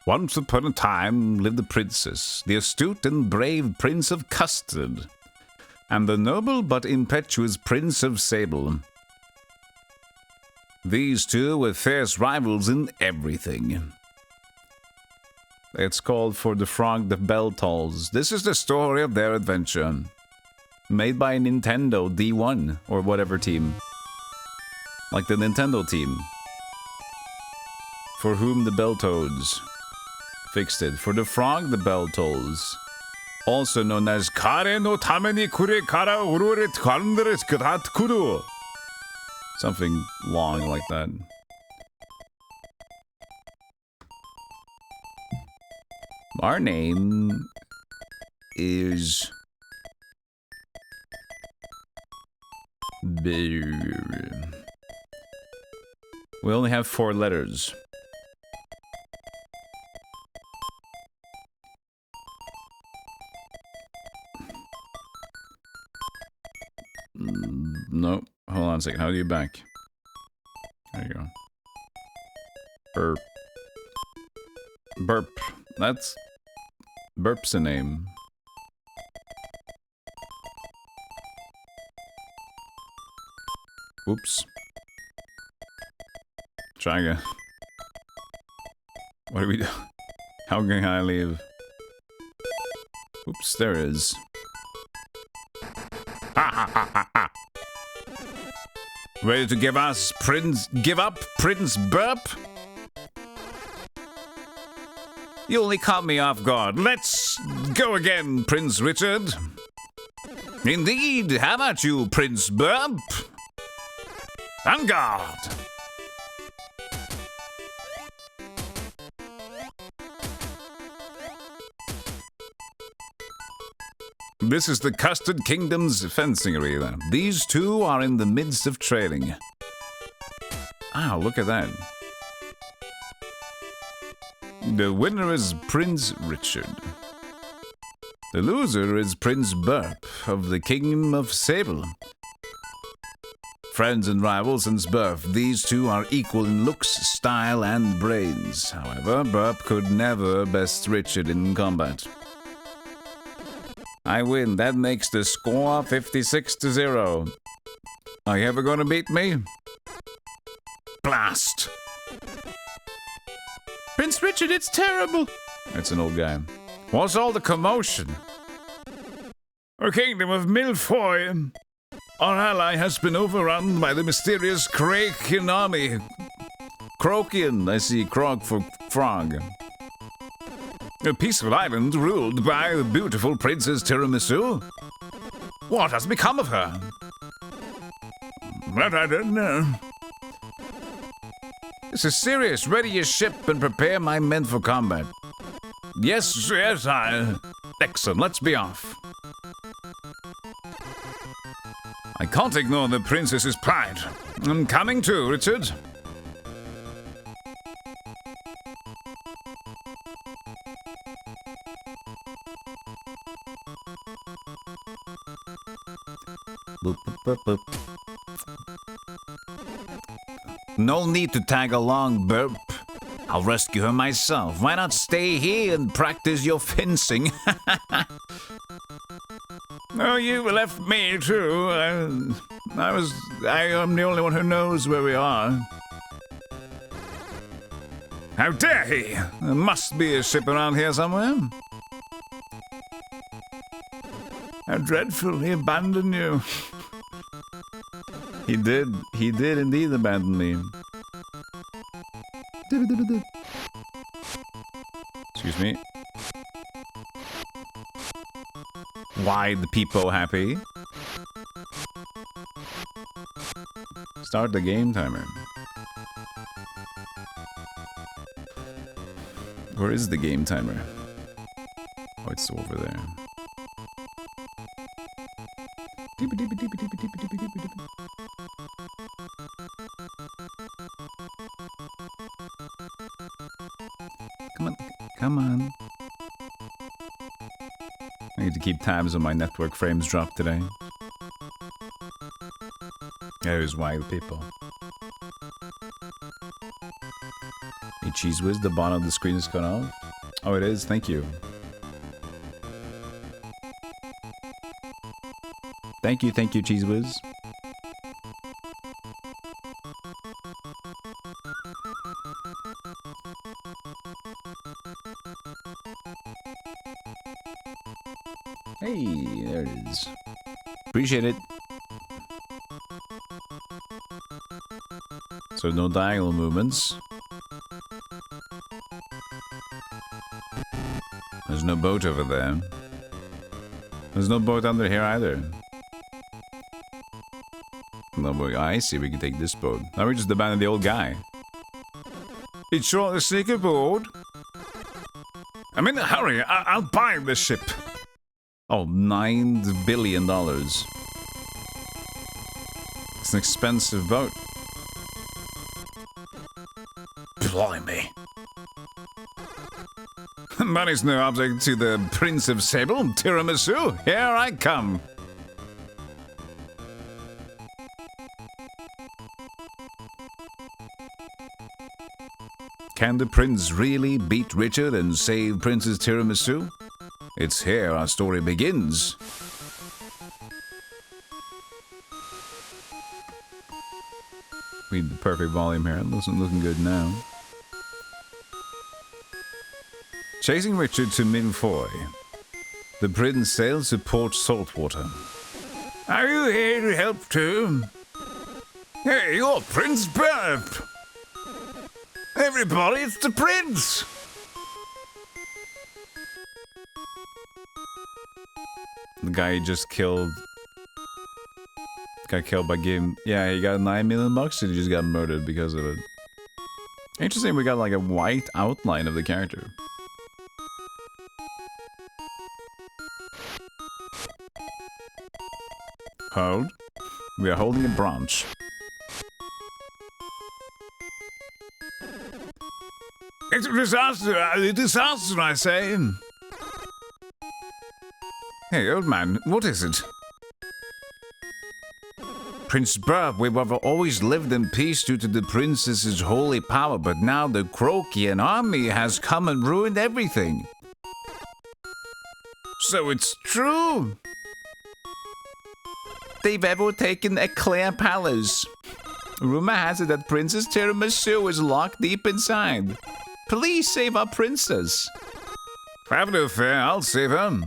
Once upon a time lived a princess, the astute and brave Prince of Custard, and the noble but impetuous Prince of Sable. These two were fierce rivals in everything. It's called For the Frog the Bell Tolls. This is the story of their adventure. Made by Nintendo D1, or whatever team. Like the Nintendo team. For whom the bell tolls. Fixed it. For the frog the bell tolls. Also known as Kare no Tame kure kara urure tkandere tkrat kuru. Something long like that. Our name is we only have 4 letters. No, hold on a second. How do you back? There you go. Burp. Burp. That's... Burp's a name. Oops. Try again. What do we do? How can I leave? Oops, there is. Ha ha ha ha ha! Ready to give up, Prince Burp? You only caught me off guard. Let's go again, Prince Richard. Indeed, how about you, Prince Burp? On guard! This is the Custard Kingdom's fencing arena. These two are in the midst of trading. Ah, look at that. The winner is Prince Richard. The loser is Prince Burp of the Kingdom of Sable. Friends and rivals since birth, these two are equal in looks, style, and brains. However, Burp could never best Richard in combat. I win. That makes the score 56-0. Are you ever gonna beat me? Blast! Prince Richard, it's terrible! It's an old guy. What's all the commotion? Our kingdom of Milfoy. Our ally has been overrun by the mysterious Kraken army. Krokian, I see Krog for frog. A peaceful island ruled by the beautiful Princess Tiramisu. What has become of her? But I don't know. This is serious. Ready your ship and prepare my men for combat. Yes, yes, Excellent, let's be off. I can't ignore the princess's pride. I'm coming too, Richard. Boop, boop, boop, boop. No need to tag along, Burp. I'll rescue her myself. Why not stay here and practice your fencing? Oh, you left me too. I am the only one who knows where we are. How dare he? There must be a ship around here somewhere. How dreadful, he abandoned you. He did indeed abandon me. Excuse me. Why the people happy? Start the game timer. Where is the game timer? Oh, it's over there. Come on, come on. I need to keep tabs on my network frames drop today. There's wild people. Cheese Whiz, the bottom of the screen is cut off. Oh, it is? Thank you. Thank you, Cheese Whiz. Hey, there it is. Appreciate it. So no diagonal movements. There's no boat over there. There's no boat under here either. No boat. I see, we can take this boat. Now we just abandoned the old guy. It's short a sneaker board. I'm in a hurry. I'll buy the ship. Oh, $9 billion. It's an expensive boat. Blimey. Money's no object to the Prince of Sable. Tiramisu, here I come. Can the prince really beat Richard and save Princess Tiramisu? It's here our story begins. We need the perfect volume here. It looking good now. Chasing Richard to Minfoy. The prince sails to Port Saltwater. Are you here to help too? Hey, you're Prince Burp! Everybody, it's the prince! The guy just killed... Got killed by game... Yeah, he got $9 million and he just got murdered because of it. Interesting, we got like a white outline of the character. Hold. We are holding a branch. It's a disaster, I say. Hey, old man, what is it? Prince Burp, we have always lived in peace due to the princess's holy power, but now the Croakian army has come and ruined everything. So it's true. They've overtaken Eclair Palace. Rumor has it that Princess Tiramisu is locked deep inside. Please save our princess. Have no fear, I'll save her.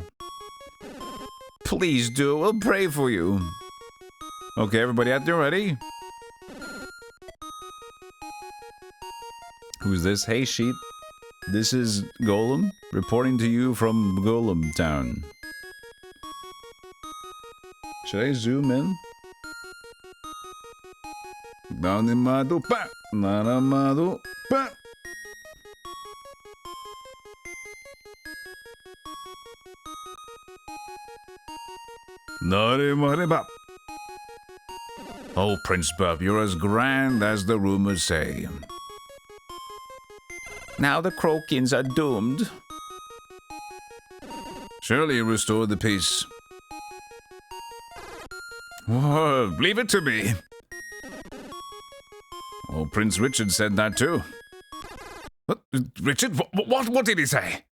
Please do, we'll pray for you. Okay, everybody out there ready? Who's this? Hey, sheep. This is Golem, reporting to you from Golem Town. Should I zoom in? Nanimadu pa! Nanamadu pa! Nanimadu. Oh, Prince Burp, you're as grand as the rumors say. Now the Croakians are doomed. Surely you restored the peace. Whoa, leave it to me. Oh, Prince Richard said that too. What? Richard? What did he say?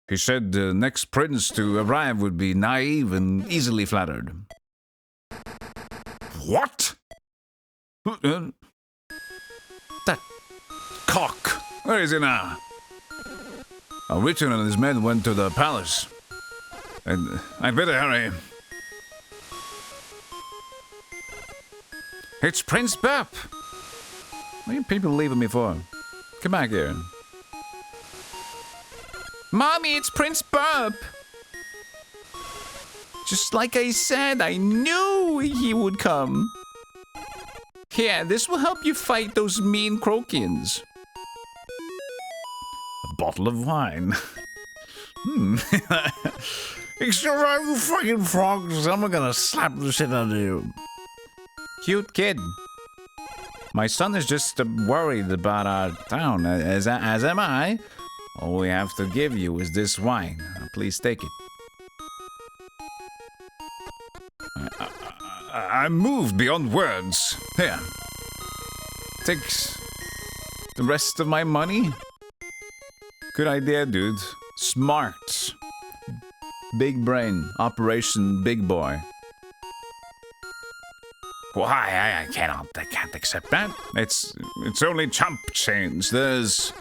He said the next prince to arrive would be naive and easily flattered. What? That cock. Where is he now? Richard and his men went to the palace. And I'd better hurry. It's Prince Burp. What are you people leaving me for? Come back here. Mommy, it's Prince Burp. Just like I said, I knew he would come. Here, this will help you fight those mean Croakians. A bottle of wine. Extra right, you fucking frogs. I'm gonna slap the shit out of you. Cute kid. My son is just worried about our town, as am I. All we have to give you is this wine. Please take it. I'm moved beyond words. Here. the rest of my money? Good idea, dude. Smart. Big brain. Operation Big Boy. Why? I can't accept that. It's only chump change. There's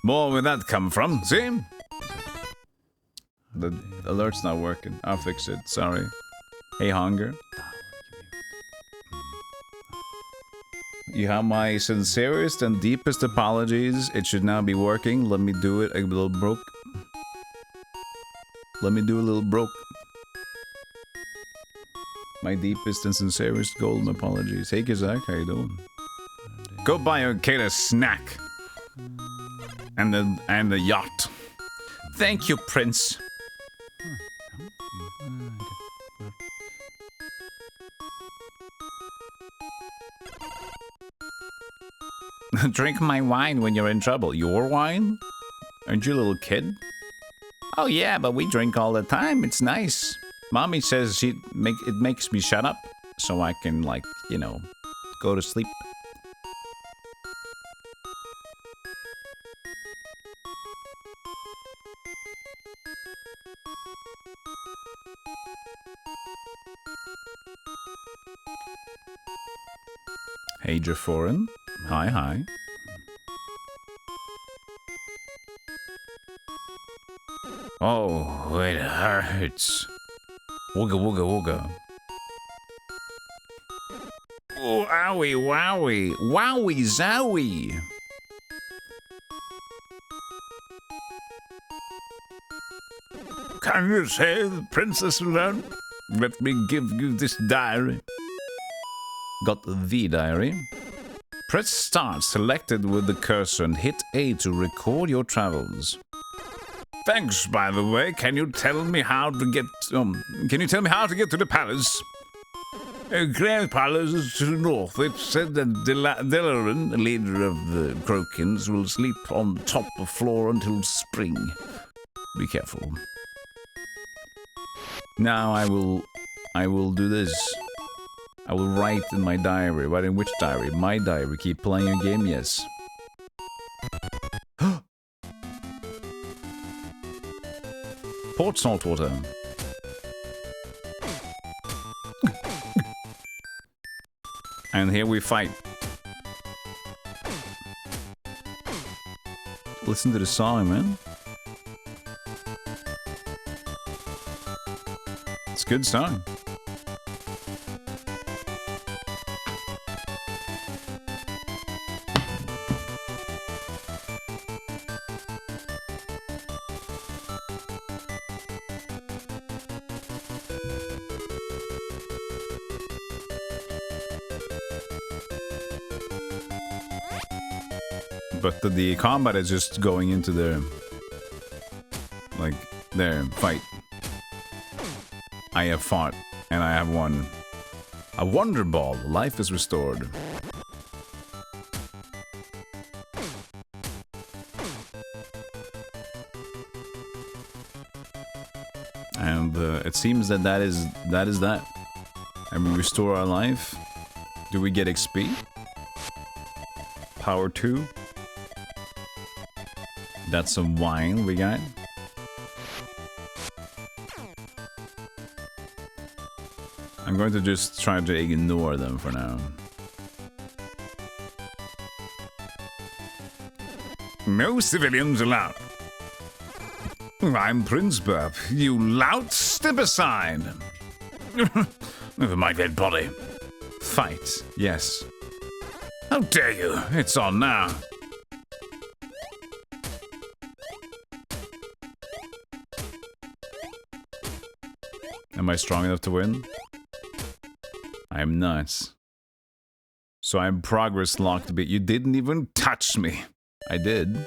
more where that come from. See? The alert's not working. I'll fix it. Sorry. Hey, Hunger. You have my sincerest and deepest apologies. It should now be working. Let me do it a little broke. Let me do a little broke. My deepest and sincerest golden apologies. Hey, Kazak, how you doing? Go buy your kid a snack. And the yacht. Thank you, Prince. Drink my wine when you're in trouble. Your wine? Aren't you a little kid? Oh yeah, but we drink all the time. It's nice. Mommy says it makes me shut up so I can, like, you know, go to sleep. Hey, Jafforin. Hi, hi. Oh, it hurts. Wooga, wooga, wooga. Oh, owie, wowie. Wowie, zowie. Can you say the princess alone? Let me give you this diary. Got the diary. Press start selected with the cursor and hit A to record your travels. Thanks, by the way. Can you tell me how to get to the palace? Grand Palace is to the north. It's said that Delaran, leader of the Crokins, will sleep on the top of floor until spring. Be careful. Now I will do this. I will write in my diary. Write in which diary? My diary. Keep playing your game, yes. Port saltwater. And here we fight. Listen to the song, man. It's a good song. But the combat is just going into their, like, their fight. I have fought, and I have won. A wonder ball. Life is restored. And it seems that is that. And we restore our life. Do we get XP? Power 2. That's some wine we got. I'm going to just try to ignore them for now. No civilians allowed. I'm Prince Burp. You lout, step aside. Over my dead body. Fight, yes. How dare you? It's on now. Am I strong enough to win? I am not. So I'm progress locked a bit. You didn't even touch me. I did.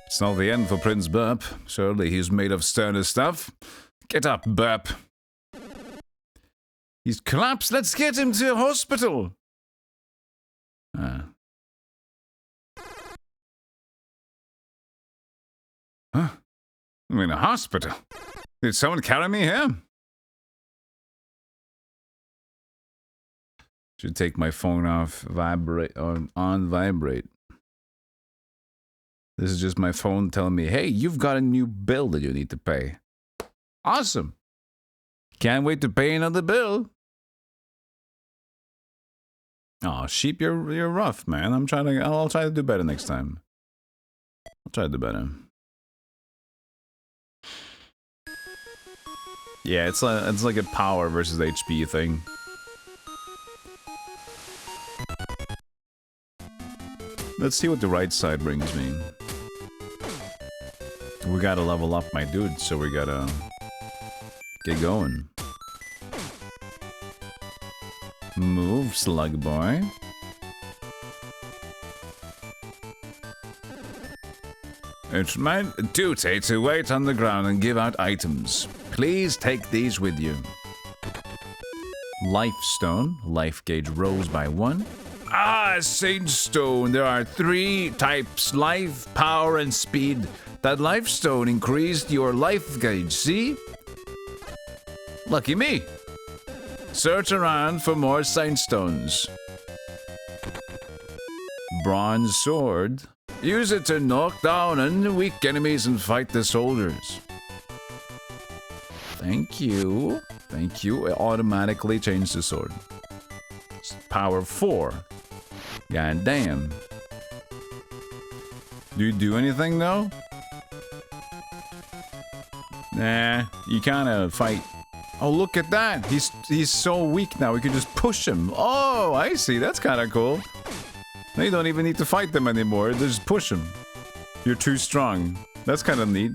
It's not the end for Prince Burp. Surely he's made of sterner stuff. Get up, Burp. He's collapsed. Let's get him to a hospital. Huh? I'm in a hospital. Did someone carry me here? Should take my phone off vibrate on vibrate. This is just my phone telling me, hey, you've got a new bill that you need to pay. Awesome. Can't wait to pay another bill. Oh, sheep, you're rough, man. I'll try to do better next time. I'll try to do better. Yeah, it's like a power versus HP thing. Let's see what the right side brings me. We gotta level up, my dude, so we gotta get going. Move, slug boy. It's my duty to wait on the ground and give out items. Please take these with you. Life stone. Life gauge rose by 1. Ah, Sage Stone. There are 3 types: life, power, and speed. That life stone increased your life gauge, see? Lucky me. Search around for more Saint Stones. Bronze sword. Use it to knock down weak enemies and fight the soldiers. Thank you. Thank you. It automatically changed the sword. Power 4. God damn. Do you do anything though? Nah, you kinda fight. Oh, look at that. He's so weak now. We can just push him. Oh, I see. That's kinda cool. Now you don't even need to fight them anymore. Just push them. You're too strong. That's kinda neat.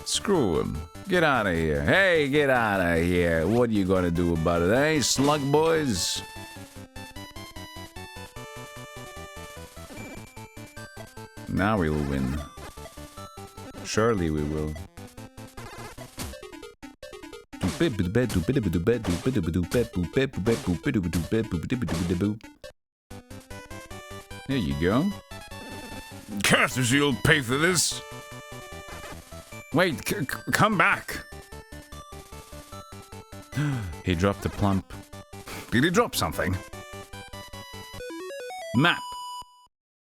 Screw him. Get out of here. Hey, get out of here. What are you gonna do about it, eh, slug boys? Now we will win. Surely we will. There you go. Curses, you'll pay for this. Wait, come back. He dropped a plump. Did he drop something? Map.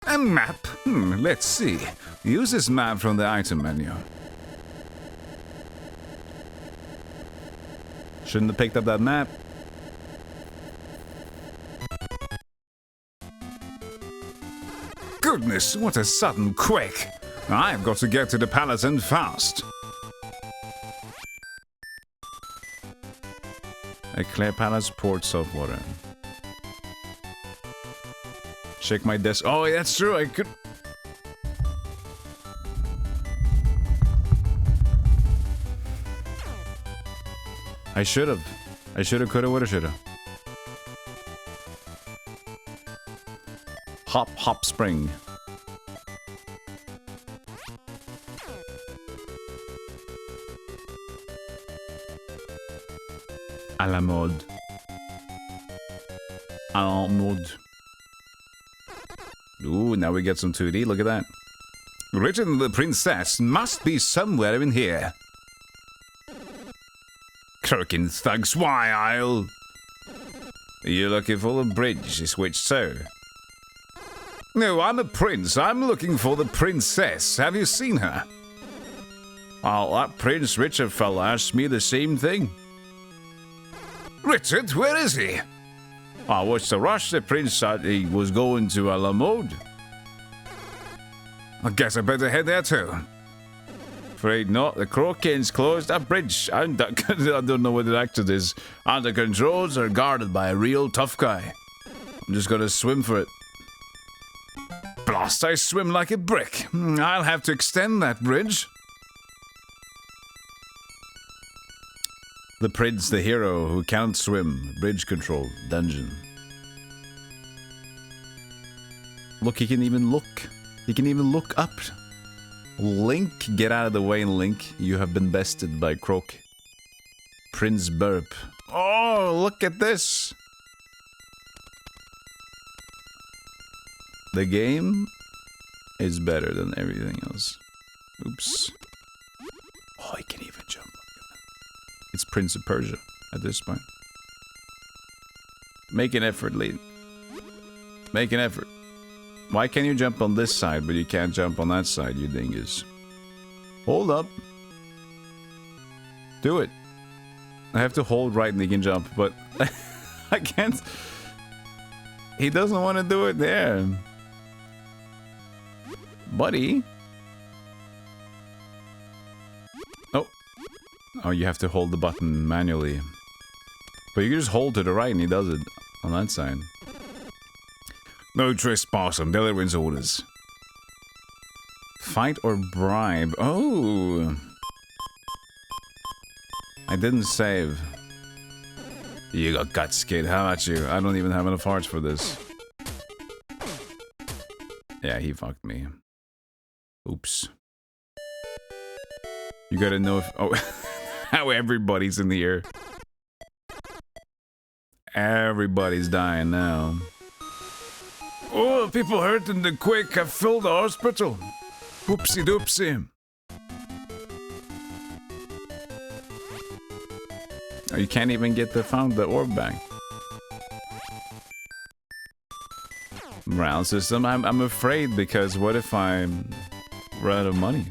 A map? Let's see. Use this map from the item menu. Shouldn't have picked up that map. Goodness, what a sudden quake. I've got to get to the palace and fast. A clear palace, port soft water. Check my desk. Oh, that's true. I could. I should have. I should have, could have, would have, should have. Hop, hop, spring. À la mode. À la mode. Ooh, now we get some 2D. Look at that. Written the princess must be somewhere in here. Croaking thugs, why, I'll... You're looking for the bridge, is which so? No, I'm a prince. I'm looking for the princess. Have you seen her? Oh, that Prince Richard fella asked me the same thing. Richard, where is he? Oh, what's the rush? The prince said he was going to La Mode. I guess I better head there too. Afraid not. The Crocane's closed that bridge. I don't know what the accent is. And the controls are guarded by a real tough guy. I'm just gonna swim for it. Blast, I swim like a brick. I'll have to extend that bridge. The prince, the hero who can't swim. Bridge control. Dungeon. Look, he can even look. He can even look up. Link, get out of the way, Link. You have been bested by Croak. Prince Burp. Oh, look at this. The game is better than everything else. Oops. Oh, he can even jump. It's Prince of Persia at this point. Make an effort, Lee. Make an effort. Why can you jump on this side, but you can't jump on that side, you dingus? Hold up. Do it. I have to hold right and he can jump, but I can't. He doesn't want to do it there. Buddy. Oh. Oh, you have to hold the button manually. But you can just hold to the right and he does it on that side. No trespass on Delawin's orders. Fight or bribe. Oh. I didn't save. You got guts, kid. How about you? I don't even have enough hearts for this. Yeah, he fucked me. Oops. You gotta know if... Oh, how everybody's in the air. Everybody's dying now. Oh, people hurt in the quake have filled the hospital. Whoopsie doopsie. Oh, you can't even get the orb back. Morale system. I'm afraid because what if I run out of money?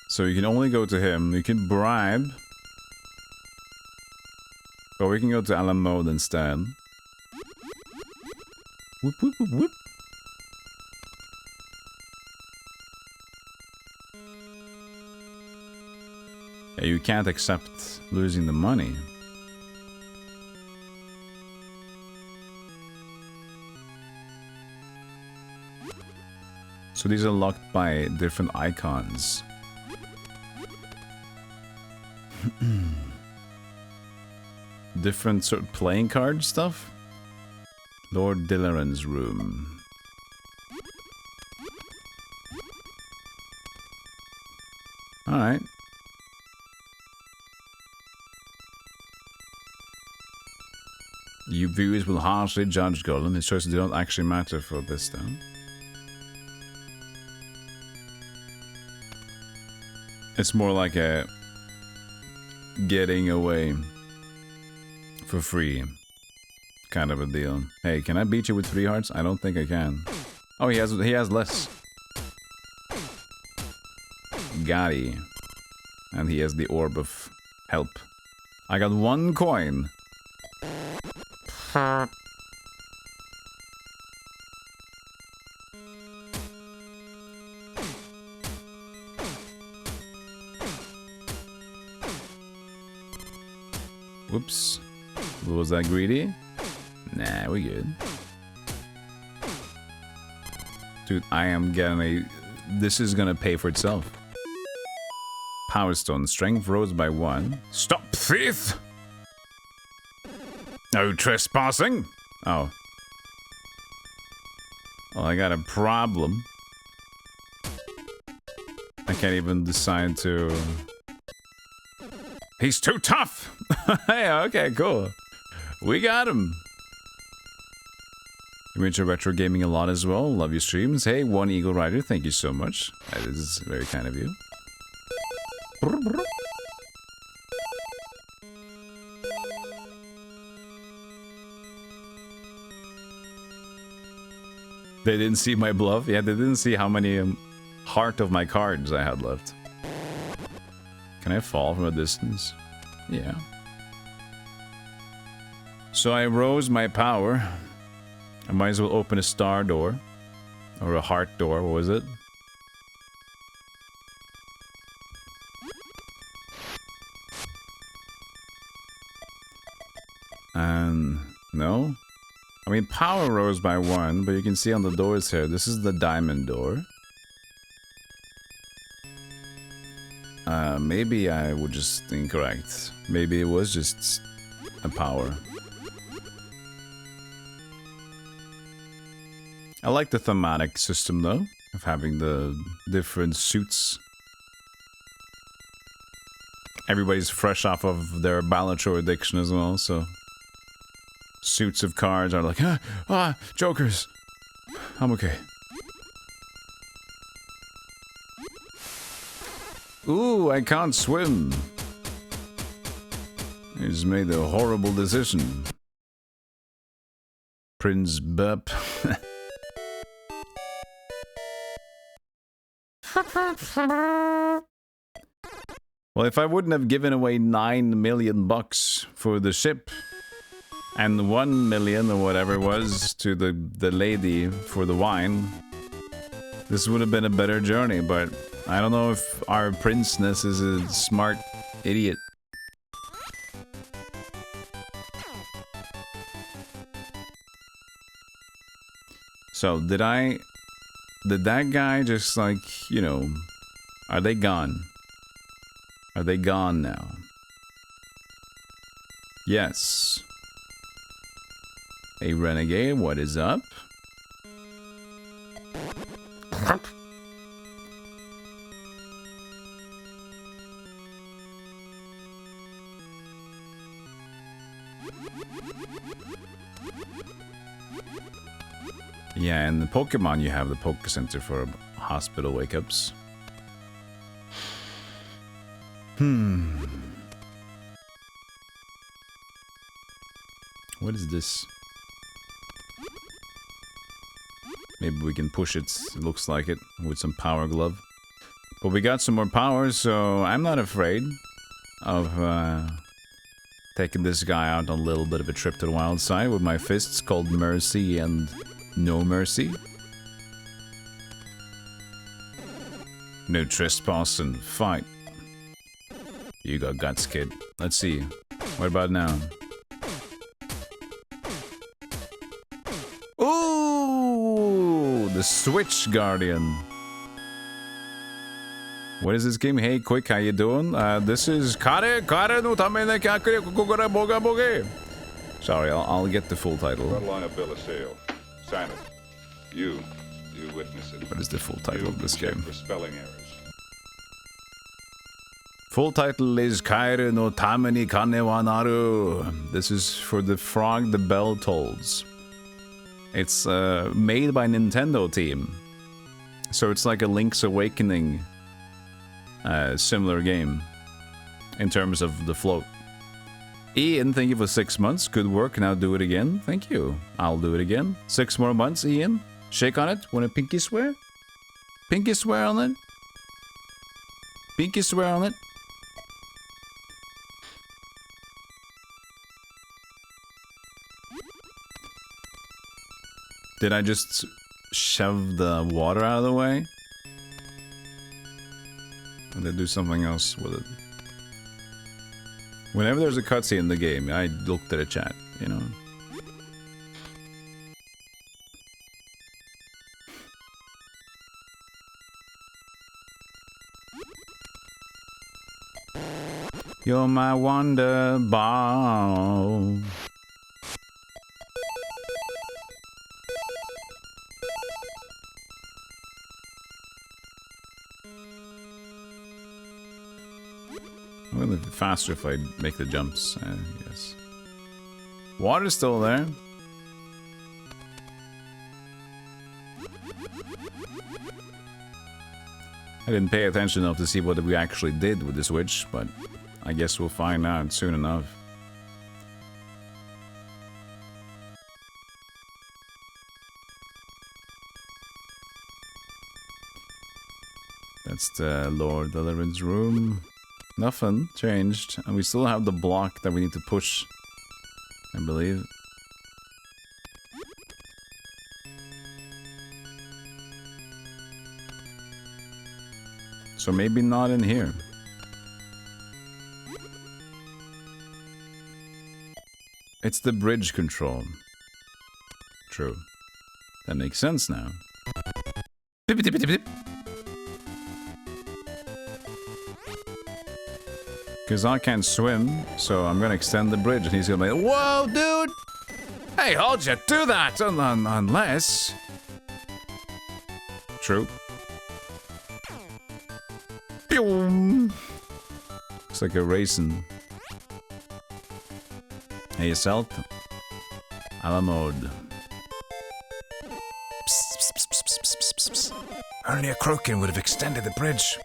So you can only go to him. You can bribe. Or we can go to Alan mode instead. Whoop whoop whoop whoop. Yeah, you can't accept losing the money. So these are locked by different icons. Different sort of playing card stuff. Lord Dilleran's room. Alright. You viewers will harshly judge Golem. His choices do not actually matter for this though. It's more like a getting away for free kind of a deal. Hey, can I beat you with 3 hearts? I don't think I can. Oh, he has less. Got he. And he has the orb of help. I got 1 coin. Whoops. Was that greedy? Nah, we good. Dude, I am getting a... This is gonna pay for itself. Power Stone. Strength rose by 1. Stop, thief! No trespassing! Oh. Well, I got a problem. I can't even decide to... He's too tough! Hey, okay, cool. We got him. You mention retro gaming a lot as well. Love your streams. Hey, One Eagle Rider, thank you so much. That is very kind of you. They didn't see my bluff? Yeah, they didn't see how many heart of my cards I had left. Can I fall from a distance? Yeah. So I rose my power. I might as well open a star door. Or a heart door, what was it? And... no? I mean, power rose by 1, but you can see on the doors here, this is the diamond door. Maybe I was just incorrect. Maybe it was just a power. I like the thematic system though, of having the different suits. Everybody's fresh off of their Balatro addiction as well, so... Suits of cards are like, jokers! I'm okay. Ooh, I can't swim. I just made a horrible decision. Prince Burp. Well, if I wouldn't have given away 9 million bucks for the ship and 1 million or whatever it was to the lady for the wine, this would have been a better journey, but I don't know if our princeness is a smart idiot. So, did that guy just, like, you know, are they gone? Are they gone now? Yes. Hey, Renegade, what is up? Yeah, and the Pokemon, you have the Poke Center for hospital wake-ups. What is this? Maybe we can push it, it looks like it, with some Power Glove. But we got some more power, so I'm not afraid of taking this guy out on a little bit of a trip to the wild side with my fists called Mercy and No Mercy. No trespassing, fight. You got guts, kid. Let's see. What about now? Ooh, the Switch Guardian. What is this game? Hey, quick, how you doing? This is Kare no Tame Sorry, I'll get the full title. Front line of bill of sale. Sign it. You witness it. What is the full title of this game? For spelling errors. Full title is Kare no Tame ni Kane wa Naru. This is for the frog the bell tolls. It's made by Nintendo team. So it's like a Link's Awakening similar game in terms of the float. Ian, thank you for 6 months. Good work. Now do it again. Thank you. I'll do it again. 6 more months, Ian. Shake on it. Want a pinky swear? Pinky swear on it? Pinky swear on it? Did I just shove the water out of the way? Or did I do something else with it? Whenever there's a cutscene in the game, I looked at a chat, you know? You're my wonder ball. I'm gonna be faster if I make the jumps, I guess. Water's still there. I didn't pay attention enough to see what we actually did with the switch, but I guess we'll find out soon enough. That's the Lord Deliverance room. Nothing changed, and we still have the block that we need to push, I believe. So maybe not in here. It's the bridge control. True. That makes sense now. Beep, beep, beep, beep. Because I can't swim, so I'm gonna extend the bridge, and he's gonna be like, whoa, dude! Hey, how'd you do that? Unless... True. Pew! Looks like a racing. Hey, Selt. A la mode. Only a Croaking would have extended the bridge.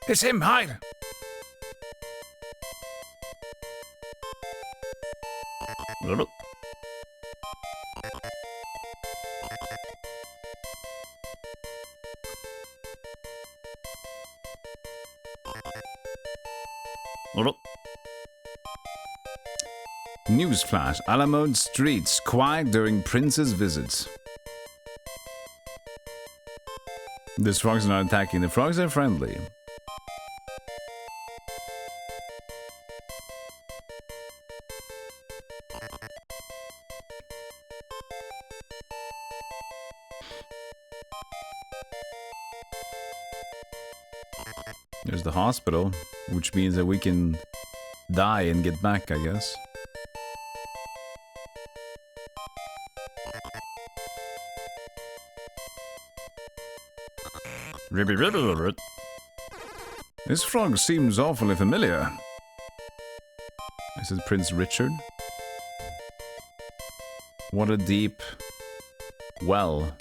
It's him, hide! Newsflash, Alamode streets quiet during Prince's visits. These frogs are not attacking, the frogs are friendly. There's the hospital, which means that we can die and get back, I guess. This frog seems awfully familiar. Is it Prince Richard? What a deep well.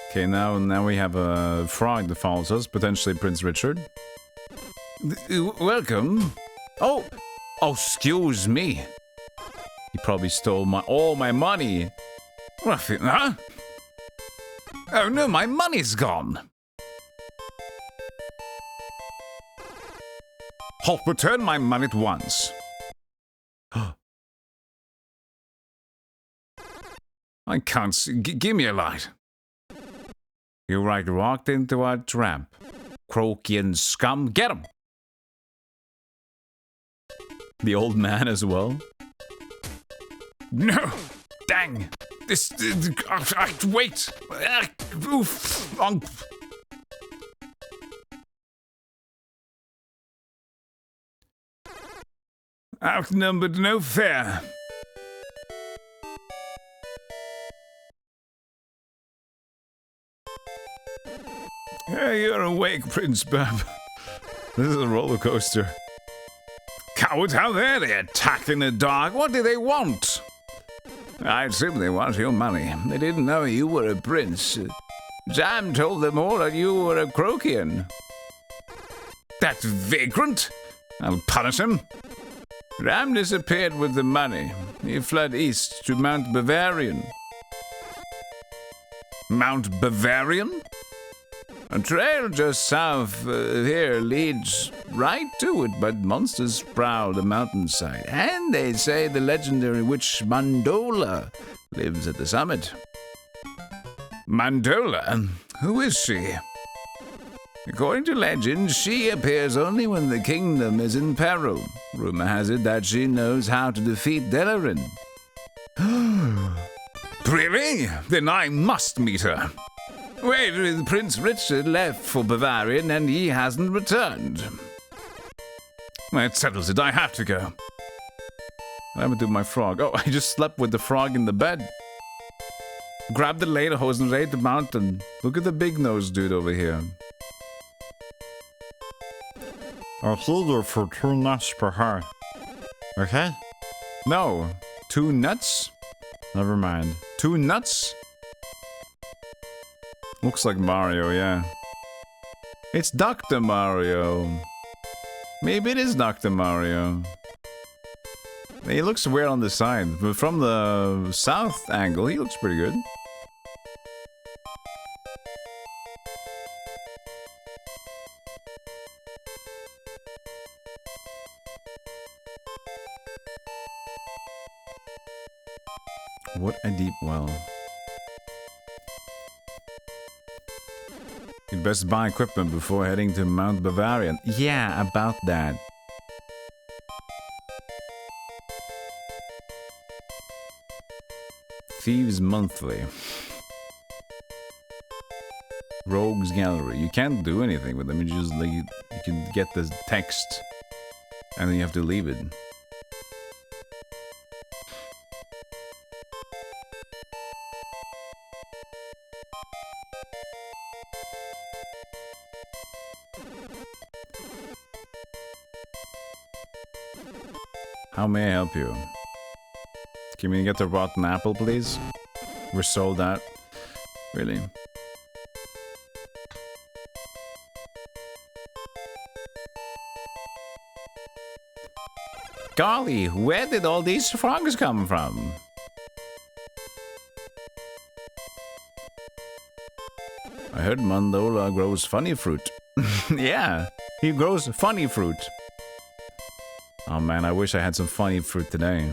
Okay, now we have a frog that follows us, potentially Prince Richard. Welcome. Oh, excuse me. He probably stole all my money. Huh? Oh no, my money's gone. Halt, return my money at once. I can't see. Give me a light. You walked into our trap. Croakian scum, get him! The old man as well? No! Dang! Wait! Oof! Outnumbered, no fair. You're awake, Prince Bub. This is a roller coaster. Cowards, how dare they attack in the dark? What do they want? I assume they want your money. They didn't know you were a prince. Jam told them all that you were a Croakian. That vagrant! I'll punish him. Ram disappeared with the money. He fled east to Mount Bavarian. Mount Bavarian? A trail just south here leads right to it, but monsters prowl the mountainside. And they say the legendary witch Mandola lives at the summit. Mandola? Who is she? According to legend, she appears only when the kingdom is in peril. Rumor has it that she knows how to defeat Delarin. Really? Then I must meet her. Wait, Prince Richard left for Bavarian and he hasn't returned. That settles it, I have to go. I haven't done my frog. Oh, I just slept with the frog in the bed. Grabbed the lederhosen and raided the mountain. Look at the big nose dude over here. I'll hold her for 2 nuts per heart. Okay? No. 2 nuts? Never mind. 2 nuts? Looks like Mario, yeah. It's Dr. Mario. Maybe it is Dr. Mario. He looks weird on the side, but from the south angle, he looks pretty good. What a deep well. You'd best buy equipment before heading to Mount Bavarian. Yeah, about that. Thieves Monthly. Rogues Gallery. You can't do anything with them. You just like you can get the text and then you have to leave it. How may I help you? Can we get the rotten apple, please? We're sold out. Really? Golly, where did all these frogs come from? I heard Mandola grows funny fruit. Yeah, he grows funny fruit. Oh man, I wish I had some funny fruit today.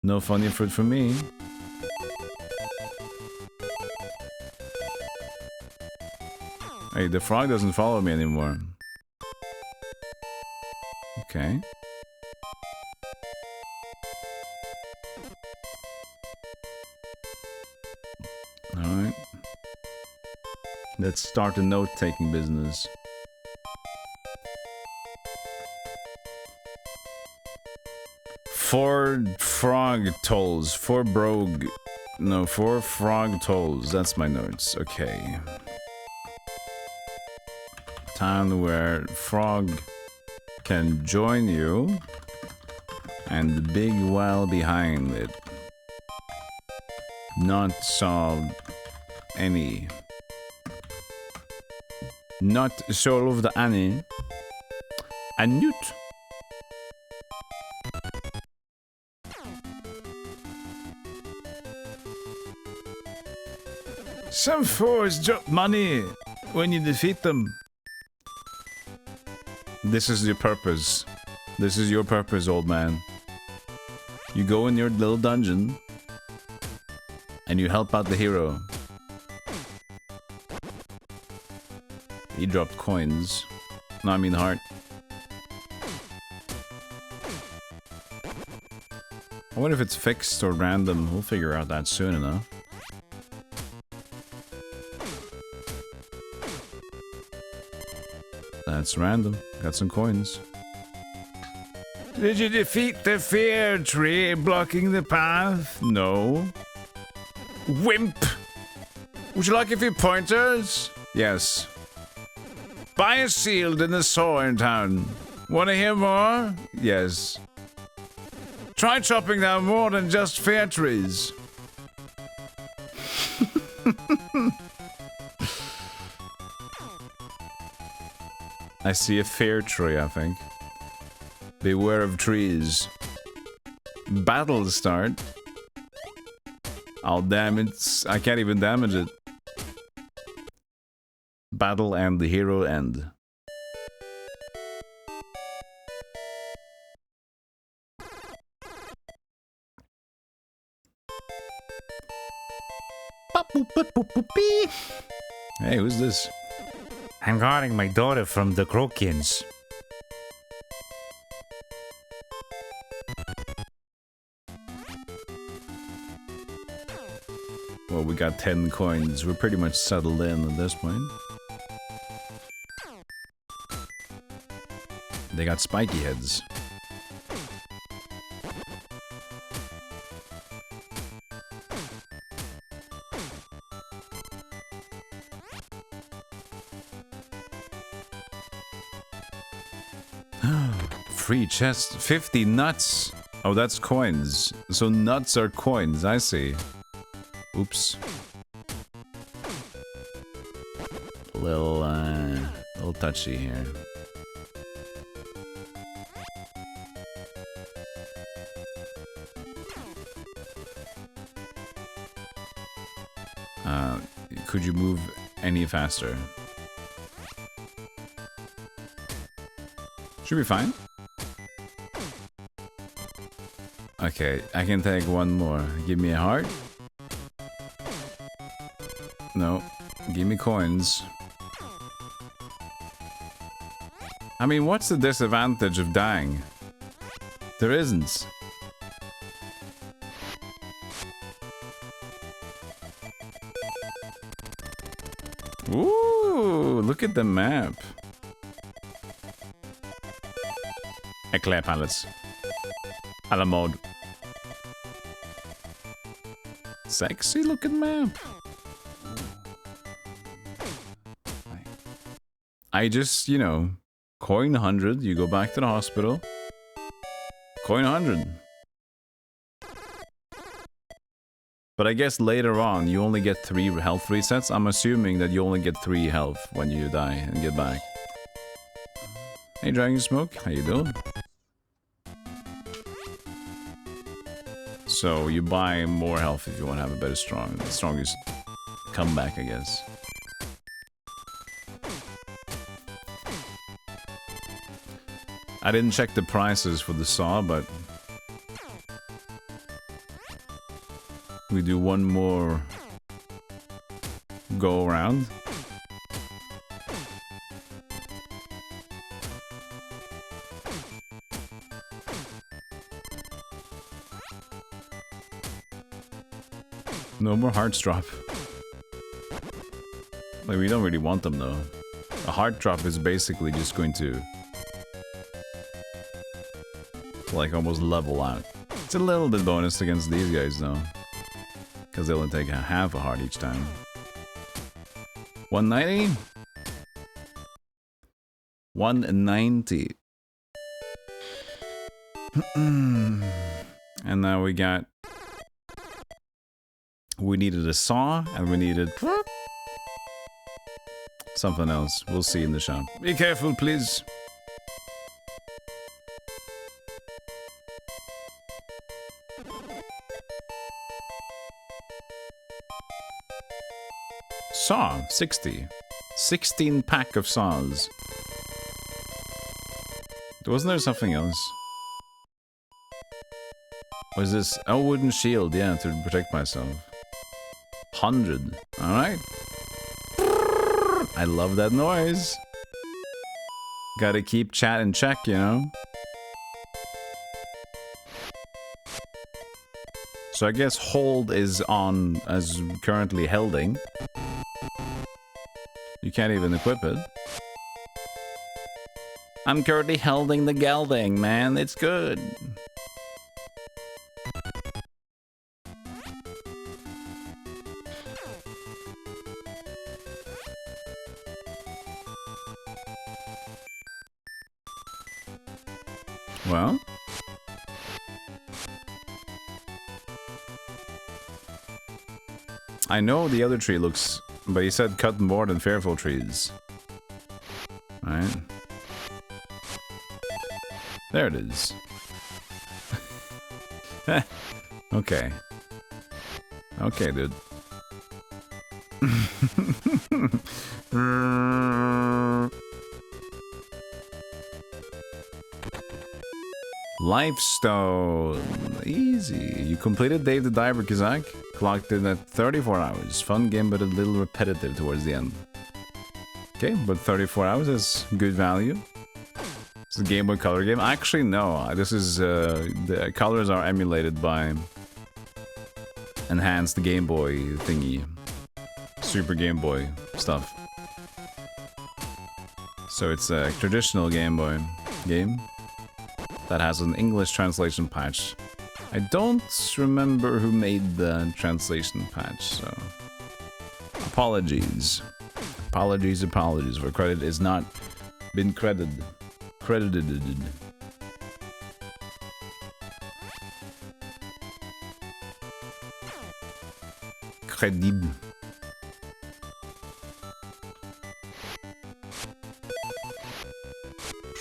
No funny fruit for me. Hey, the frog doesn't follow me anymore. Okay. Alright. Let's start the note-taking business. Four frog tolls. Four frog tolls. That's my notes. Okay. Town where frog can join you. And the big well behind it. Not solved any. Not solved any. A newt. Some fours drop money when you defeat them. This is your purpose. This is your purpose, old man. You go in your little dungeon and you help out the hero. He dropped coins. No, I mean heart. I wonder if it's fixed or random. We'll figure out that soon enough. That's random. Got some coins. Did you defeat the fear tree blocking the path? No. Wimp! Would you like a few pointers? Yes. Buy a shield in the store in town. Wanna hear more? Yes. Try chopping down more than just fear trees. I see a fair tree, I think. Beware of trees. Battle start. I'll damage. I can't even damage it. Battle and the hero end. Hey, who's this? I'm guarding my daughter from the Krokins. Well, we got 10 coins. We're pretty much settled in at this point. They got spiky heads. Free chest, 50 nuts. Oh, that's coins. So nuts are coins, I see. Oops. Little touchy here. Could you move any faster? Should be fine. Okay, I can take one more. Give me a heart. No, give me coins. I mean, what's the disadvantage of dying? There isn't. Ooh, look at the map. Eclair palettes. A la mode. Sexy looking map. I just, you know, coin 100, you go back to the hospital. Coin 100. But I guess later on, you only get 3 health resets. I'm assuming that you only get 3 health when you die and get back. Hey, Dragon Smoke, how you doing? So you buy more health if you want to have a better strongest comeback, I guess. I didn't check the prices for the saw, but we do one more go around. No more hearts drop. Like, we don't really want them though. A heart drop is basically just going to like almost level out. It's a little bit bonus against these guys though, because they only take half a heart each time. 190? 190. And now we got... We needed a saw, and we needed... something else. We'll see in the shop. Be careful, please. Saw, 60. 16 pack of saws. Wasn't there something else? Was this... Oh, wooden shield, yeah, to protect myself. 100. Alright. I love that noise. Gotta keep chat in check, you know? So I guess hold is on as currently holding. You can't even equip it. I'm currently holding the gelding, man. It's good. Well, I know the other tree looks, but he said cut more than fearful trees. Right? There it is. Okay. Okay, dude. Lifestone. Easy. You completed Dave the Diver Kazak. Clocked in at 34 hours. Fun game, but a little repetitive towards the end. Okay, but 34 hours is good value. It's a Game Boy Color game. Actually, no. This is, the colors are emulated by enhanced Game Boy thingy. Super Game Boy stuff. So it's a traditional Game Boy game that has an English translation patch. I don't remember who made the translation patch, so... Apologies. Apologies, where credit is not been credited. Credible.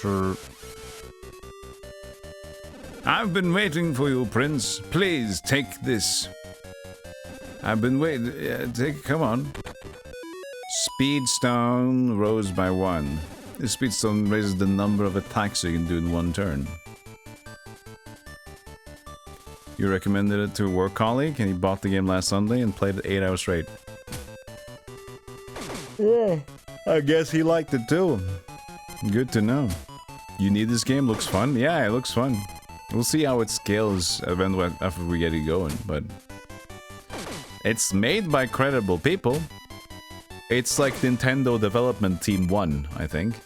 Sure. I've been waiting for you, Prince. Please take this. I've been waiting. Come on. Speedstone rose by 1. The Speedstone raises the number of attacks you can do in one turn. You recommended it to a work colleague, and he bought the game last Sunday and played it 8 hours straight. Yeah, I guess he liked it too. Good to know. You need this game? Looks fun? Yeah, it looks fun. We'll see how it scales after we get it going, but... It's made by credible people. It's like Nintendo Development Team 1, I think.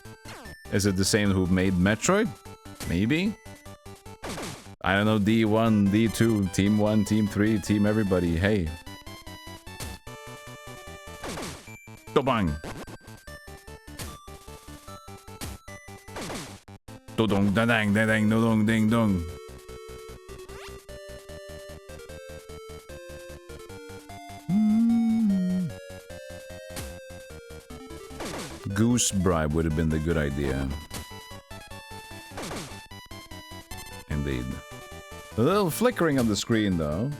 Is it the same who made Metroid? Maybe? I don't know, D1, D2, Team 1, Team 3, Team everybody, hey. Dobang! Dodong, dadang, dadang, dodong, ding dong. Goose bribe would have been the good idea. Indeed. A little flickering on the screen, though.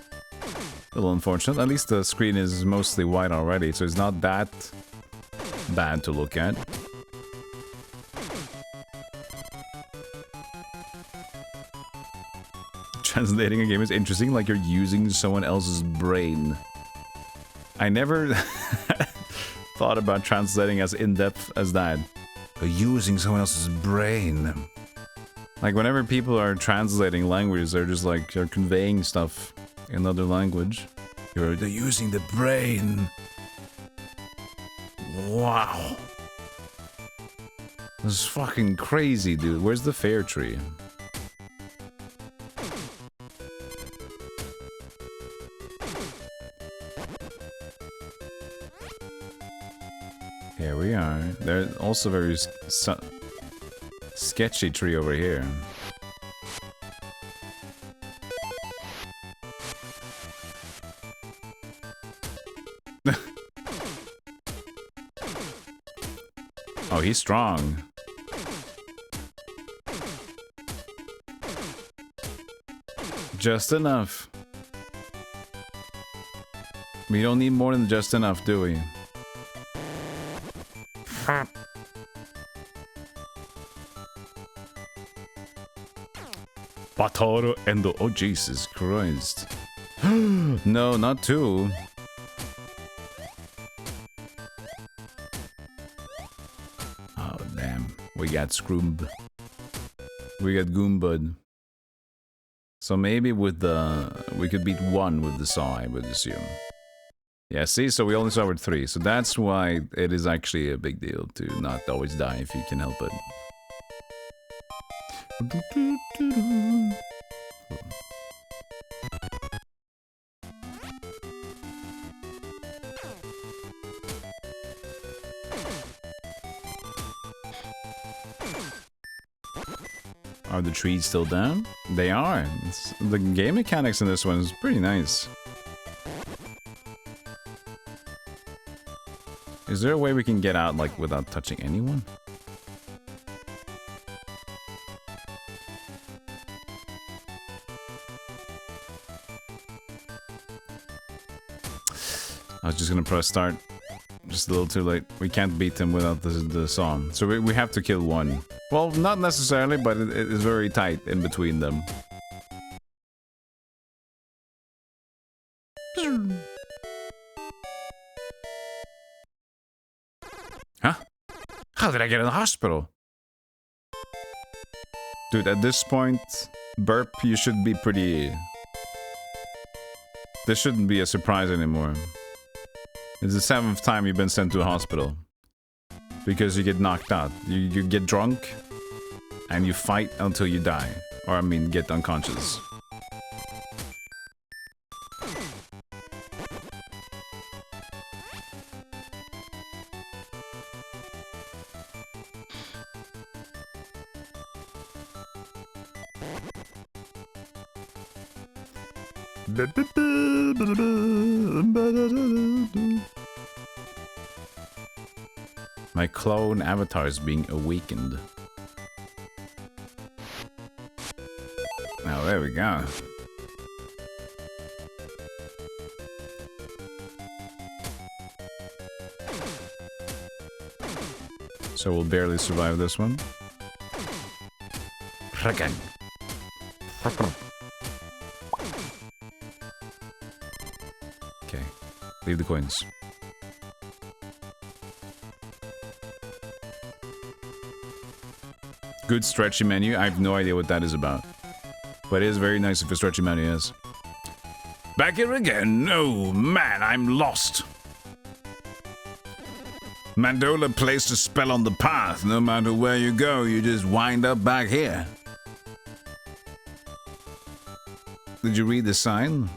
A little unfortunate. At least the screen is mostly white already, so it's not that bad to look at. Translating a game is interesting, like you're using someone else's brain. I never thought about translating as in-depth as that. Using someone else's brain. Like, whenever people are translating languages, they're just like, they're conveying stuff in another language. They're using the brain. Wow. This is fucking crazy, dude. Where's the fair tree? Here we are. There's also very sketchy tree over here. Oh, he's strong. Just enough. We don't need more than just enough, do we? Batoro and oh Jesus Christ. No, not two. Oh damn. We got Scroomb. We got Goombud. So maybe with the... we could beat one with the saw, I would assume. Yeah, see, so we only saw with 3, so that's why it is actually a big deal to not always die if you can help it. Are the trees still down? They are. The game mechanics in this one is pretty nice. Is there a way we can get out, like, without touching anyone? I was just gonna press start. Just a little too late. We can't beat him without the song. So we have to kill one. Well, not necessarily, but it is very tight in between them. Huh? How did I get in the hospital? Dude, at this point, Burp, you should be pretty... This shouldn't be a surprise anymore. It's the 7th time you've been sent to a hospital. Because you get knocked out. You get drunk, and you fight until you die. Or, I mean, get unconscious. My clone avatar is being awakened. Now there we go. So we'll barely survive this one. Okay. Leave the coins. Good stretchy menu. I have no idea what that is about. But it is very nice if a stretchy menu is. Back here again. Oh man, I'm lost. Mandola placed a spell on the path. No matter where you go, you just wind up back here. Did you read the sign?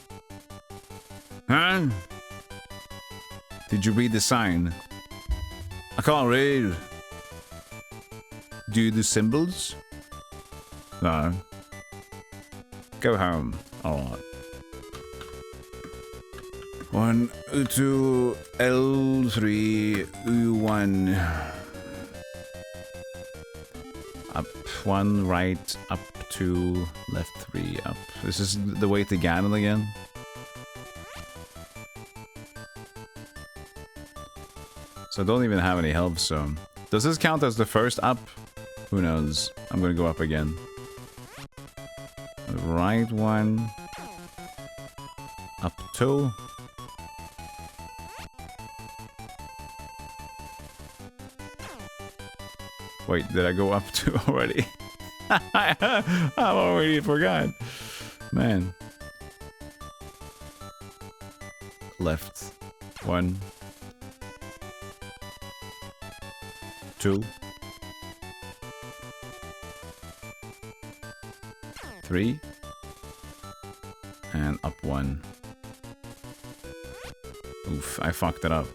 Huh? Did you read the sign? I can't read. Do the symbols? No. Go home. Alright. 1, 2, L3, U1. Up 1, right, up 2, left 3, up. This is the way to Ganon again. So I don't even have any health, so... Does this count as the first up? Who knows? I'm gonna go up again. Right 1. Up 2. Wait, did I go up 2 already? I already forgot. Man. Left 1. 2. 3. And up 1. Oof, I fucked it up.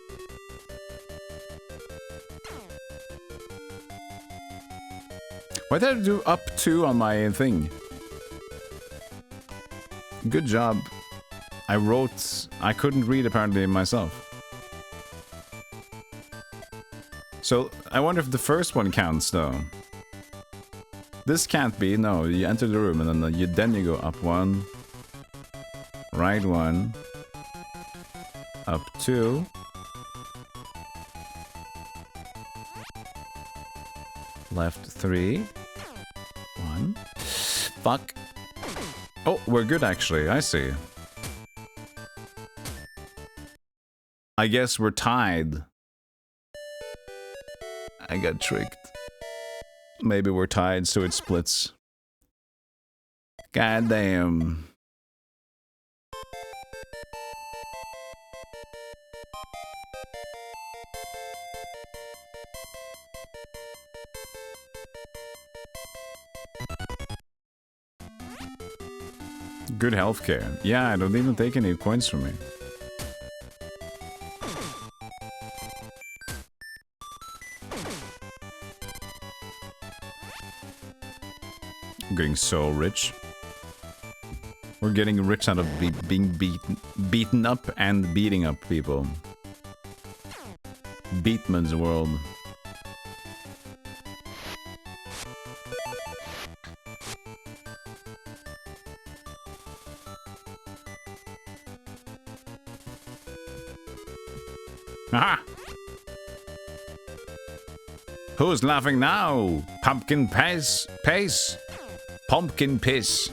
Why did I do up 2 on my thing? Good job. I couldn't read apparently myself. So, I wonder if the first one counts though. This can't be, no, you enter the room and then you go up 1. Right 1. Up 2. Left 3. 1. Fuck. Oh, we're good actually, I see. I guess we're tied. I got tricked. Maybe we're tied so it splits. God damn. Good healthcare. Yeah, I don't even take any coins from me. I'm getting so rich. We're getting rich out of being beaten up and beating up people. Beatman's world. Aha! Who's laughing now? Pumpkin piss? Pace? Pumpkin piss.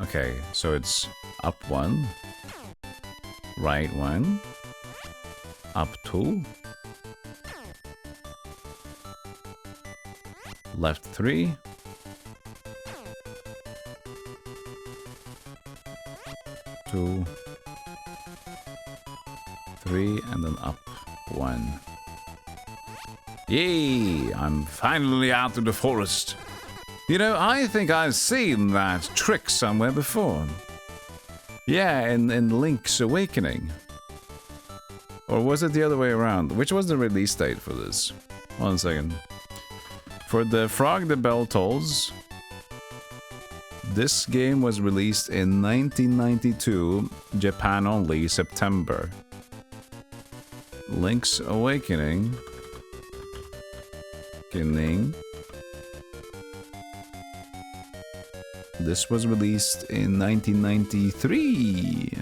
Okay, so it's up 1. Right 1. Up 2. Left 3. 2. 3, and then up 1. Yay! I'm finally out of the forest. You know, I think I've seen that trick somewhere before. Yeah, in Link's Awakening. Or was it the other way around? Which was the release date for this? 1 second. For the Frog the Bell Tolls, this game was released in 1992, Japan only, September. Link's Awakening. This was released in 1993.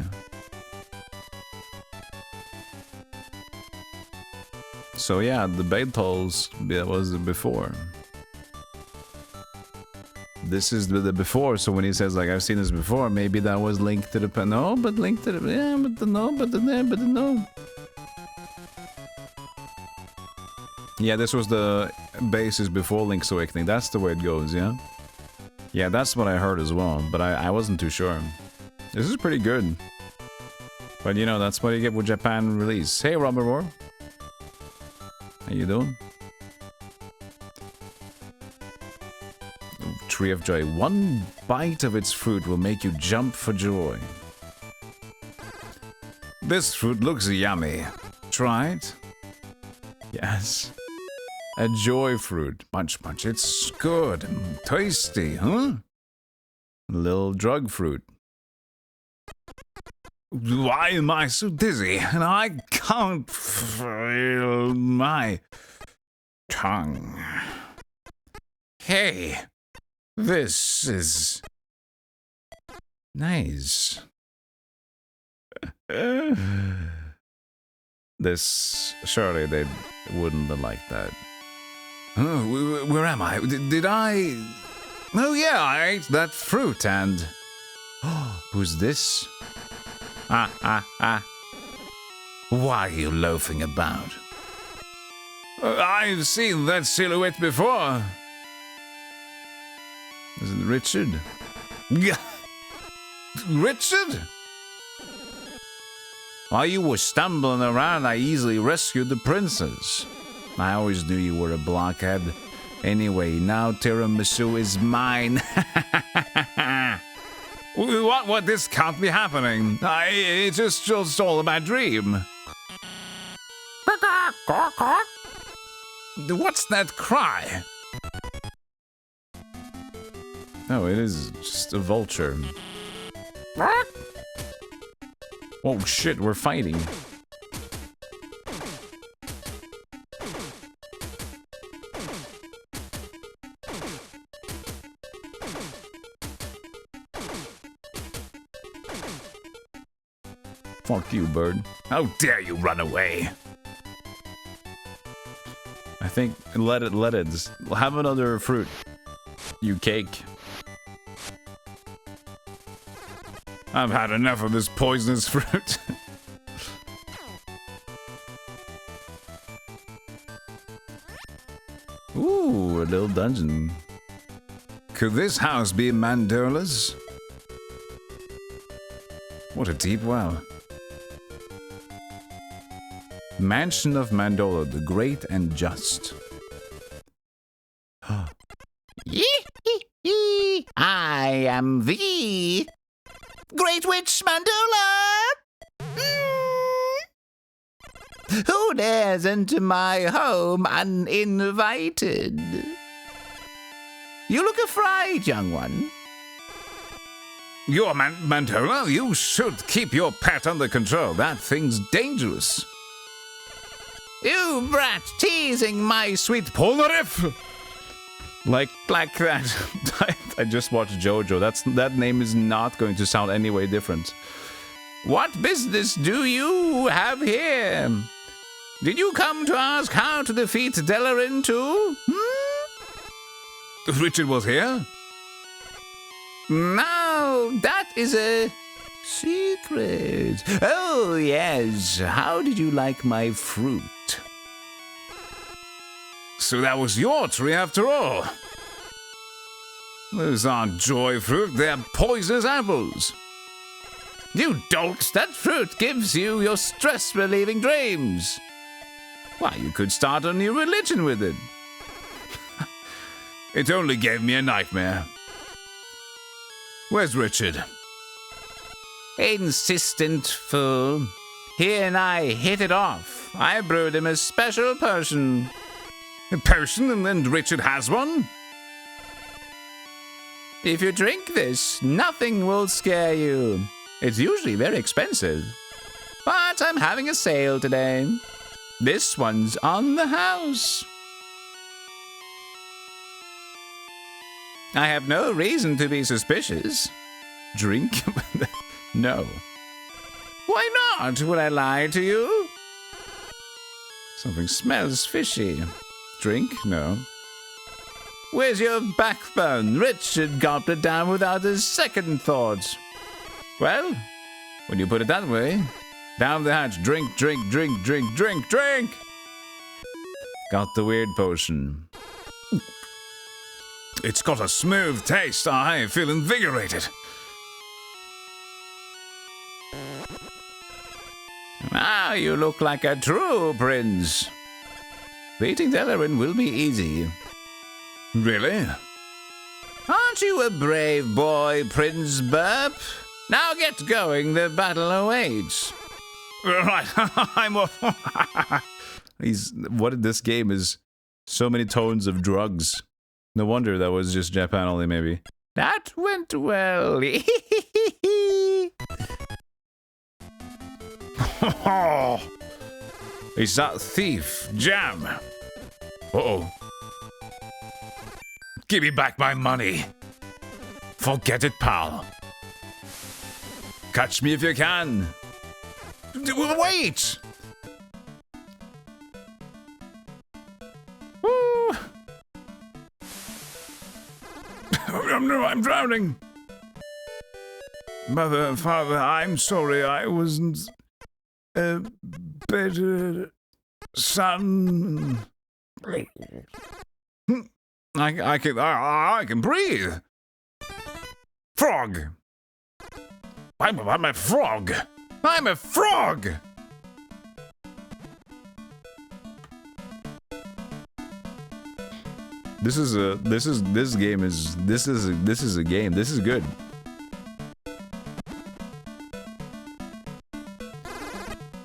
So yeah, the Bell Tolls was before. This is the before, so when he says like I've seen this before, maybe that was linked to the no, but linked to the yeah, but the no, but the but the no. Yeah, this was the basis before Link's Awakening. That's the way it goes, yeah? Yeah, that's what I heard as well, but I wasn't too sure. This is pretty good. But you know, that's what you get with Japan release. Hey, Robert Roar. How you doing? Tree of Joy. 1 bite of its fruit will make you jump for joy. This fruit looks yummy. Try it? Yes. A joy fruit. Munch, munch. It's good and tasty, huh? Little drug fruit. Why am I so dizzy? And I can't feel my tongue. Hey, This is nice. This, surely they wouldn't have liked that. Oh, where am I? Did I? Oh yeah, I ate that fruit and... Who's this? Why are you loafing about? I've seen that silhouette before. Is it Richard? Richard? While you were stumbling around, I easily rescued the princess. I always knew you were a blockhead. Anyway, now tiramisu is mine. What? This can't be happening. It's just all a bad dream. What's that cry? Oh, it is just a vulture. Oh shit, we're fighting. Fuck you, bird. How dare you run away? I think let it. Have another fruit. You cake. I've had enough of this poisonous fruit. Ooh, a little dungeon. Could this house be Mandola's? What a deep well. Mansion of Mandola, the Great and Just. I am the Great Witch Mandola! Who dares enter my home uninvited? You look afraid, young one. You're Mandola? You should keep your pet under control. That thing's dangerous. You brat, teasing my sweet Polnareff! Like that. I just watched JoJo. That name is not going to sound any way different. What business do you have here? Did you come to ask how to defeat Delarin too? Richard was here? No, that is a secret. Oh, yes. How did you like my fruit? So that was your tree after all. Those aren't joy fruit, they're poisonous apples. You dolt, that fruit gives you your stress-relieving dreams. Why, you could start a new religion with it. It only gave me a nightmare. Where's Richard? Insistent fool. He and I hit it off. I brewed him a special potion. A potion and Richard has one? If you drink this, nothing will scare you. It's usually very expensive. But I'm having a sale today. This one's on the house. I have no reason to be suspicious. Drink? No. Why not? Would I lie to you? Something smells fishy. Drink? No. Where's your backbone? Richard gulped it down without a second thought. Well, when you put it that way, down the hatch. Drink, drink, drink, drink, drink, drink! Got the weird potion. It's got a smooth taste. I feel invigorated. Now you look like a true prince. Beating Delarin will be easy. Really? Aren't you a brave boy, Prince Burp? Now get going, the battle awaits. Right, I'm off. What this game is so many tones of drugs. No wonder that was just Japan only, maybe. That went well. Is that thief? Jam. Uh-oh. Give me back my money. Forget it, pal. Catch me if you can. Wait! Woo. I'm drowning. Mother, father, I'm sorry I wasn't a better son. I can breathe. Frog. I'm a frog. I'm a frog. This is a game. This is good.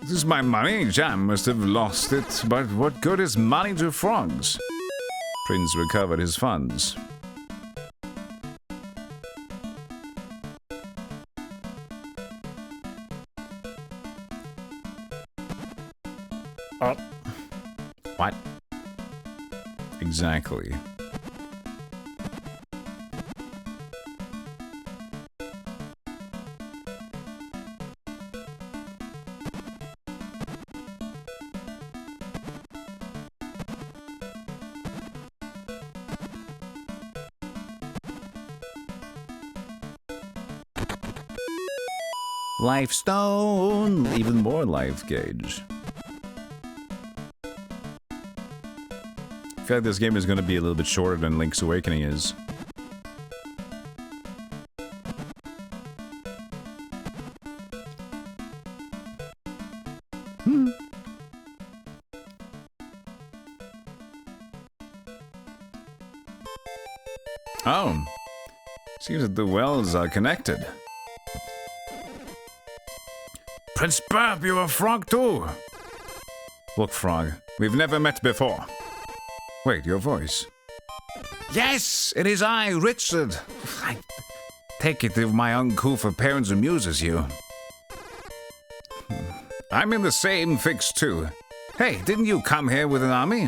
This is my money. Jam must have lost it, but what good is money to frogs? Prince recovered his funds. Oh. What? Exactly. Life stone, even more life gauge. I feel like this game is going to be a little bit shorter than Link's Awakening is. Oh. Seems that the wells are connected. Prince Burp, you're a frog too. Look, frog, we've never met before. Wait, your voice. Yes, it is I, Richard. I take it if my uncouth appearance amuses you. I'm in the same fix too. Hey, didn't you come here with an army?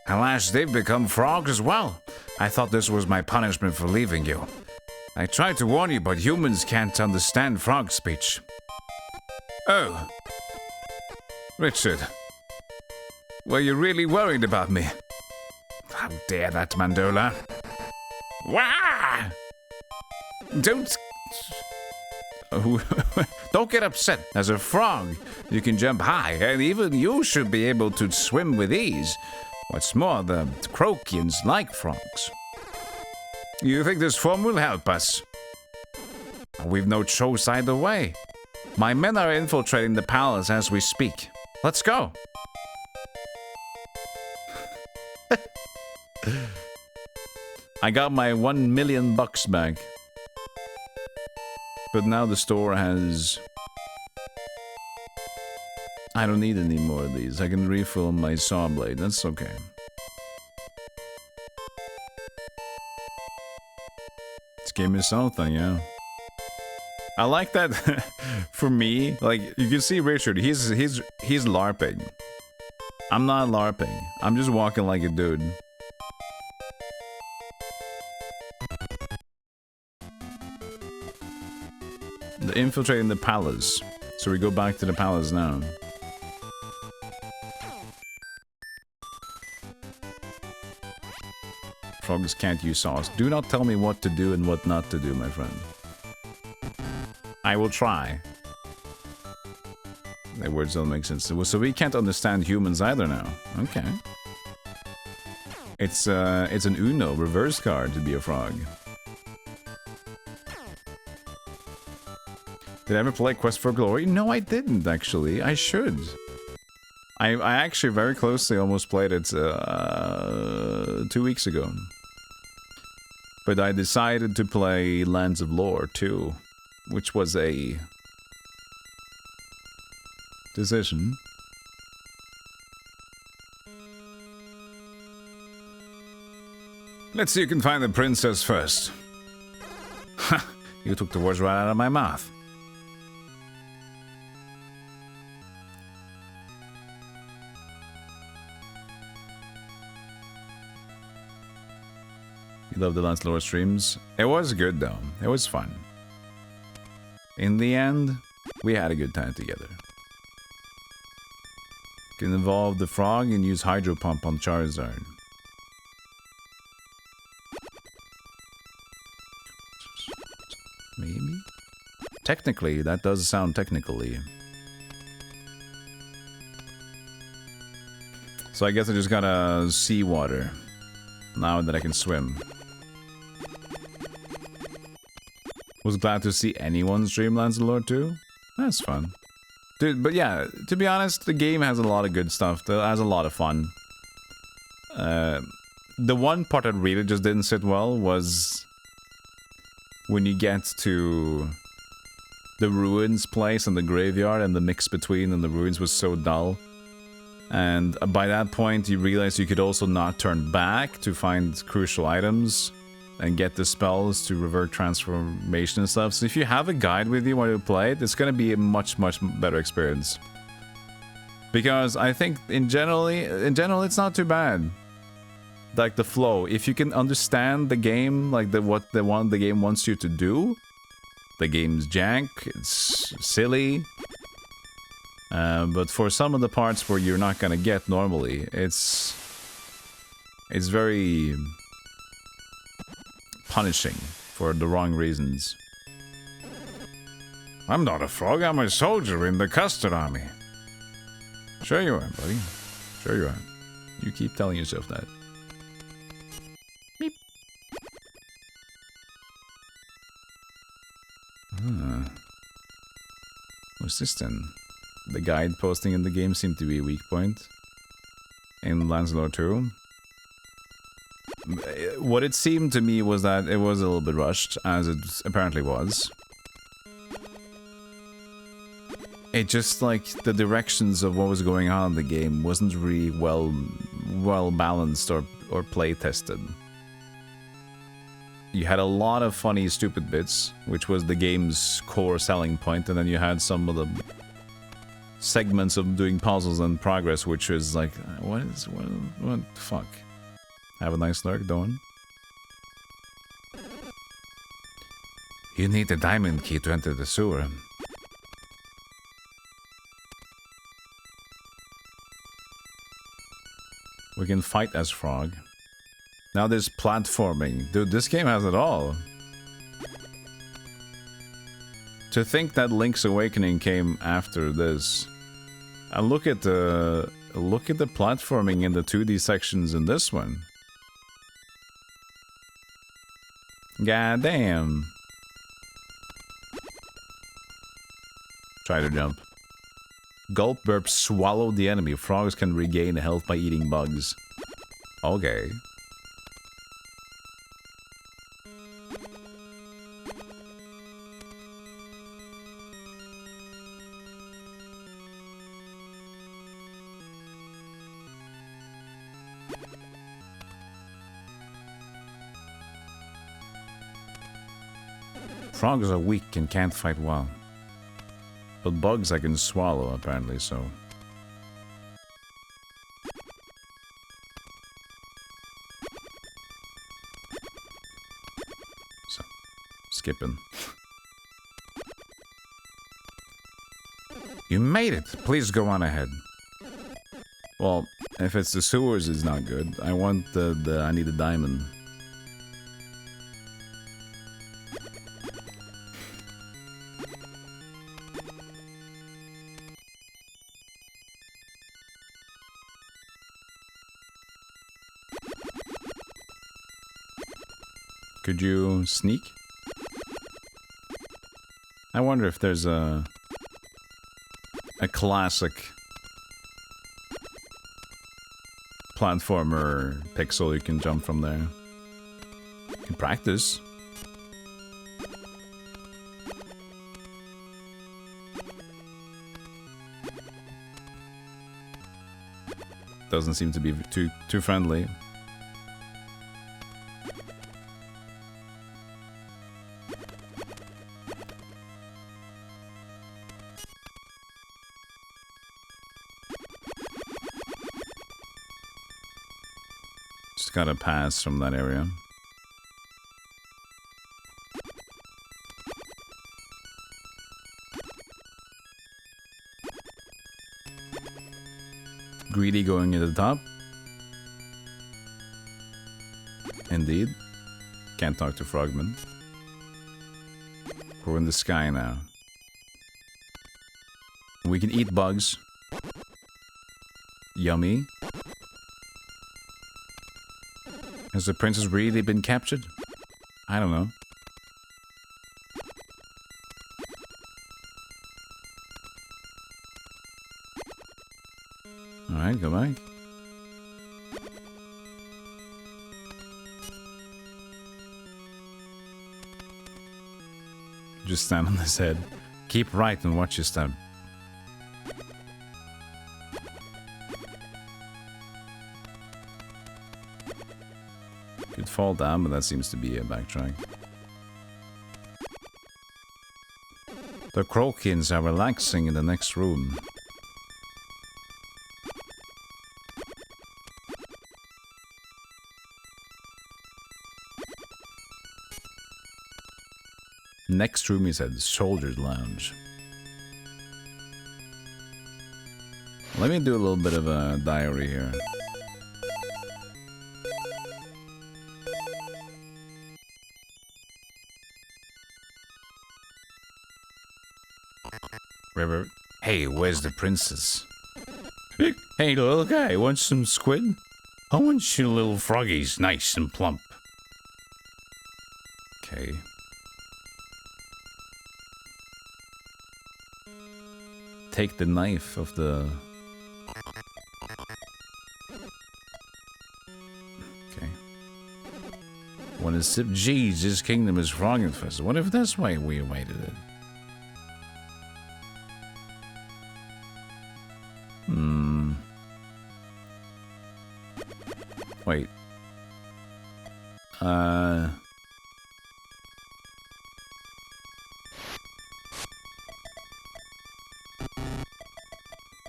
Alas, they've become frogs as well. I thought this was my punishment for leaving you. I tried to warn you, but humans can't understand frog speech. Oh. Richard. Were you really worried about me? How dare that, Mandola? Wah! Don't... Don't get upset. As a frog, you can jump high, and even you should be able to swim with ease. What's more, the Crokians like frogs. You think this form will help us? We've no choice either way. My men are infiltrating the palace as we speak. Let's go. I got my $1 million back. But now the store has... I don't need any more of these. I can refill my saw blade. That's okay. This game is something, yeah. I like that. For me, like, you can see Richard, he's LARPing. I'm not LARPing. I'm just walking like a dude. Infiltrating the palace. So we go back to the palace now. Frogs can't use saws. Do not tell me what to do and what not to do, my friend. I will try. The words don't make sense. So we can't understand humans either now. Okay. It's an Uno reverse card to be a frog. Did I ever play Quest for Glory? No, I didn't, actually. I should. I actually very closely almost played it 2 weeks ago. But I decided to play Lands of Lore, too. Which was a... decision. Let's see who can find the princess first. Ha! You took the words right out of my mouth. You love the Lancelot streams. It was good though. It was fun. In the end, we had a good time together. You can evolve the frog and use Hydro Pump on Charizard. Maybe? Technically, that does sound technically. So I guess I just gotta seawater. Now that I can swim. Was glad to see anyone stream Lancelot too. That's fun. Dude, but yeah, to be honest, the game has a lot of good stuff. It has a lot of fun. The one part that really just didn't sit well was when you get to the ruins place and the graveyard, and the mix between and the ruins was so dull. And by that point, you realize you could also not turn back to find crucial items and get the spells to revert transformation and stuff. So if you have a guide with you while you play it, it's going to be a much better experience. Because I think in general, it's not too bad. Like the flow, if you can understand the game, like what the game wants you to do, the game's jank, it's silly. But for some of the parts where you're not gonna get normally, it's very punishing for the wrong reasons. I'm not a frog, I'm a soldier in the custard army. Sure you are, buddy. Sure you are. You keep telling yourself that. Beep. What's this then? The guide posting in the game seemed to be a weak point. In Lancelot 2. What it seemed to me was that it was a little bit rushed, as it apparently was. It just, like, the directions of what was going on in the game wasn't really well balanced or play tested. You had a lot of funny, stupid bits, which was the game's core selling point, and then you had some of the segments of doing puzzles and progress, which is like, what the fuck? Have a nice lurk, Dawn. You need the diamond key to enter the sewer. We can fight as Frog. Now there's platforming. Dude, this game has it all. To think that Link's Awakening came after this. And look at the platforming in the 2D sections in this one. God damn. Try to jump. Gulp, burp, swallow the enemy. Frogs can regain health by eating bugs. Okay. Frogs are weak and can't fight well. But bugs I can swallow, apparently, so... Skipping. You made it! Please go on ahead. Well, if it's the sewers, it's not good. I want I need a diamond. Could you sneak? I wonder if there's a classic platformer pixel you can jump from there. You can practice. Doesn't seem to be too friendly. Gotta pass from that area. Greedy going at the top. Indeed. Can't talk to Frogman. We're in the sky now. We can eat bugs. Yummy. Has the princess really been captured? I don't know. Alright, go back. Just stand on his head. Keep right and watch your step. Could fall down, but that seems to be a backtrack. The Krokins are relaxing in the next room. Next room, he said, Soldier's Lounge. Let me do a little bit of a diary here. River. Hey, where's the princess? Hey, little guy, want some squid? I want you little froggies, nice and plump. Okay. Take the knife of the... Okay. When it's sip, geez, this kingdom is frog infested. What if that's why we awaited it? Wait.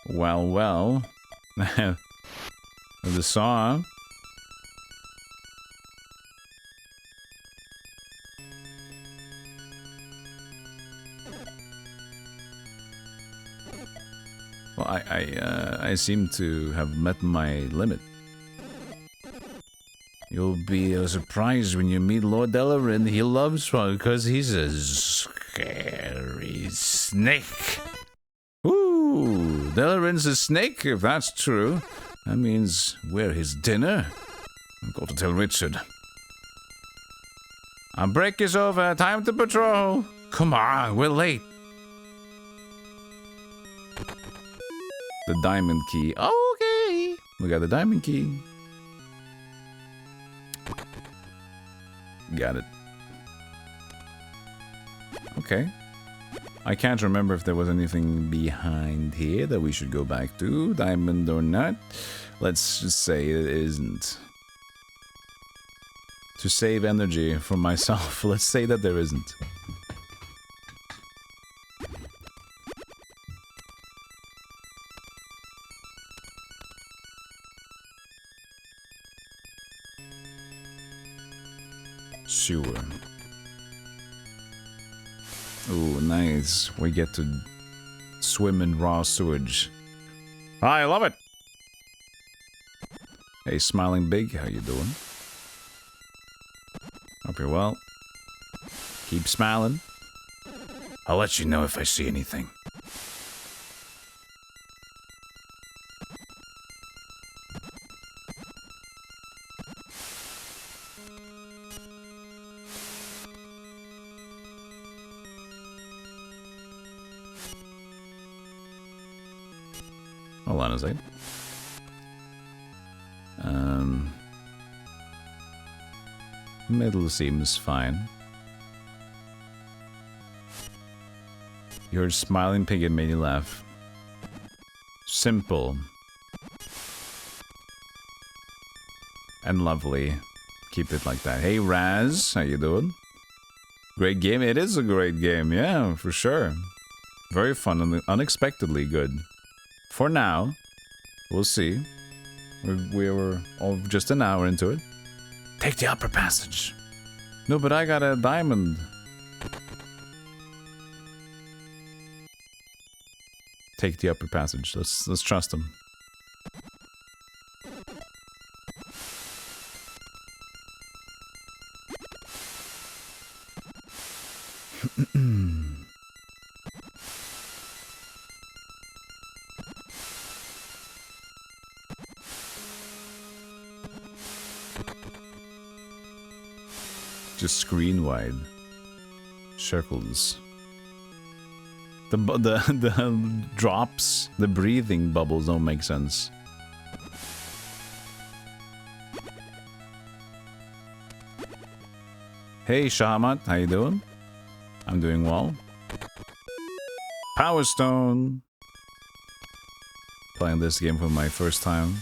Well. The song. Well, I seem to have met my limit. You'll be surprised when you meet Lord Delarin. He loves fun because he's a scary snake. Ooh, Delarin's a snake, if that's true. That means we're his dinner. I'm going to tell Richard. Our break is over. Time to patrol. Come on, we're late. The diamond key. Okay. We got the diamond key. Got it. Okay. I can't remember if there was anything behind here that we should go back to, diamond or not. Let's just say it isn't. To save energy for myself, let's say that there isn't. Sewer. Ooh, nice. We get to swim in raw sewage. I love it! Hey, Smiling Big, how you doing? Hope you're well. Keep smiling. I'll let you know if I see anything. Hold on a second. Middle seems fine. Your smiling pig made you laugh. Simple. And lovely. Keep it like that. Hey Raz, how you doing? Great game. It is a great game, yeah, for sure. Very fun and unexpectedly good. For now, we'll see. We were all just an hour into it. Take the upper passage. No, but I got a diamond. Take the upper passage. Let's trust him. Just screen wide circles. The drops, the breathing bubbles don't make sense. Hey Shahamat, how you doing? I'm doing well. Power Stone. Playing this game for my first time.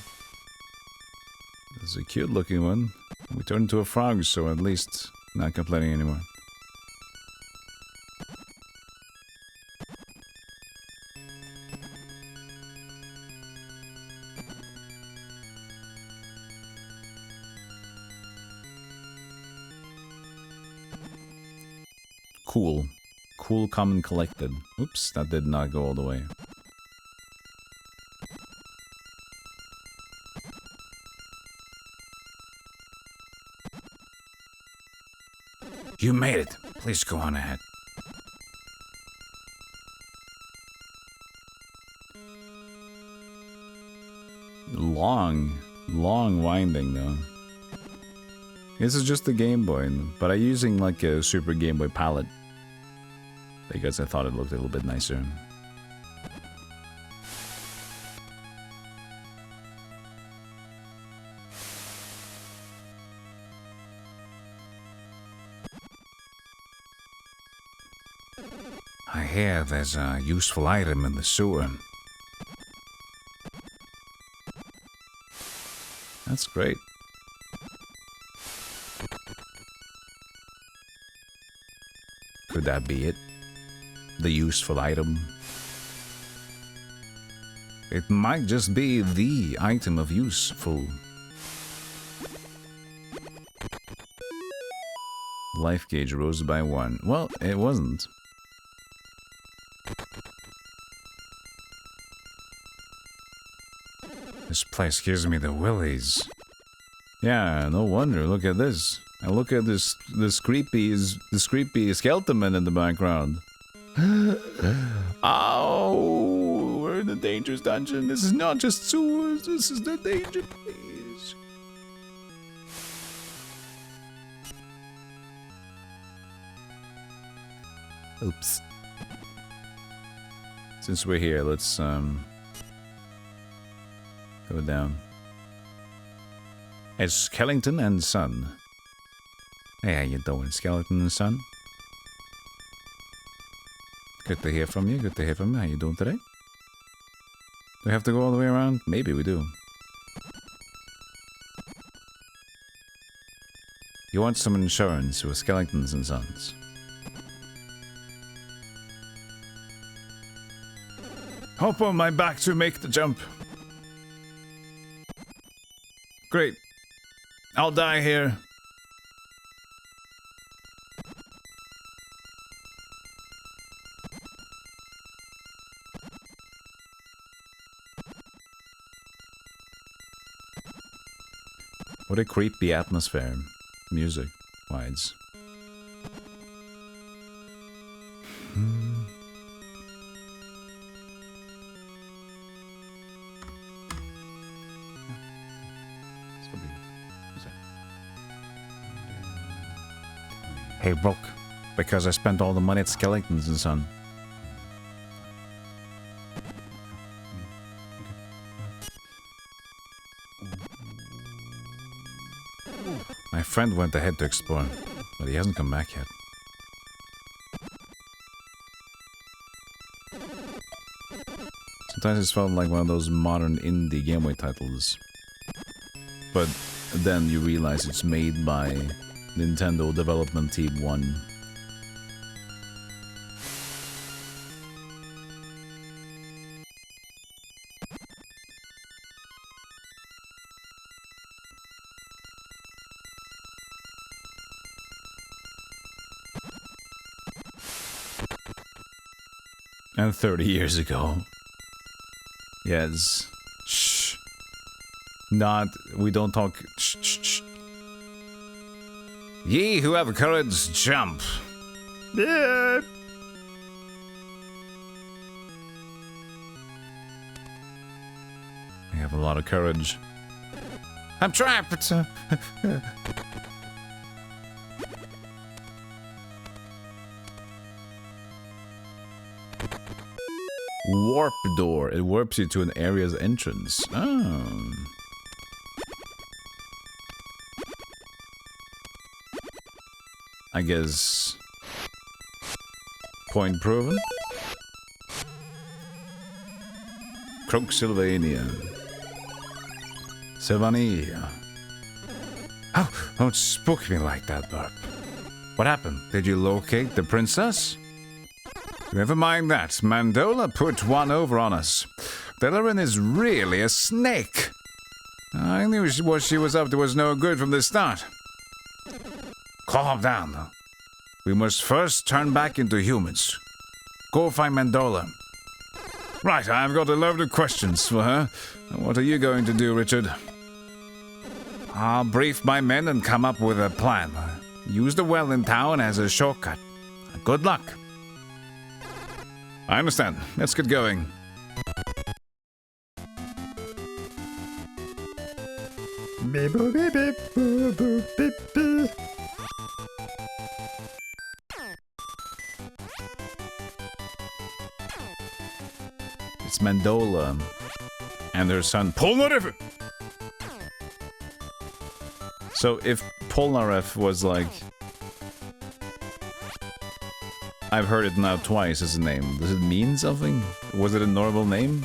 It's a cute looking one. We turned into a frog, so at least not complaining anymore. Cool. Cool, calm, and collected. Oops, that did not go all the way. You made it. Please go on ahead. Long winding though. This is just the Game Boy, but I'm using like a Super Game Boy palette because I thought it looked a little bit nicer. I hear there's a useful item in the sewer. That's great. Could that be it? The useful item? It might just be the item of useful. Life gauge rose by 1. Well, it wasn't. This place gives me the willies. Yeah, no wonder. Look at this. And look at this creepy skeleton man in the background. Ow! We're in a dangerous dungeon. This is not just sewers. This is the danger place. Oops. Since we're here, let's go down. It's Skeleton and Son. Hey, how you doing, Skeleton and Son? Good to hear from you. Good to hear from you. How you doing today? Do we have to go all the way around? Maybe we do. You want some insurance with Skeletons and Sons? Hop on my back to make the jump. Great. I'll die here. What a creepy atmosphere. Music wise. Hey, broke. Because I spent all the money at Skeletons and Son. My friend went ahead to explore, but he hasn't come back yet. Sometimes it's felt like one of those modern indie Game Boy titles. But then you realize it's made by Nintendo Development Team 1. And 30 years ago. Yes. Shh. Not, we don't talk. Shh, shh, shh. Ye who have courage, jump. Beep. I have a lot of courage. I'm trapped! Warp door. It warps you to an area's entrance. Oh. I guess... Point proven? Croak Sylvania. Sylvania. Oh, don't spook me like that, Burp. What happened? Did you locate the princess? Never mind that. Mandola put one over on us. Delarin is really a snake. I knew what she was up to was no good from the start. Calm down. We must first turn back into humans. Go find Mandola. Right, I've got a load of questions for her. What are you going to do, Richard? I'll brief my men and come up with a plan. Use the well in town as a shortcut. Good luck. I understand. Let's get going. Beep, boop, beep, beep, boop, boop, beep, beep. It's Mandola and their son Polnareff. So if Polnareff was like... I've heard it now twice as a name. Does it mean something? Was it a normal name?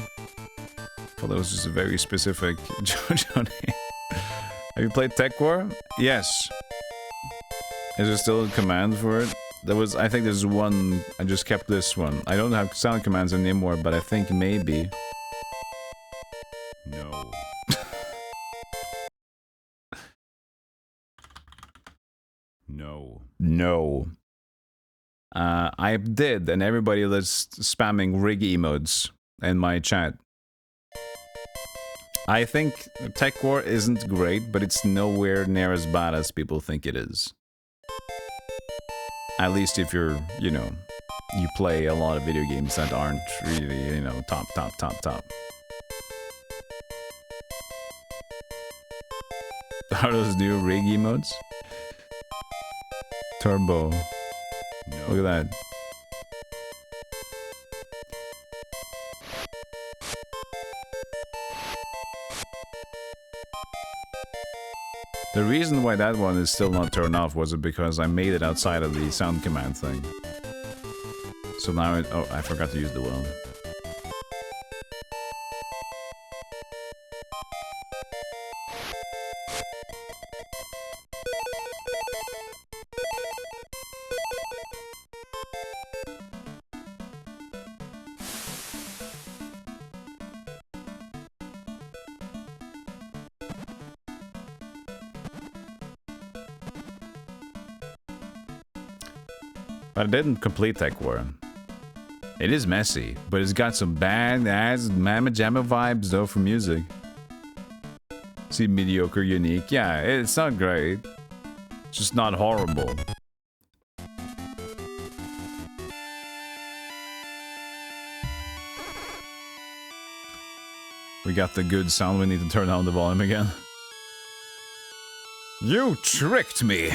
I thought that was just a very specific JoJo name. Have you played Tech War? Yes. Is there still a command for it? There was, I think there's one, I just kept this one. I don't have sound commands anymore, but I think maybe. No. No. No. I did, and everybody was spamming rig emotes in my chat. I think Tech War isn't great, but it's nowhere near as bad as people think it is. At least if you're, you know, you play a lot of video games that aren't really, you know, top. Are those new rig emotes? Turbo. No. Look at that. The reason why that one is still not turned off was because I made it outside of the sound command thing. So now it... Oh, I forgot to use the well. But I didn't complete Tech War. It is messy, but it's got some bad-ass Mamma Jamma vibes though for music. See, mediocre, unique. Yeah, it's not great. It's just not horrible. We got the good sound, we need to turn down the volume again. You tricked me!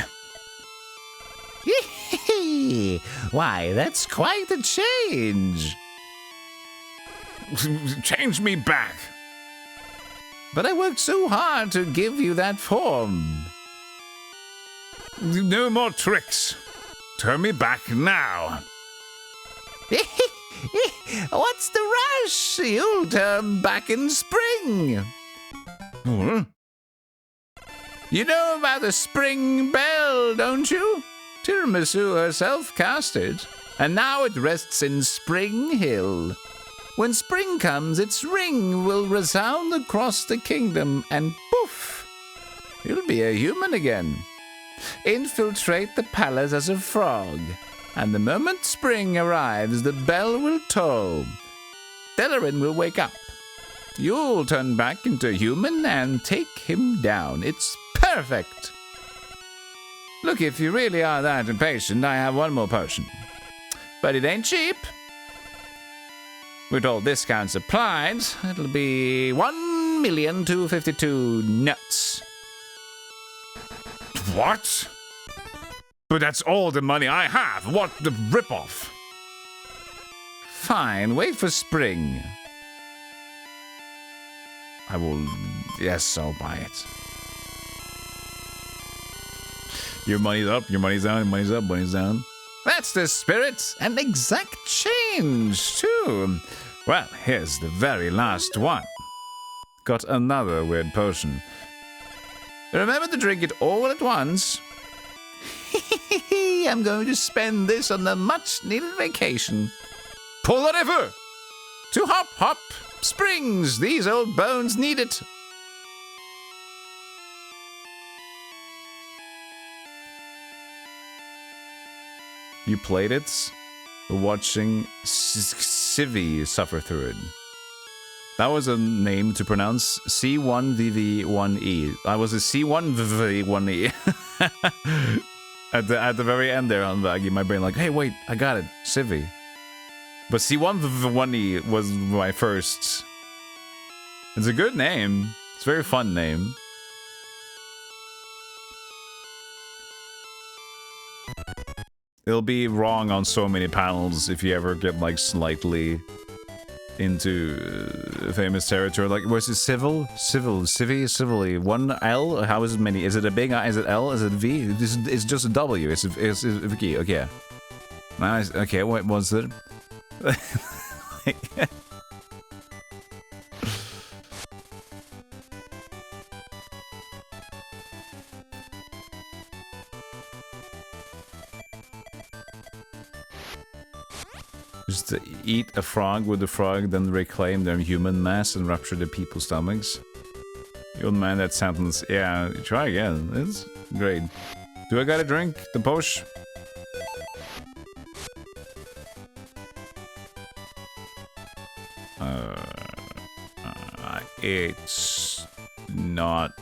Why, that's quite a change. Change me back. But I worked so hard to give you that form. No more tricks. Turn me back now. What's the rush? You'll turn back in spring. Huh? You know about the spring bell, don't you? Tiramisu herself cast it, and now it rests in Spring Hill. When spring comes, its ring will resound across the kingdom, and poof! You'll be a human again. Infiltrate the palace as a frog, and the moment spring arrives, the bell will toll. Delarin will wake up. You'll turn back into a human and take him down. It's perfect! Look, if you really are that impatient, I have one more potion. but it ain't cheap. With all discounts applied, it'll be 1,252 nuts. What? But that's all the money I have. What the ripoff? Fine, wait for spring. I will. Yes, I'll buy it. Your money's up, your money's down, your money's up, money's down. That's the spirit. An exact change, too. Well, here's the very last one. Got another weird potion. Remember to drink it all at once. I'm going to spend this on a much-needed vacation. Pull the river! To Hop Hop Springs. These old bones need it. You played it, watching Civi suffer through it. That was a name to pronounce. C1VV1E. I was a C1VV1E. At the very end there on Vaggy, my brain like, hey, wait, I got it. Civi. But C1VV1E was my first. It's a good name. It's a very fun name. It'll be wrong on so many panels if you ever get like slightly into famous territory. Like, was it civil? Civilly. One L? How is it many? Is it a big I? Is it L? Is it V? It's just a W. It's Vicky. Okay. Nice. Okay, what was it? Just to eat a frog with the frog, then reclaim their human mass and rupture the people's stomachs. You old man, that sentence. Yeah, try again. It's great. Do I gotta drink the potion? It's not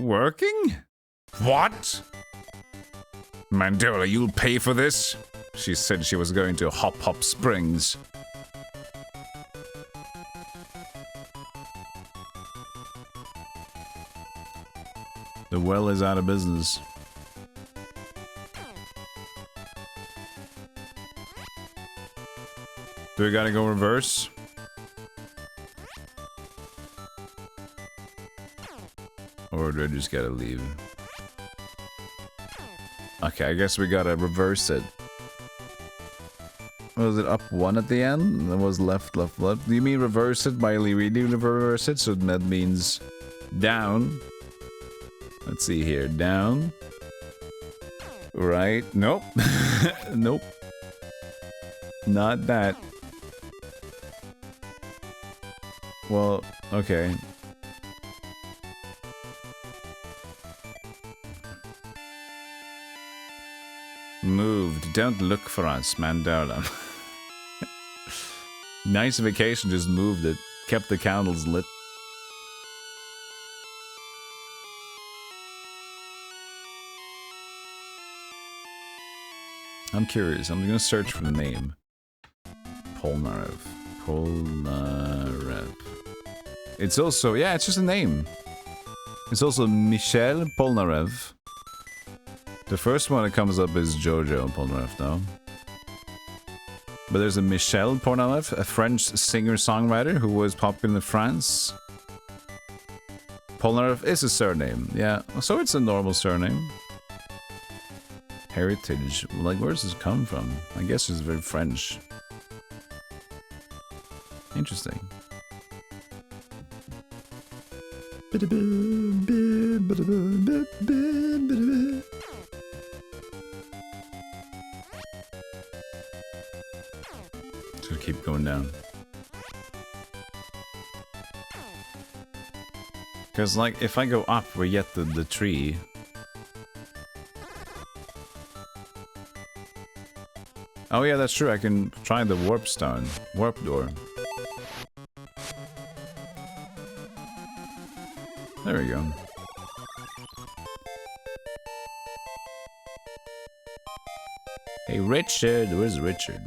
working? What? Mandela, you'll pay for this? She said she was going to Hop Hop Springs. The well is out of business. Do we gotta go reverse? Or do I just gotta leave? Okay, I guess we gotta reverse it. Was it up one at the end? That was left. Do you mean reverse it by really reverse it? So that means down. Let's see here. Down. Right. Nope. Nope. Not that. Well, okay. Moved. Don't look for us, Mandela. Nice vacation, just moved it. Kept the candles lit. I'm curious. I'm gonna search for the name. Polnareff. It's also, yeah, it's just a name. It's also Michel Polnareff. The first one that comes up is Jojo Polnareff, though. But there's a Michel Polnareff, a French singer-songwriter who was popular in France. Polnareff is a surname, yeah. So it's a normal surname. Heritage. Like, where does this come from? I guess it's very French. Interesting. So keep going down. Because, like, if I go up, we get the tree. Oh yeah, that's true. I can try the warp stone. Warp door. There we go. Hey, Hey, Richard. Where's Richard?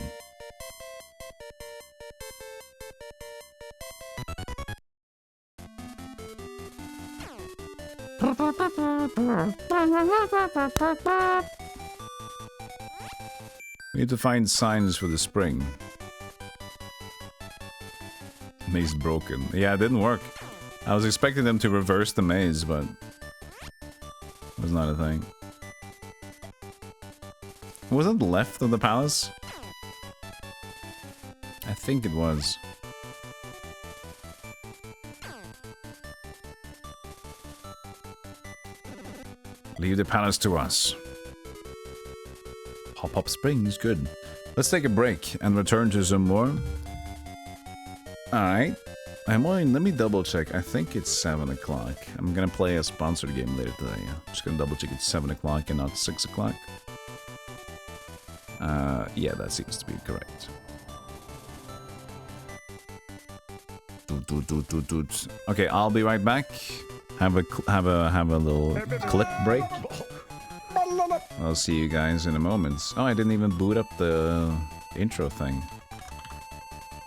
We need to find signs for the spring. Maze broken. Yeah, it didn't work. I was expecting them to reverse the maze, but it was not a thing. Wasn't the left of the palace? I think it was. Leave the palace to us. Hop Springs, good. Let's take a break and return to some more. Alright. Let me double check. I think it's 7 o'clock. I'm gonna play a sponsored game later today. Yeah. Just gonna double check it's 7 o'clock and not 6 o'clock. Yeah, that seems to be correct. Okay, I'll be right back. Have a little clip break. I'll see you guys in a moment. Oh, I didn't even boot up the intro thing.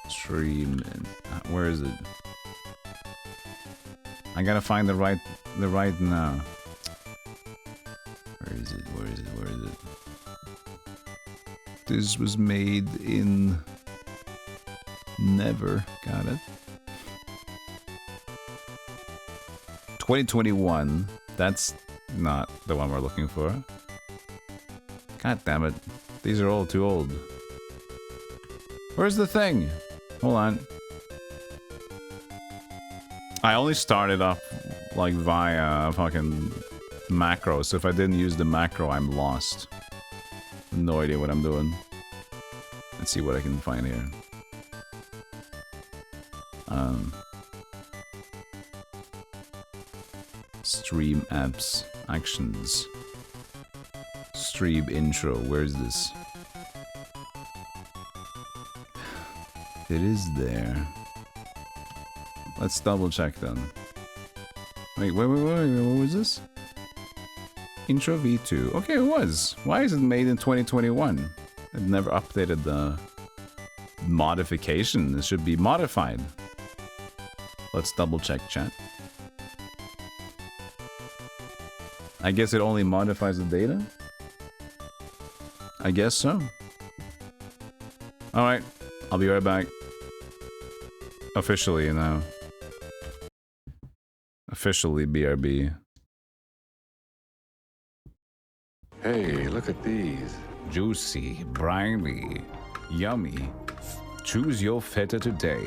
Stream. Where is it? I gotta find the right now. Where is it? Where is it? Where is it? This was made in Never. Got it. 2021. That's not the one we're looking for. God damn it. These are all too old. Where's the thing? Hold on. I only started off like via fucking macro, so if I didn't use the macro, I'm lost. No idea what I'm doing. Let's see what I can find here. Stream apps, actions, stream intro. Where's this? It is there. Let's double check then. Wait, what was this? Intro V2. Okay, it was. Why is it made in 2021? I've never updated the modification. It should be modified. Let's double check, chat. I guess it only modifies the data? I guess so. Alright, I'll be right back. Officially, now. Officially BRB. Hey, look at these. Juicy, briny, yummy. Choose your feta today.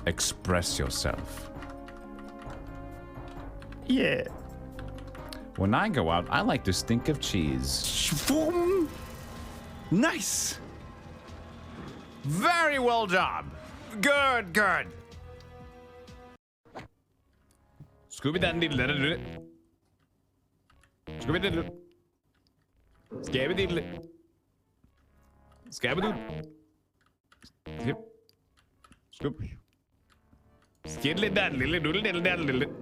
Express yourself. Yeah. When I go out, I like to stink of cheese. Nice. Very well done. Good, good. Scooby-Doo. Scooby-Doo. Scabby-Diddly. Scabby-Doo. Skip. Scoop. Skiddly-daddly-doodle-diddle-daddle-diddle.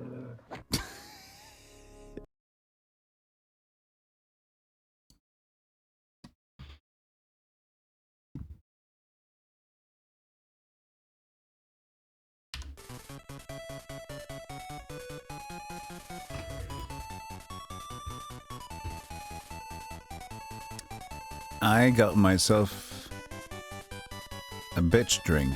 I got myself a bitch drink.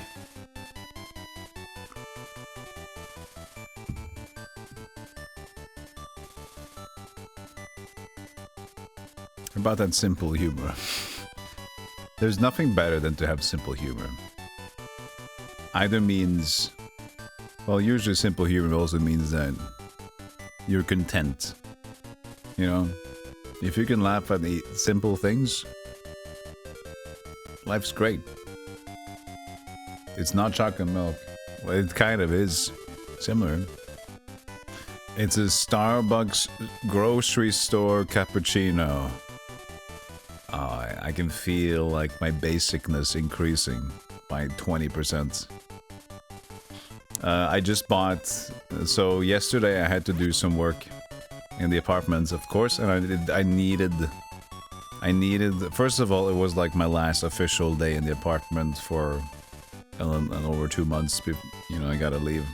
About that simple humor. There's nothing better than to have simple humor. Either means, well, usually simple humor also means that you're content. You know, if you can laugh at the simple things, life's great. It's not chocolate milk. Well, it kind of is similar. It's a Starbucks grocery store cappuccino. Oh, I can feel like my basicness increasing by 20%. I just bought, so yesterday I had to do some work in the apartments, of course, and I needed I needed... First of all, it was like my last official day in the apartment for over 2 months. You know, I gotta leave.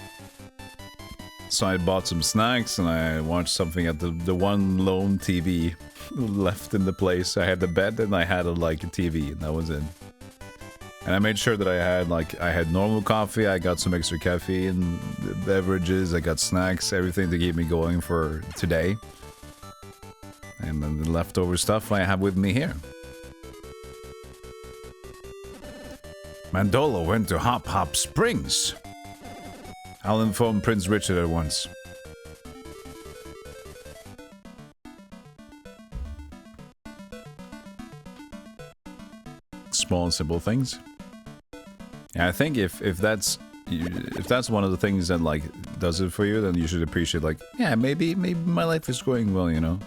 So I bought some snacks and I watched something at the one lone TV left in the place. I had the bed and I had a TV, and that was it. And I made sure that I had normal coffee, I got some extra caffeine, beverages, I got snacks, everything to keep me going for today. And then the leftover stuff I have with me here. Mandolo went to Hop Hop Springs. I'll inform Prince Richard at once. Small and simple things. Yeah, I think if that's one of the things that like does it for you, then you should appreciate like, yeah, maybe my life is going well, you know.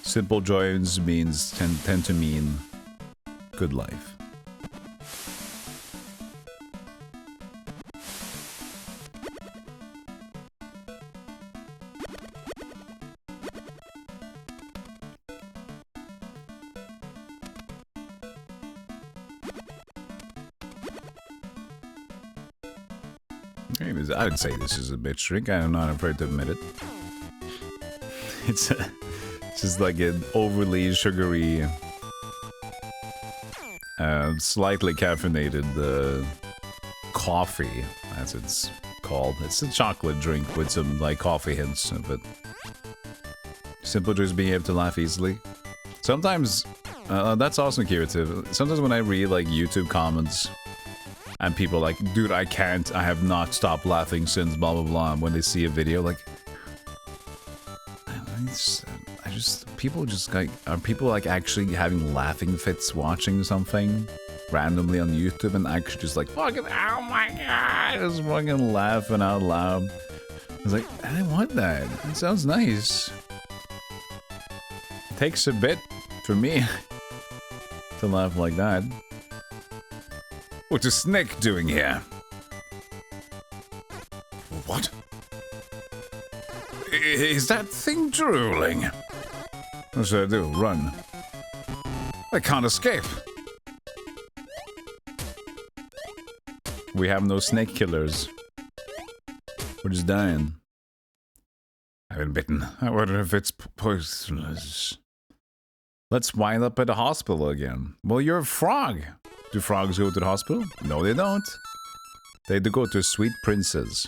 Simple joys tend to mean good life. I'd say this is a bitch drink. I'm not afraid to admit it. It's just like an overly sugary, slightly caffeinated coffee, as it's called. It's a chocolate drink with some like coffee hints of it. Simple just being able to laugh easily. Sometimes, that's also curative. Sometimes when I read like YouTube comments, and people are like, dude, I have not stopped laughing since blah blah blah. When they see a video, like, people just like, are people like actually having laughing fits watching something randomly on YouTube and actually just like, fucking, oh my god, just fucking laughing out loud. I was like, I want that. It sounds nice. It takes a bit for me to laugh like that. What's a snake doing here? What? Is that thing drooling? What should I do? Run. I can't escape. We have no snake killers. We're just dying. I've been bitten. I wonder if it's poisonous. Let's wind up at the hospital again. Well, you're a frog. Do frogs go to the hospital? No, they don't. They do go to Sweet Princess.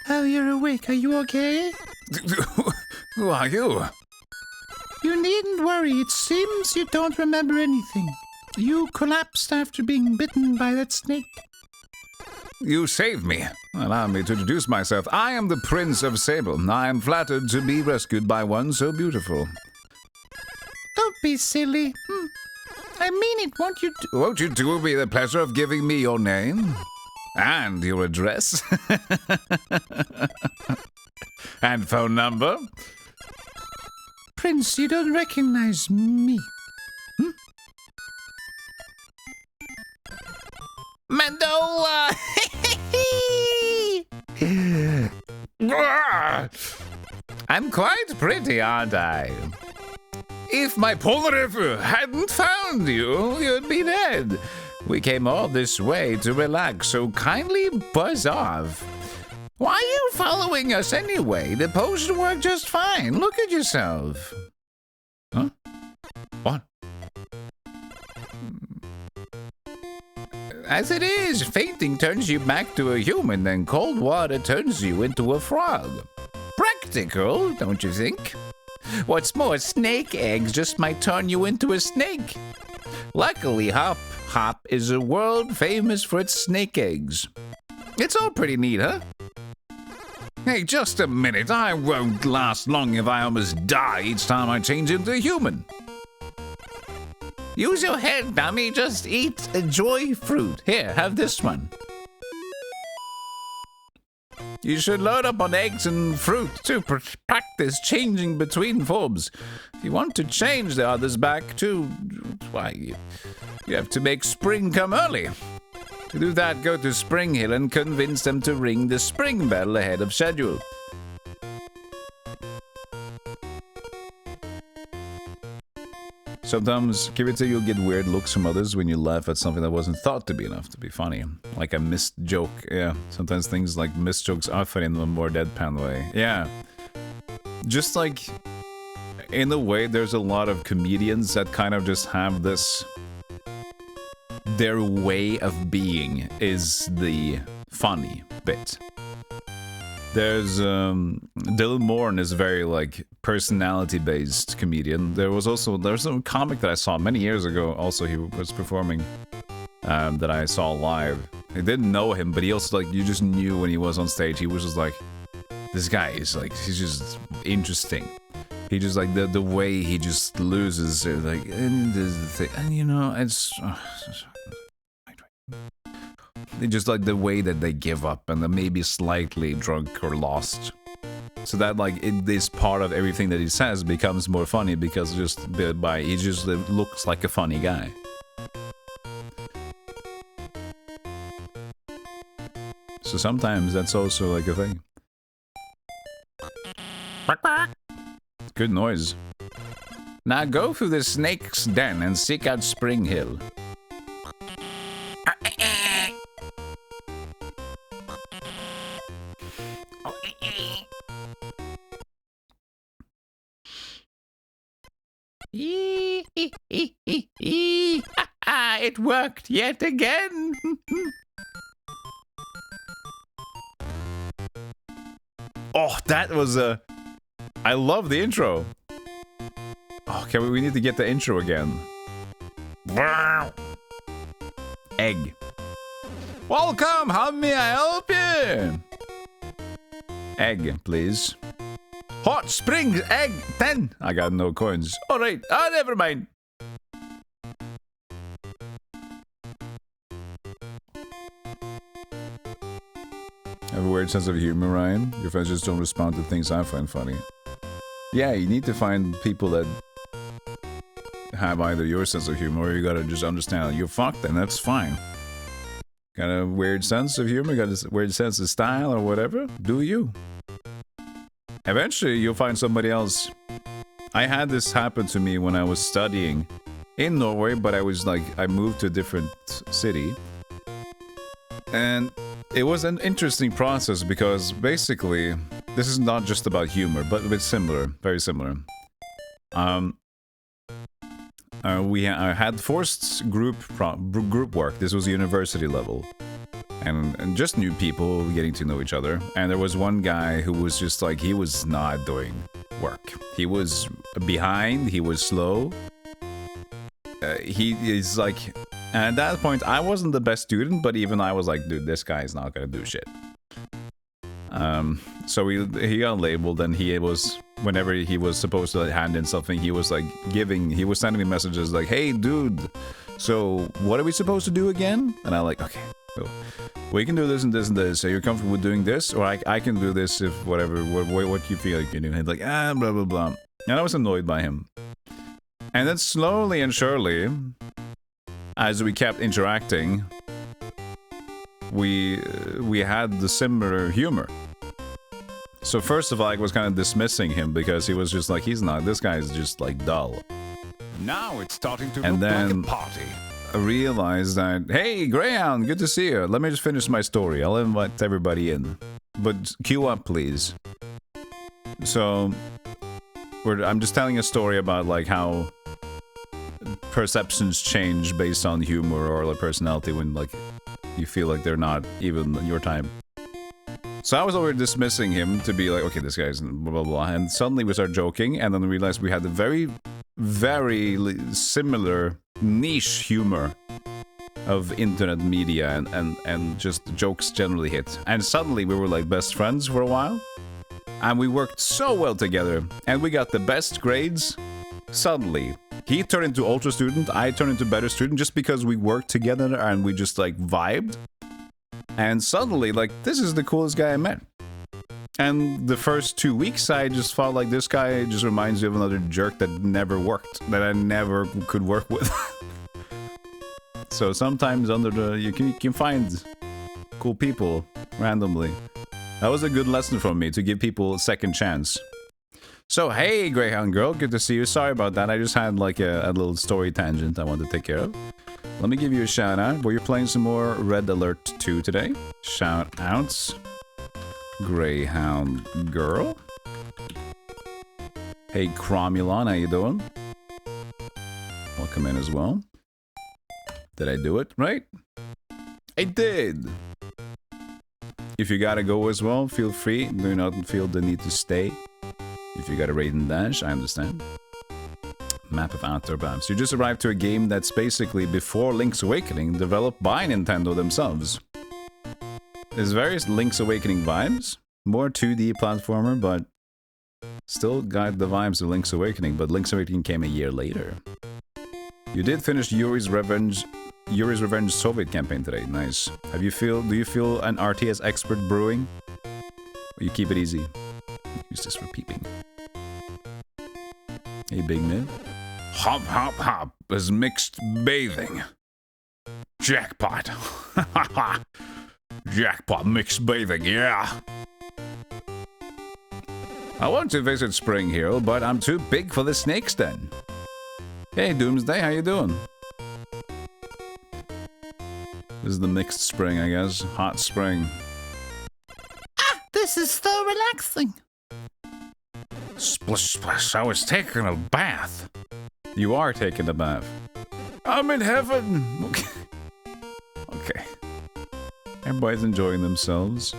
Oh, you're awake. Are you okay? Who are you? You needn't worry. It seems you don't remember anything. You collapsed after being bitten by that snake. You saved me. Allow me to introduce myself. I am the Prince of Sable. I am flattered to be rescued by one so beautiful. Don't be silly. I mean it, Won't you do me the pleasure of giving me your name? And your address? And phone number? Prince, you don't recognize me. Mandola! I'm quite pretty, aren't I? If my Polnareff hadn't found you, you'd be dead. We came all this way to relax, so kindly buzz off. Why are you following us anyway? The potion worked just fine. Look at yourself. Huh? What? As it is, fainting turns you back to a human, and cold water turns you into a frog. Practical, don't you think? What's more, snake eggs just might turn you into a snake. Luckily, Hop Hop is a world famous for its snake eggs. It's all pretty neat, huh? Hey, just a minute. I won't last long if I almost die each time I change into a human. Use your head, dummy. Just eat, enjoy fruit. Here, have this one. You should load up on eggs and fruit to practice changing between forms. If you want to change the others back to, why, you have to make spring come early. To do that, go to Spring Hill and convince them to ring the spring bell ahead of schedule. Sometimes, Kirita, you'll get weird looks from others when you laugh at something that wasn't thought to be enough to be funny. Like a missed joke. Yeah, sometimes things like missed jokes are funny in a more deadpan way. Yeah. Just like, in a way, there's a lot of comedians that kind of just have this... Their way of being is the funny bit. There's Dylan Morn is very like personality-based comedian. There's a comic that I saw many years ago. Also, he was performing that I saw live. I didn't know him, but he also like you just knew when he was on stage. He was just like, this guy is like he's just interesting. He just like the way he just loses like and you know it's. Just like the way that they give up and they're maybe slightly drunk or lost. So that like this part of everything that he says becomes more funny because just he just looks like a funny guy. So sometimes that's also like a thing. Good noise. Now go through the snake's den and seek out Spring Hill. It worked yet again. Oh, that was a... I love the intro. Oh, okay, we need to get the intro again. Egg. Welcome, how may I help you? Egg, please. Hot Springs egg 10. I got no coins. Alright, never mind. I have a weird sense of humor, Ryan. Your friends just don't respond to things I find funny. Yeah, you need to find people that have either your sense of humor or you gotta just understand you're fucked and that's fine. Got a weird sense of humor, got a weird sense of style or whatever? Do you? Eventually, you'll find somebody else. I had this happen to me when I was studying in Norway, but I moved to a different city. And it was an interesting process because basically, this is not just about humor, but it's similar, very similar. We had forced group work. This was university level. And just new people getting to know each other. And there was one guy who was just like, he was not doing work. He was behind, he was slow. He is like, and at that point, I wasn't the best student, but even I was like, dude, this guy is not gonna do shit. So he got labeled, and he was, whenever he was supposed to hand in something, he was like he was sending me messages like, hey, dude, so what are we supposed to do again? And I'm like, okay, so we can do this and this and this. So you're comfortable with doing this, or I can do this if whatever, what you feel like you do. And he's like, blah, blah, blah. And I was annoyed by him. And then slowly and surely, as we kept interacting, we had the similar humor. So first of all, I was kind of dismissing him because he was just like, this guy is just like dull. Now it's starting to and look then like a party. I realized that, hey, Greyhound, good to see you. Let me just finish my story. I'll invite everybody in. But queue up, please. So, I'm just telling a story about like how perceptions change based on humor or like personality when like you feel like they're not even your type. So I was already dismissing him to be like, okay, this guy's blah, blah, blah. And suddenly we started joking, and then we realized we had a very, very similar niche humor of internet media and just jokes generally hit. And suddenly we were like best friends for a while. And we worked so well together. And we got the best grades. Suddenly, he turned into ultra student, I turned into better student just because we worked together and we just like vibed. And suddenly, like, this is the coolest guy I met. And the first 2 weeks, I just felt like this guy just reminds you of another jerk that never worked, that I never could work with. So sometimes you can find cool people randomly. That was a good lesson from me, to give people a second chance. So, hey, Greyhound Girl, good to see you. Sorry about that. I just had like a little story tangent I wanted to take care of. Let me give you a shout out. Were you playing some more Red Alert 2 today? Shout outs. Greyhound Girl. Hey, Cromulon, how you doing? Welcome in as well. Did I do it right? I did! If you gotta go as well, feel free. Do not feel the need to stay. If you gotta raid and dash, I understand. Map of Outer Banks. You just arrived to a game that's basically before Link's Awakening, developed by Nintendo themselves. There's various Link's Awakening vibes. More 2D platformer, but still got the vibes of Link's Awakening, but Link's Awakening came a year later. You did finish Yuri's Revenge Soviet campaign today. Nice. Do you feel an RTS expert brewing? Or you keep it easy? Use this for peeping. Hey, Big Mid. Hop, hop, hop is mixed bathing. Jackpot. Jackpot mixed bathing, yeah. I want to visit Spring Hill, but I'm too big for the snake's den. Hey, Doomsday, how you doing? This is the mixed spring, I guess. Hot spring. Ah, this is so relaxing. Splish, splash, I was taking a bath. You are taking a bath. I'm in heaven. Okay. Okay. Everybody's enjoying themselves.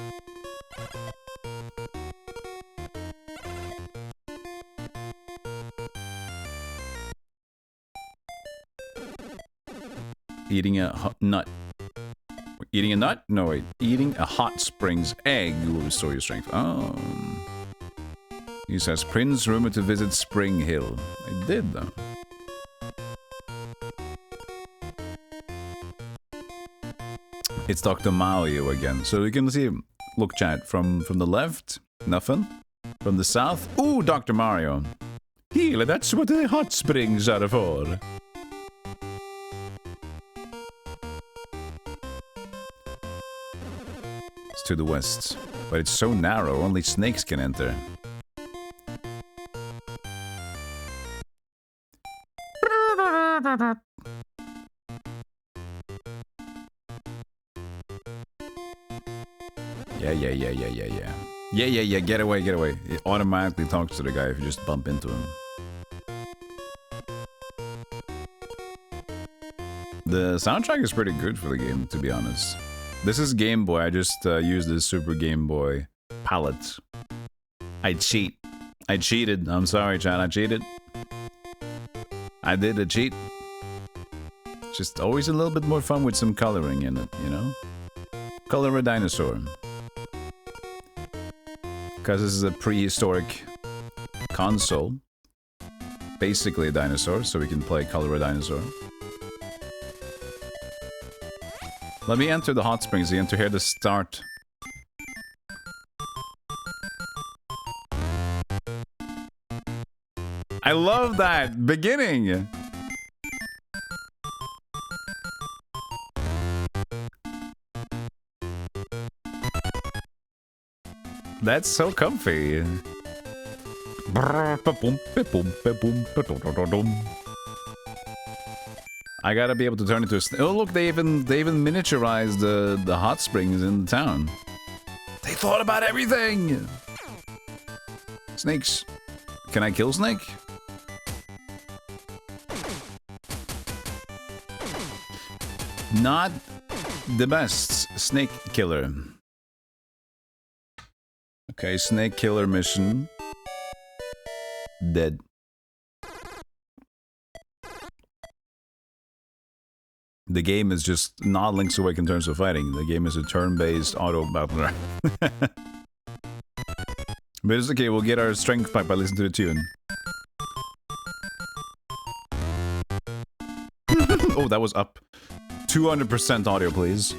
Eating a nut. Eating a nut? No, wait. Eating a hot springs egg will restore your strength. Oh. He says, Prince rumored to visit Spring Hill. I did, though. It's Dr. Mario again. So you can see, look, chat, from the left, nothing. From the south, ooh, Dr. Mario. Heal, that's what the hot springs are for. It's to the west, but it's so narrow, only snakes can enter. Yeah, get away. It automatically talks to the guy if you just bump into him. The soundtrack is pretty good for the game, to be honest. This is Game Boy, I just used the Super Game Boy palette. I cheated. I'm sorry, chat, I cheated. I did a cheat. Just always a little bit more fun with some coloring in it, you know? Color a dinosaur. Because this is a prehistoric console. Basically a dinosaur, so we can play Color a Dinosaur. Let me enter the hot springs. You enter here to start. I love that beginning. That's so comfy. I gotta be able to turn it to a oh look, they even miniaturized the hot springs in the town. They thought about everything. Snakes. Can I kill Snake? Not the best snake killer. Okay, snake killer mission. Dead. The game is just not Link's Awakening in terms of fighting. The game is a turn-based auto battler. But it's okay, we'll get our strength back by listening to the tune. Oh, that was up. 200% audio, please.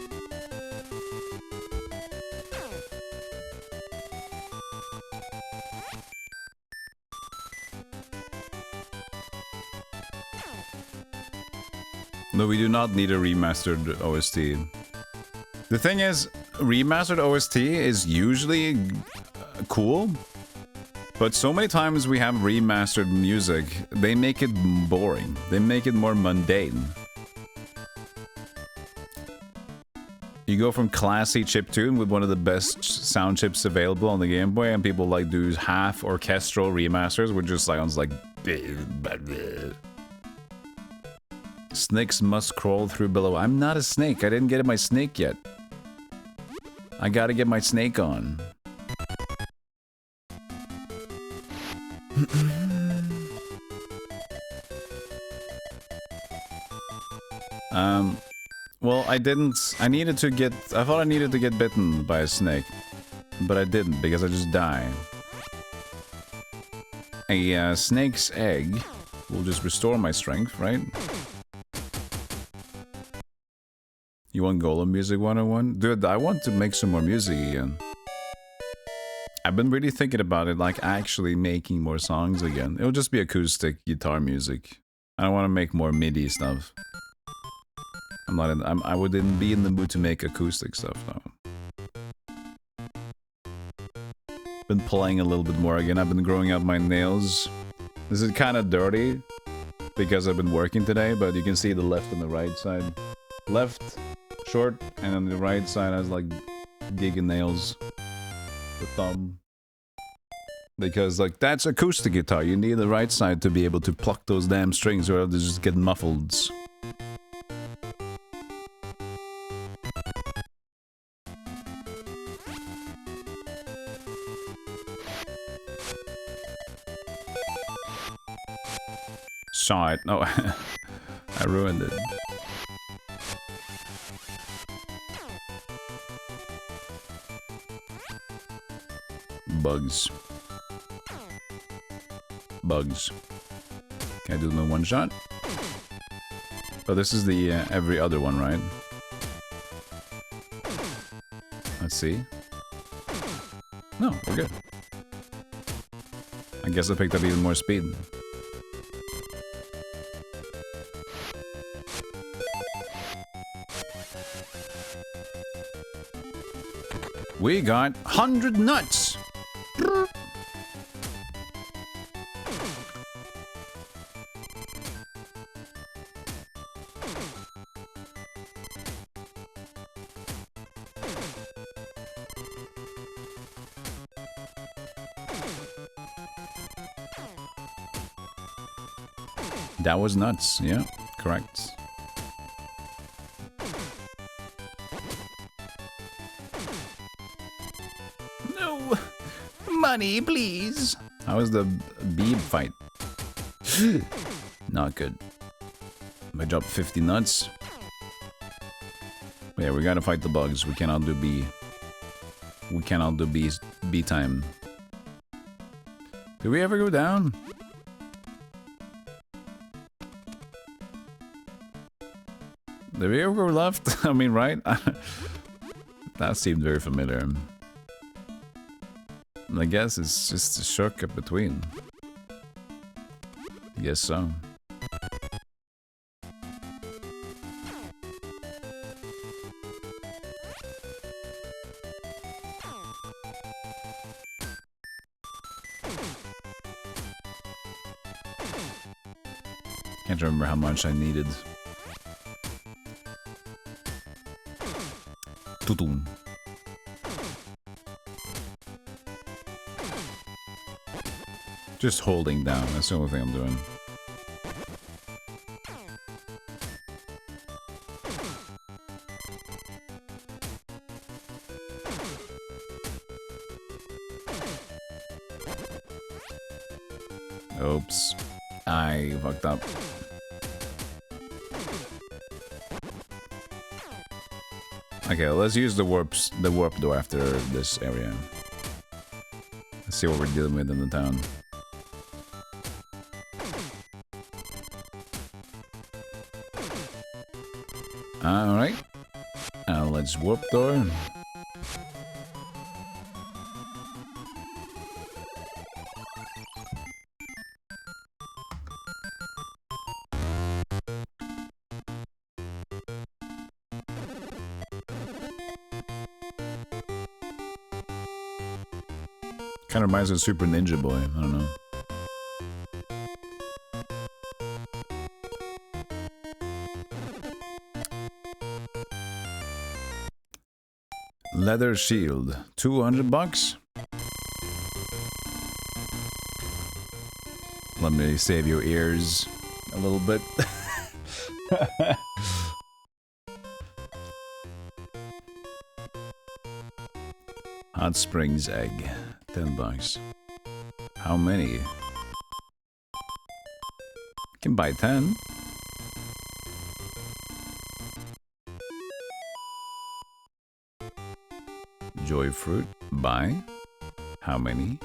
No, we do not need a remastered OST. The thing is, remastered OST is usually cool, But so many times we have remastered music, they make it boring. They make it more mundane. You go from classy chiptune with one of the best sound chips available on the Game Boy, and people like do half orchestral remasters, which just sounds like. Snakes must crawl through below. I'm not a snake. I didn't get my snake yet. I gotta get my snake on. Well, I didn't. I thought I needed to get bitten by a snake, but I didn't because I just died. A snake's egg will just restore my strength, right? You want Golem Music 101? Dude, I want to make some more music again. I've been really thinking about it, like actually making more songs again. It'll just be acoustic guitar music. I don't want to make more MIDI stuff. I wouldn't be in the mood to make acoustic stuff though. Been playing a little bit more again. I've been growing out my nails. This is kind of dirty because I've been working today, but you can see the left and the right side. Left, short, and on the right side has like giga nails. The thumb. Because like that's acoustic guitar. You need the right side to be able to pluck those damn strings or else they just get muffled. Saw it. No, I ruined it. Bugs. Bugs. Can I do them in one shot? Oh, this is the every other one, right? Let's see. No, we're good. I guess I picked up even more speed. We got 100 nuts! That was nuts, yeah, correct. No! Money, please! How was the beeb fight? Not good. I dropped 50 nuts. Yeah, we gotta fight the bugs. We cannot do bee. We cannot do bee time. Did we ever go down? Did we ever go left? I mean, right? That seemed very familiar. I guess it's just a shortcut between. I guess so. Can't remember how much I needed. Tudum. Just holding down, that's the only thing I'm doing. Oops. I fucked up. Okay, let's use the warp door after this area. Let's see what we're dealing with in the town. Alright. Now let's warp door. Kind of reminds me of Super Ninja Boy. I don't know. Leather shield, 200 bucks. Let me save your ears a little bit. Hot Springs egg, 10 bucks. How many? Can buy 10. Joy fruit, buy. How many?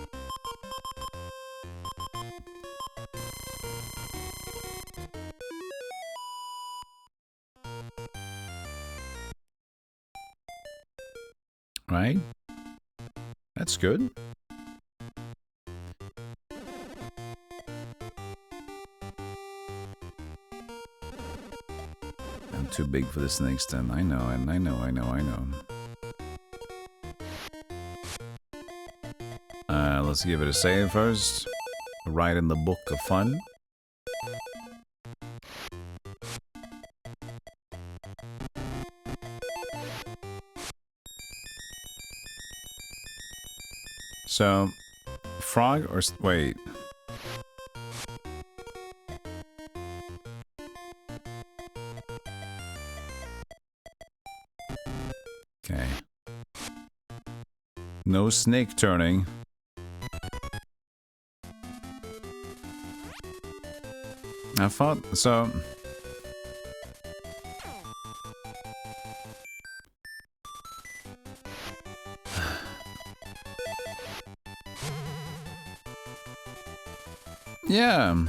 Right? That's good. I'm too big for this next time. I know. Let's give it a save first. Write in the book of fun. So, frog or wait. Okay. No snake turning. I thought so. Yeah.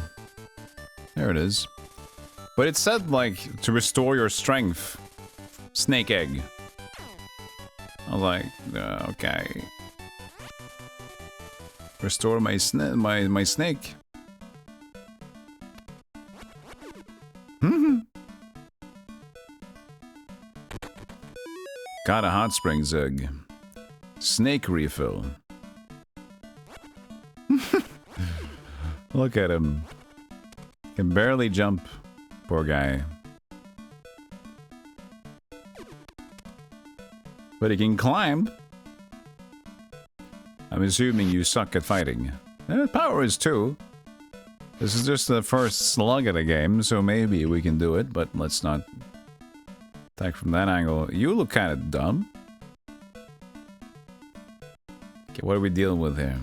There it is. But it said, like, to restore your strength. Snake egg. I was like, okay. Restore my snake. Got a hot springs egg. Snake refill. Look at him. Can barely jump. Poor guy. But he can climb. I'm assuming you suck at fighting. Power is 2. This is just the first slug of the game, so maybe we can do it, but let's not attack from that angle. You look kind of dumb. Okay, what are we dealing with here?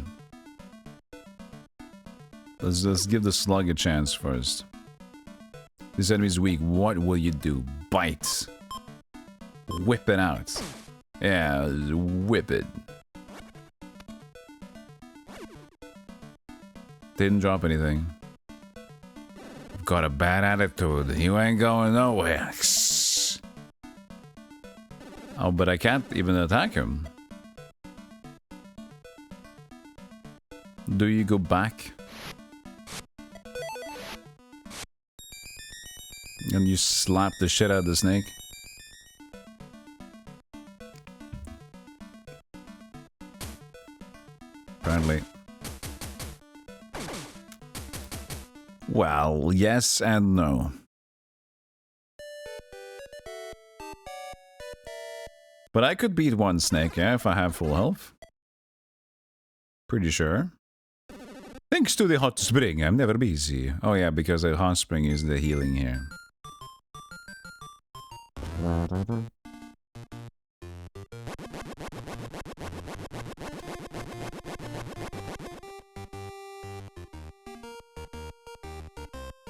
Let's give the slug a chance first. This enemy's weak. What will you do? Bite. Whip it out. Yeah, whip it. Didn't drop anything. Got a bad attitude. You ain't going nowhere. Oh, but I can't even attack him. Do you go back? And you slap the shit out of the snake? Apparently. Well, yes and no. But I could beat one snake, yeah, if I have full health. Pretty sure. Thanks to the hot spring, I'm never busy. Oh yeah, because the hot spring is the healing here.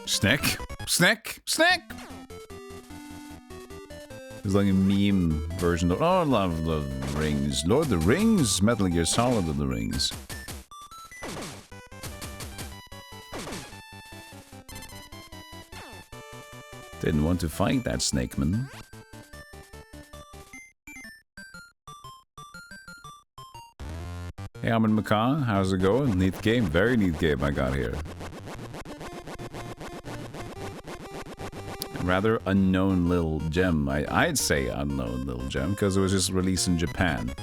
Snake? Snake? Snake? It's like a meme version of... Oh, I love the Rings. Lord of the Rings? Metal Gear Solid of the Rings. Didn't want to fight that snakeman. Hey, I'm in Macaw. How's it going? Neat game. Very neat game I got here. Rather unknown little gem. I'd say unknown little gem because it was just released in Japan.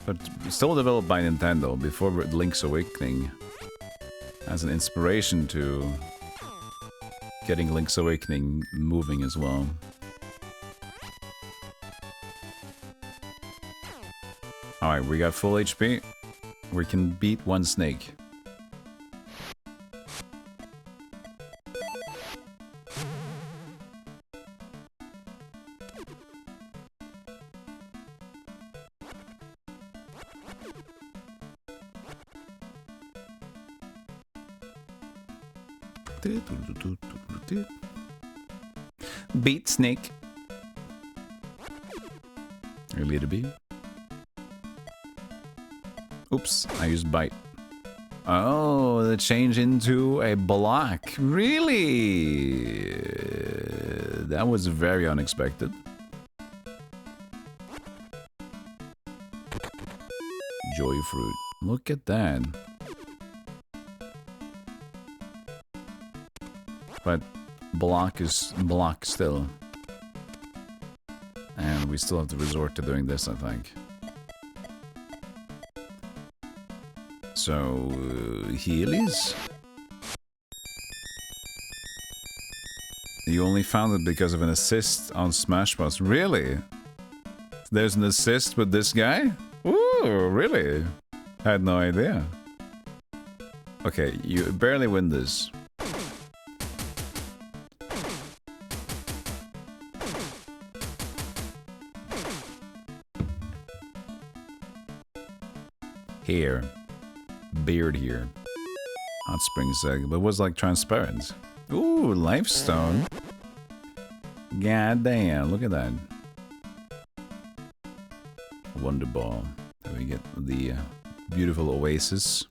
But still developed by Nintendo before Link's Awakening. As an inspiration to getting Link's Awakening moving as well. Alright, we got full HP. We can beat one snake. Beat snake. Really to be. Oops, I used bite. Oh, the change into a block. Really? That was very unexpected. Joy fruit. Look at that. But block is block still. And we still have to resort to doing this, I think. So, Heelys? You only found it because of an assist on Smash Bros. Really? There's an assist with this guy? Ooh, really? I had no idea. Okay, you barely win this. Here. Beard here. Hot Springs egg, but it was like transparent. Ooh, Lifestone. God damn, look at that. Wonder Ball. There we get the beautiful oasis.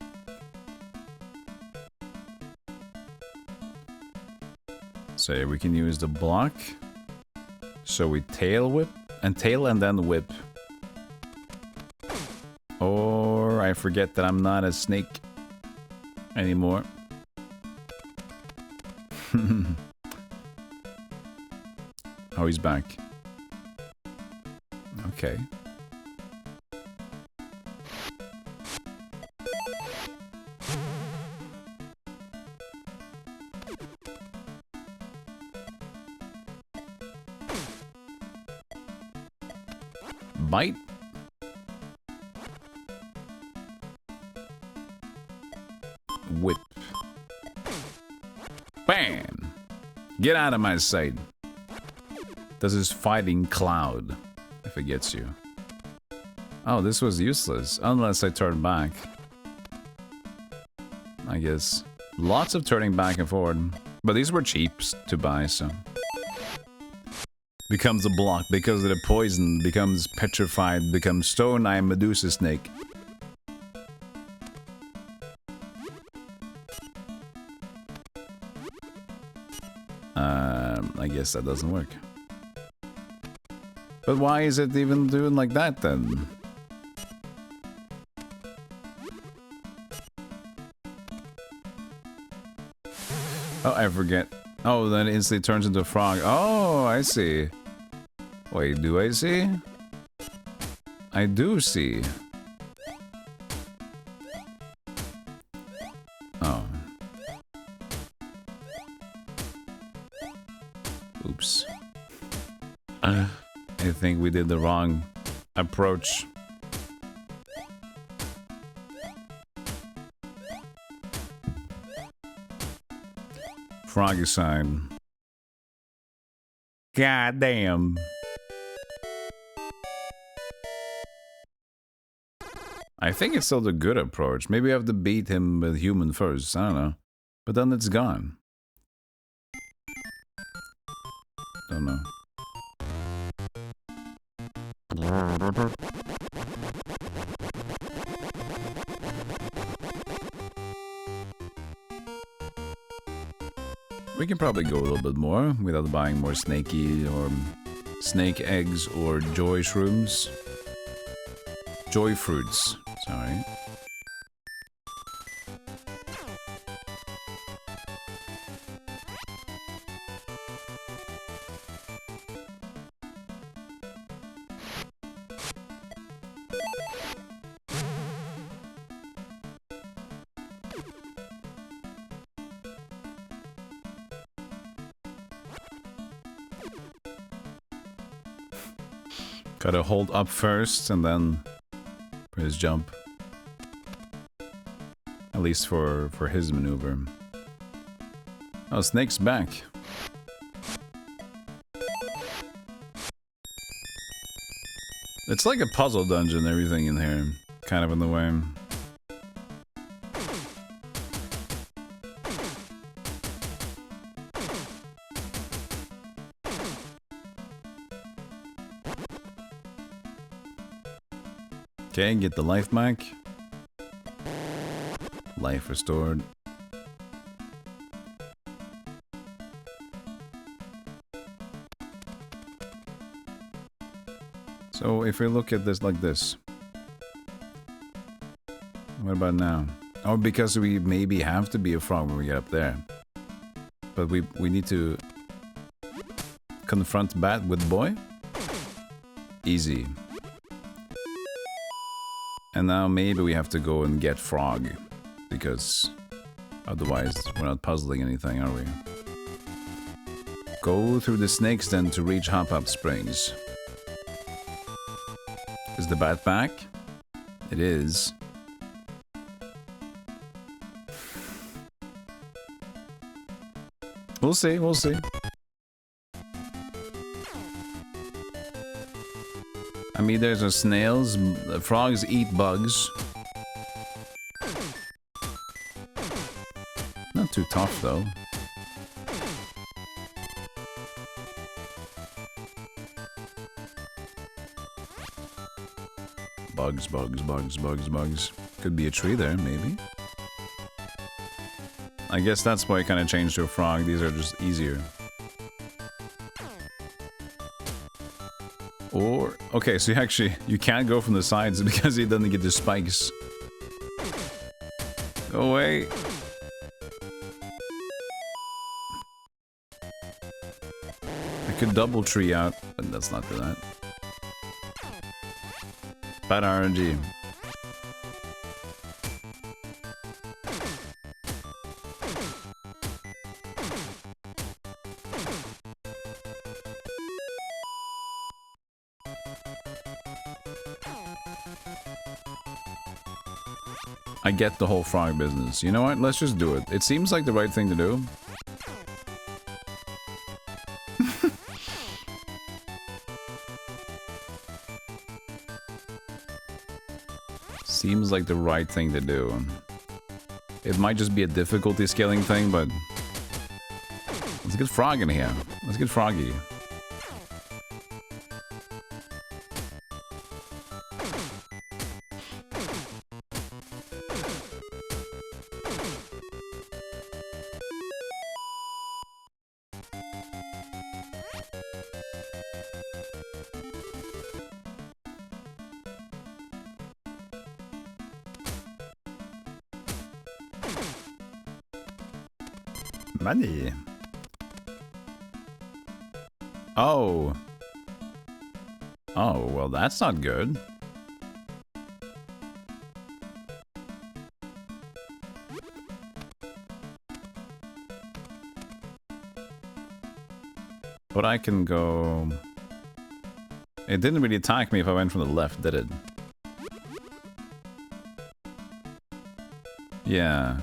So we can use the block. So we tail whip and then whip. Or I forget that I'm not a snake anymore. Oh, he's back. Okay. Bite. Whip. Bam! Get out of my sight. This is fighting Cloud, if it gets you. Oh, this was useless, unless I turn back. I guess. Lots of turning back and forward. But these were cheap to buy, so... Becomes a block, because of the poison, becomes petrified, becomes stone, I am Medusa Snake. I guess that doesn't work. But why is it even doing like that then? Oh, I forget. Oh, then it instantly turns into a frog. Oh, I see. Wait, do I see? I do see. Oh. Oops. I think we did the wrong approach. Froggy sign. God damn. I think it's still the good approach. Maybe I have to beat him with human first. I don't know. But then it's gone. Don't know. We can probably go a little bit more without buying more snaky or snake eggs or joy shrooms. Joy fruits, sorry. Gotta hold up first and then press jump. At least for his maneuver. Oh, Snake's back. It's like a puzzle dungeon, everything in here. Kind of in the way. Okay, get the life back. Life restored. So if we look at this like this. What about now? Oh, because we maybe have to be a frog when we get up there. But we need to confront Bat with boy? Easy. And now maybe we have to go and get frog. Because otherwise we're not puzzling anything, are we? Go through the snakes then to reach Hop Up Springs. Is the bat back? It is. We'll see, we'll see. I mean, there's no snails. Frogs eat bugs. Not too tough, though. Bugs, bugs, bugs, bugs, bugs. Could be a tree there, maybe. I guess that's why I kind of changed to a frog. These are just easier. Or... okay, so you can't go from the sides because he doesn't get the spikes. Go away. I could double tree out, but let's not do that. Bad RNG. I get the whole frog business. You know what? Let's just do it. It seems like the right thing to do. Seems like the right thing to do. It might just be a difficulty scaling thing, but... let's get Frog in here. Let's get Froggy. Money. Oh. Oh, well, that's not good. But I can go... it didn't really attack me if I went from the left, did it? Yeah.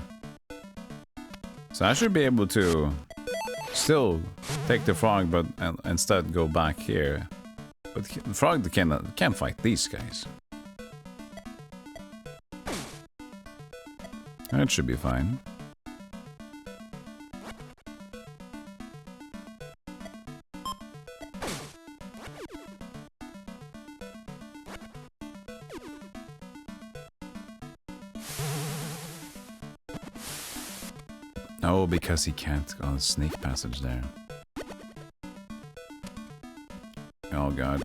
So I should be able to still take the frog, but instead go back here. But the frog can't fight these guys. That should be fine. Oh, because he can't go on the snake passage there. Oh god.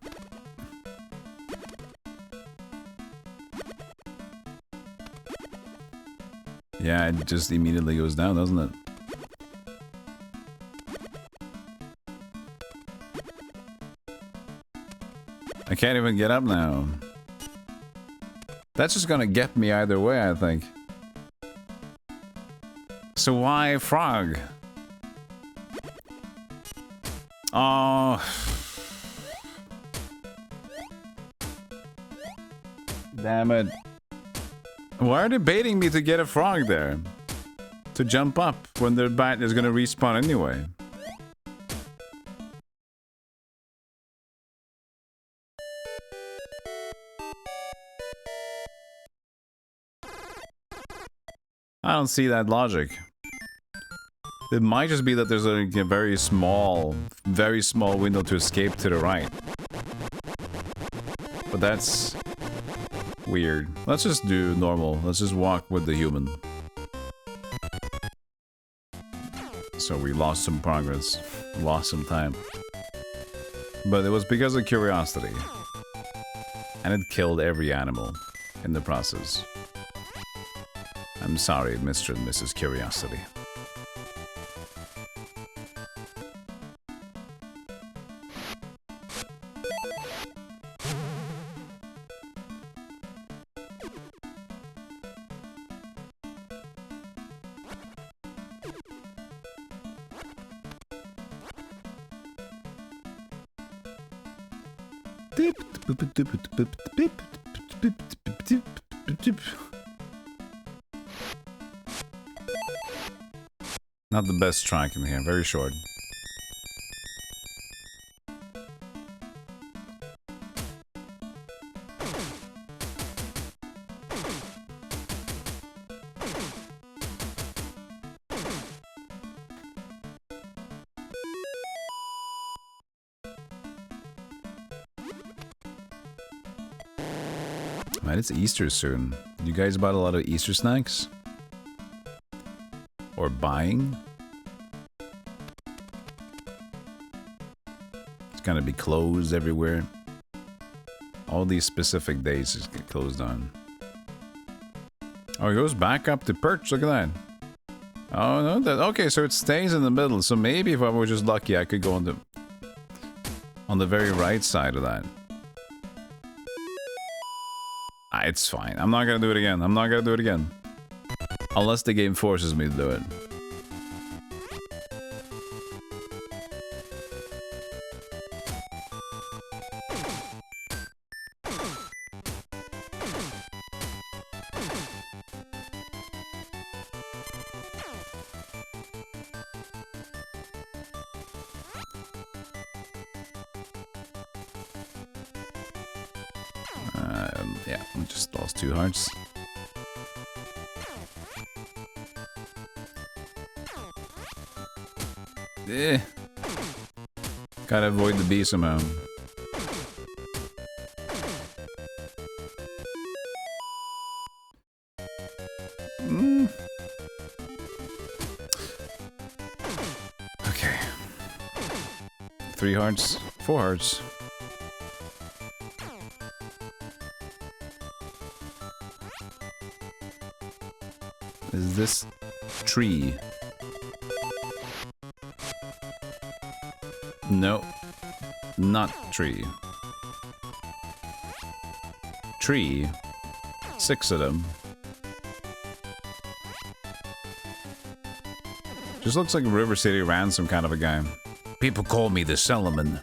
Yeah, it just immediately goes down, doesn't it? I can't even get up now. That's just gonna get me either way, I think. So why frog? Oh. Damn it. Why are they baiting me to get a frog there? To jump up when their bat is gonna respawn anyway. I don't see that logic. It might just be that there's a very small window to escape to the right. But that's weird. Let's just do normal. Let's just walk with the human. So we lost some progress. Lost some time. But it was because of curiosity. And it killed every animal in the process. I'm sorry, Mr. and Mrs. Curiosity. Not the best track in here, very short. Man, it's Easter soon. You guys bought a lot of Easter snacks? Or buying? It's gonna be closed everywhere. All these specific days just get closed on. Oh, it goes back up to perch, look at that. Oh, no, okay, so it stays in the middle. So maybe if I were just lucky, I could go on the very right side of that. It's fine. I'm not gonna do it again. I'm not gonna do it again. Unless the game forces me to do it. Yeah, we just lost 2 hearts. Eh. Gotta avoid the bee somehow. Okay. 3 hearts, 4 hearts. Is this tree? No, not tree. Tree. 6 of them. Just looks like River City Ransom kind of a guy. People call me the Solomon.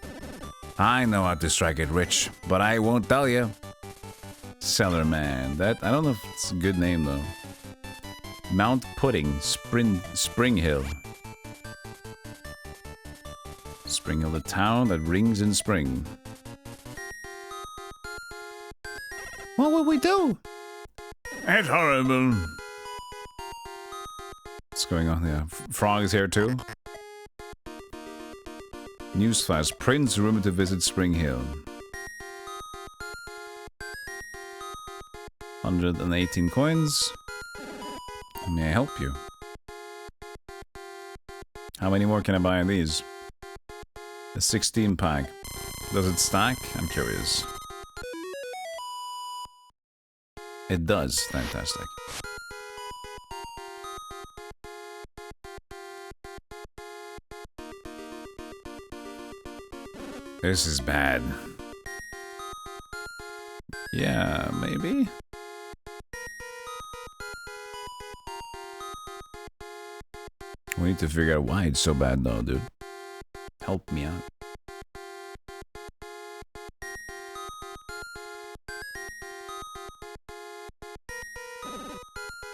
I know how to strike it rich, but I won't tell you. Cellarman. That I don't know if it's a good name though. Mount Pudding, Spring Hill. Spring Hill, the town that rings in spring. What will we do? It's horrible. What's going on there? Frog is here too. Newsflash: Prince rumored to visit Spring Hill. 118 coins. May I help you? How many more can I buy of these? A 16 pack. Does it stack? I'm curious. It does. Fantastic. This is bad. Yeah, maybe? We need to figure out why it's so bad though, dude. Help me out.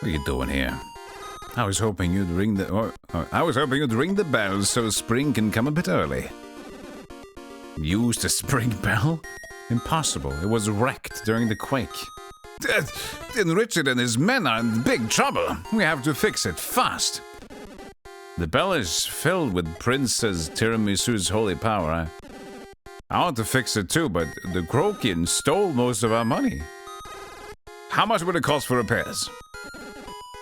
What are you doing here? I was hoping you'd ring the bell so spring can come a bit early. Used a spring bell? Impossible. It was wrecked during the quake. Then Richard and his men are in big trouble. We have to fix it fast. The bell is filled with Princess Tiramisu's holy power. I want to fix it too, but the Krokian stole most of our money. How much would it cost for repairs?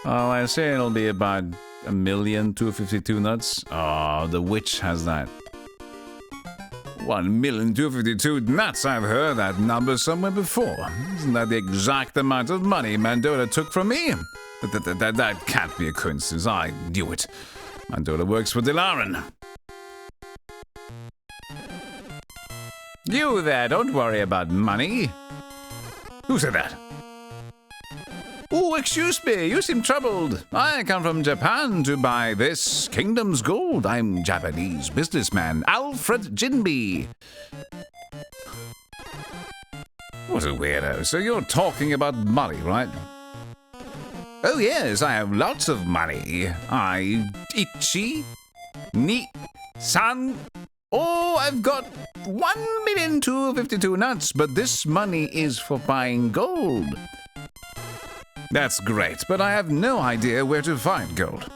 Well, I say it'll be about 1,252 nuts. Oh, the witch has that. 1,252 nuts. I've heard that number somewhere before. Isn't that the exact amount of money Mandota took from me? That can't be a coincidence. I knew it. Mandota works for Dilaran. You there, don't worry about money. Who said that? Oh, excuse me, you seem troubled. I come from Japan to buy this kingdom's gold. I'm Japanese businessman Alfred Jinby. What a weirdo. So you're talking about money, right? Oh yes, I have lots of money. Ichi, ni, san. Oh, I've got 1,252 nuts, but this money is for buying gold. That's great, but I have no idea where to find gold.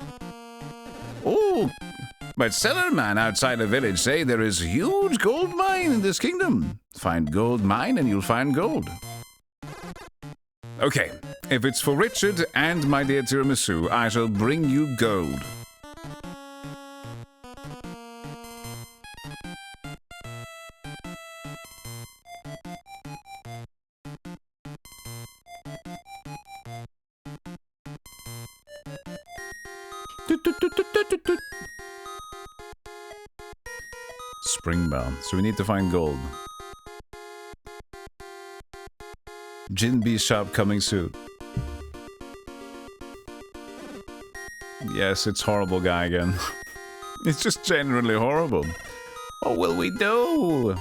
Oh, but Cellarman outside the village say there is a huge gold mine in this kingdom. Find gold mine and you'll find gold. Okay, if it's for Richard and my dear Tiramisu, I shall bring you gold. Spring bell. So we need to find gold. Jinby shop coming soon. Yes, it's horrible guy again. It's just generally horrible. What will we do?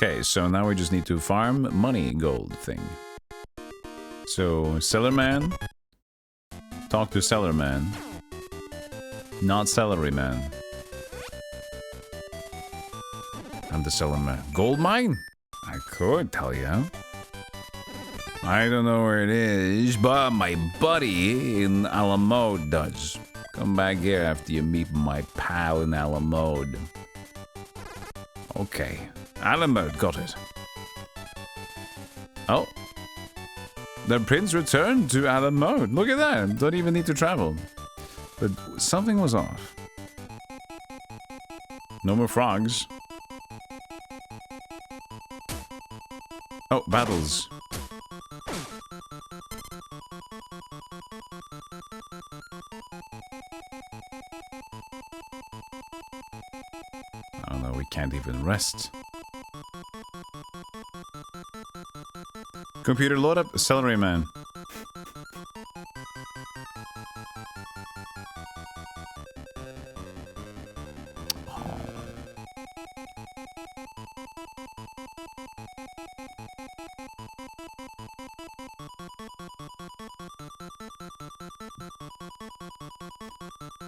Okay, so now we just need to farm money gold thing. So, Cellarman. Talk to Cellarman. Not Salaryman. I'm the Cellarman. Gold mine? I could tell you. I don't know where it is, but my buddy in Alamode does. Come back here after you meet my pal in Alamode. Okay. Alamode, got it. Oh. The prince returned to Alamode. Look at that. Don't even need to travel. But something was off. No more frogs. Oh, battles. Oh no, we can't even rest. Computer, load up Salaryman.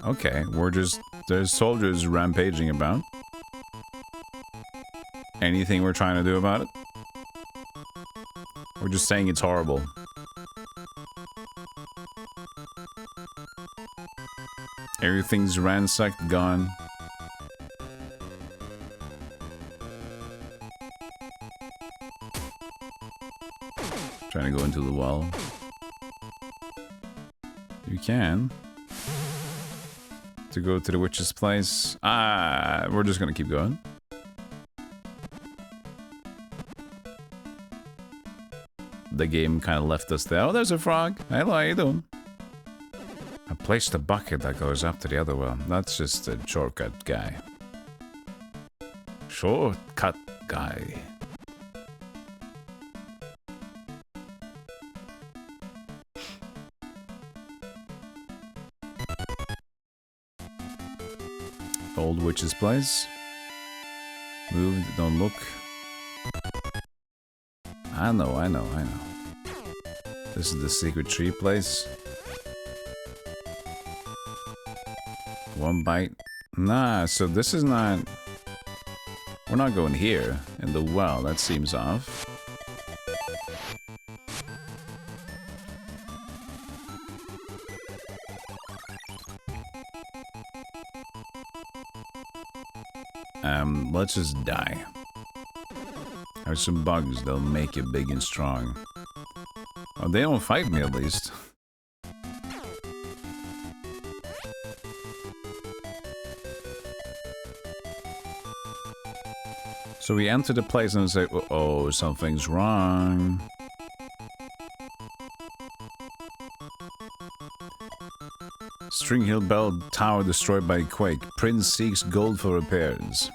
Okay, there's soldiers rampaging about. Anything we're trying to do about it? We're just saying it's horrible. Everything's ransacked, gone. Trying to go into the wall. You can. To go to the witch's place. We're just gonna keep going. The game kind of left us there. Oh, there's a frog. Hello, how you doing? I placed a bucket that goes up to the other well. That's just a shortcut guy. Shortcut guy. old witch's place. Move, don't look. I know. This is the secret tree place. One bite. Nah, so this is not... We're not going here in the well. That seems off. Let's just die. There's some bugs, they'll make you big and strong. Oh, they don't fight me at least. So we enter the place and say, oh, something's wrong. String Hill Bell Tower destroyed by quake. Prince seeks gold for repairs.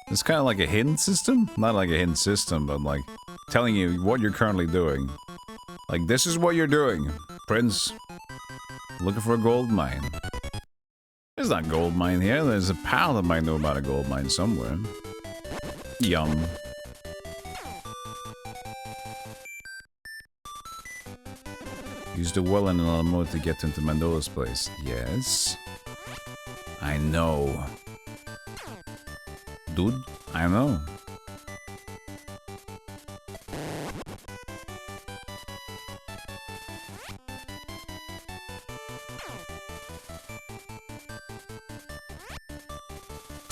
It's kind of like a hidden system? Not like a hidden system, but like telling you what you're currently doing. Like, this is what you're doing, Prince. Looking for a gold mine. There's not a gold mine here. There's a pal that might know about a gold mine somewhere. Yum. Use the well in another mode to get into Mandola's place. Yes. I know. Dude, I know.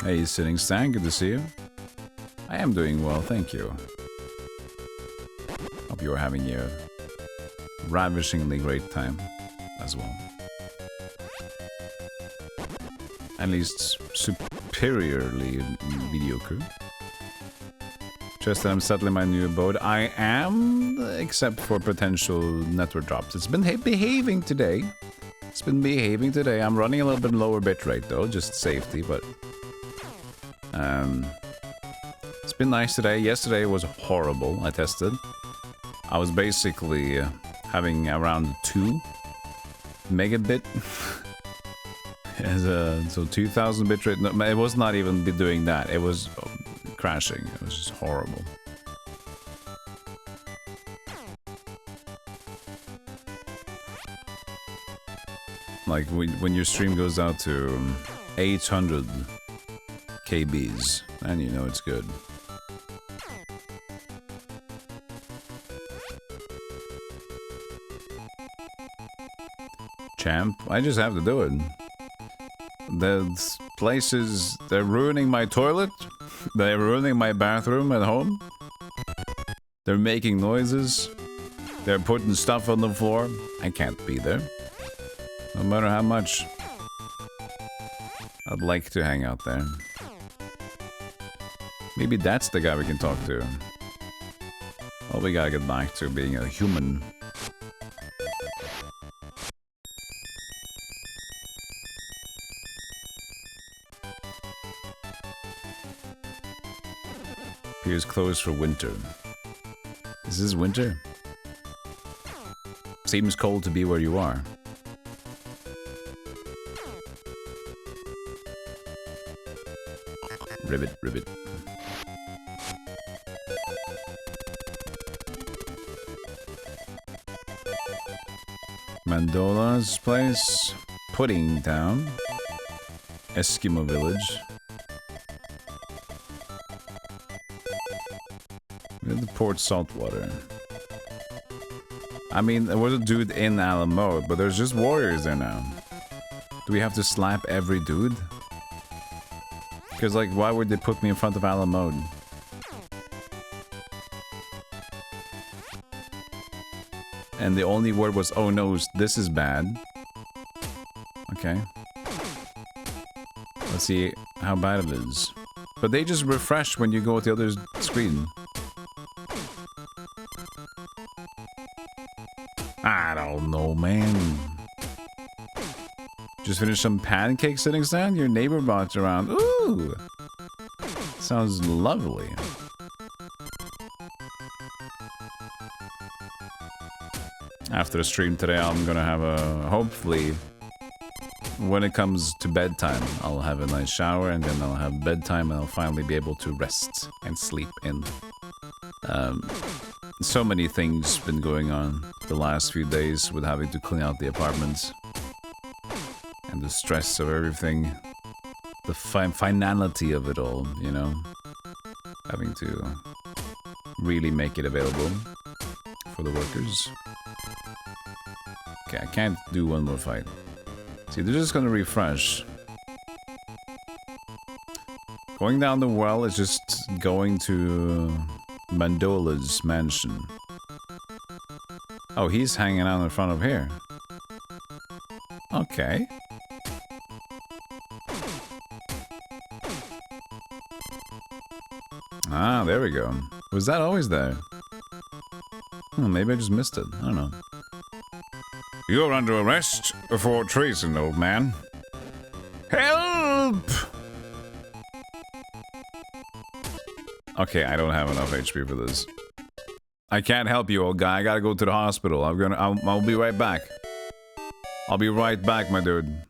Hey, Sitting Stan, good to see you. I am doing well, thank you. Hope you are having a ravishingly great time as well. At least superiorly mediocre. Just that I'm settling my new abode. I am, except for potential network drops. It's been behaving today. It's been behaving today. I'm running a little bit lower bitrate though, just safety, but... it's been nice today. Yesterday was horrible. I tested. I was basically having around 2 megabit. So 2000 bitrate. No, it was not even doing that. It was crashing. It was just horrible. Like when your stream goes out to 800 KBs, and you know it's good. Champ, I just have to do it. The places, they're ruining my toilet. They're ruining my bathroom at home. They're making noises. They're putting stuff on the floor. I can't be there. No matter how much I'd like to hang out there. Maybe that's the guy we can talk to. Well, we gotta get back to being a human. Here's closed for winter. Is this winter? Seems cold to be where you are. Ribbit, ribbit. Mandola's place. Pudding Town. Eskimo Village. The Port Saltwater. I mean, there was a dude in Alamo, but there's just warriors there now. Do we have to slap every dude? Because, like, why would they put me in front of Alamo? And the only word was, oh no, this is bad. Okay. Let's see how bad it is. But they just refresh when you go to the other screen. I don't know, man. Just finished some pancake sitting stand? Your neighbor bought around. Ooh! Sounds lovely. After the stream today, I'm gonna have a, hopefully, when it comes to bedtime, I'll have a nice shower and then I'll have bedtime and I'll finally be able to rest and sleep in. So many things been going on the last few days with having to clean out the apartments and the stress of everything, the finality of it all, you know, having to really make it available for the workers. Okay, I can't do one more fight. See, they're just gonna refresh. Going down the well is just going to Mandola's mansion. Oh, he's hanging out in front of here. Okay. Ah, there we go. Was that always there? Maybe I just missed it. I don't know. You're under arrest for treason, old man. Help! Okay, I don't have enough HP for this. I can't help you, old guy. I gotta go to the hospital. I'll be right back. I'll be right back, my dude.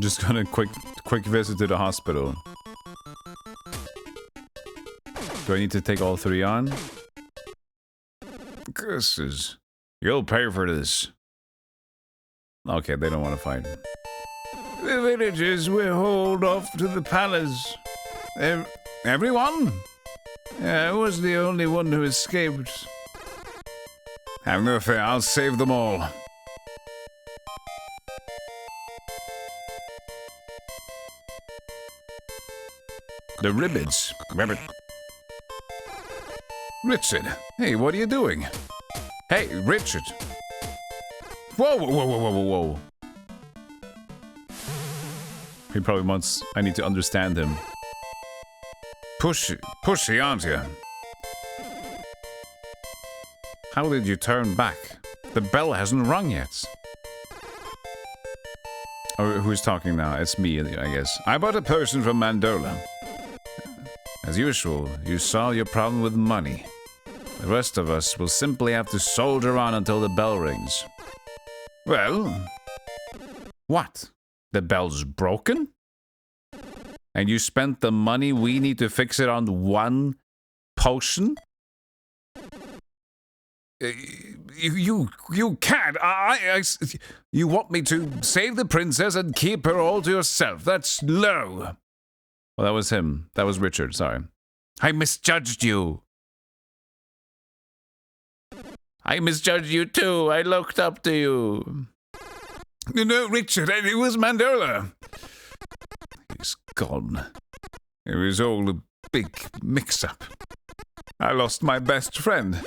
Just gonna quick visit to the hospital. Do I need to take all 3 on? Curses. You'll pay for this. Okay, they don't want to fight. The villagers were hauled off to the palace. Everyone? I was the only one who escaped. Have no fear, I'll save them all. The Ribbits. Ribbit. Richard. Hey, what are you doing? Hey, Richard. Whoa, whoa, whoa, whoa, whoa, whoa. He probably wants... I need to understand him. Pushy, aren't you? How did you turn back? The bell hasn't rung yet. Oh, who's talking now? It's me, I guess. I'm but a person from Mandola. As usual, you solve your problem with money. The rest of us will simply have to soldier on until the bell rings. Well... What? The bell's broken? And you spent the money we need to fix it on 1 potion? You can't. You want me to save the princess and keep her all to yourself. That's low. Well, that was him. That was Richard, sorry. I misjudged you. I misjudged you too. I looked up to you. No, Richard, it was Mandola. He's gone. It was all a big mix-up. I lost my best friend.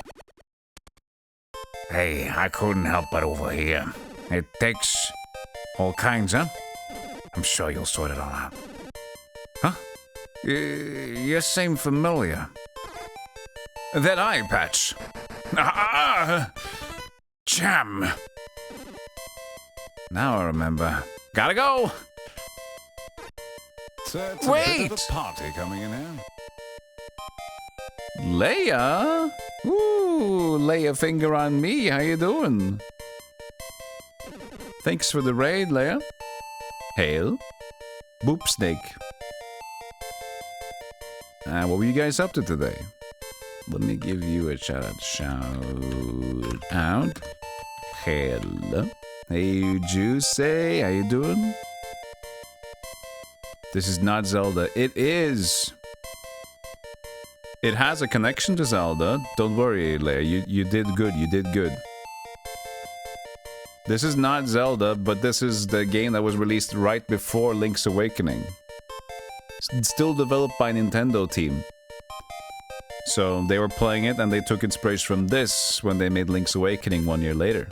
Hey, I couldn't help but overhear. It takes all kinds, huh? I'm sure you'll sort it all out. Huh? You seem familiar. That eye patch. Jam. Now I remember. Gotta go. Wait! A party coming in here. Leia? Ooh, lay a finger on me. How you doing? Thanks for the raid, Leia. Hail. Boop snake. What were you guys up to today? Let me give you a shout out. Shout out. Hello. Hey, Juicy. How you doing? This is not Zelda. It is. It has a connection to Zelda. Don't worry, Leia. You did good. You did good. This is not Zelda, but this is the game that was released right before Link's Awakening. Still developed by Nintendo team. So they were playing it and they took inspiration from this when they made Link's Awakening 1 year later.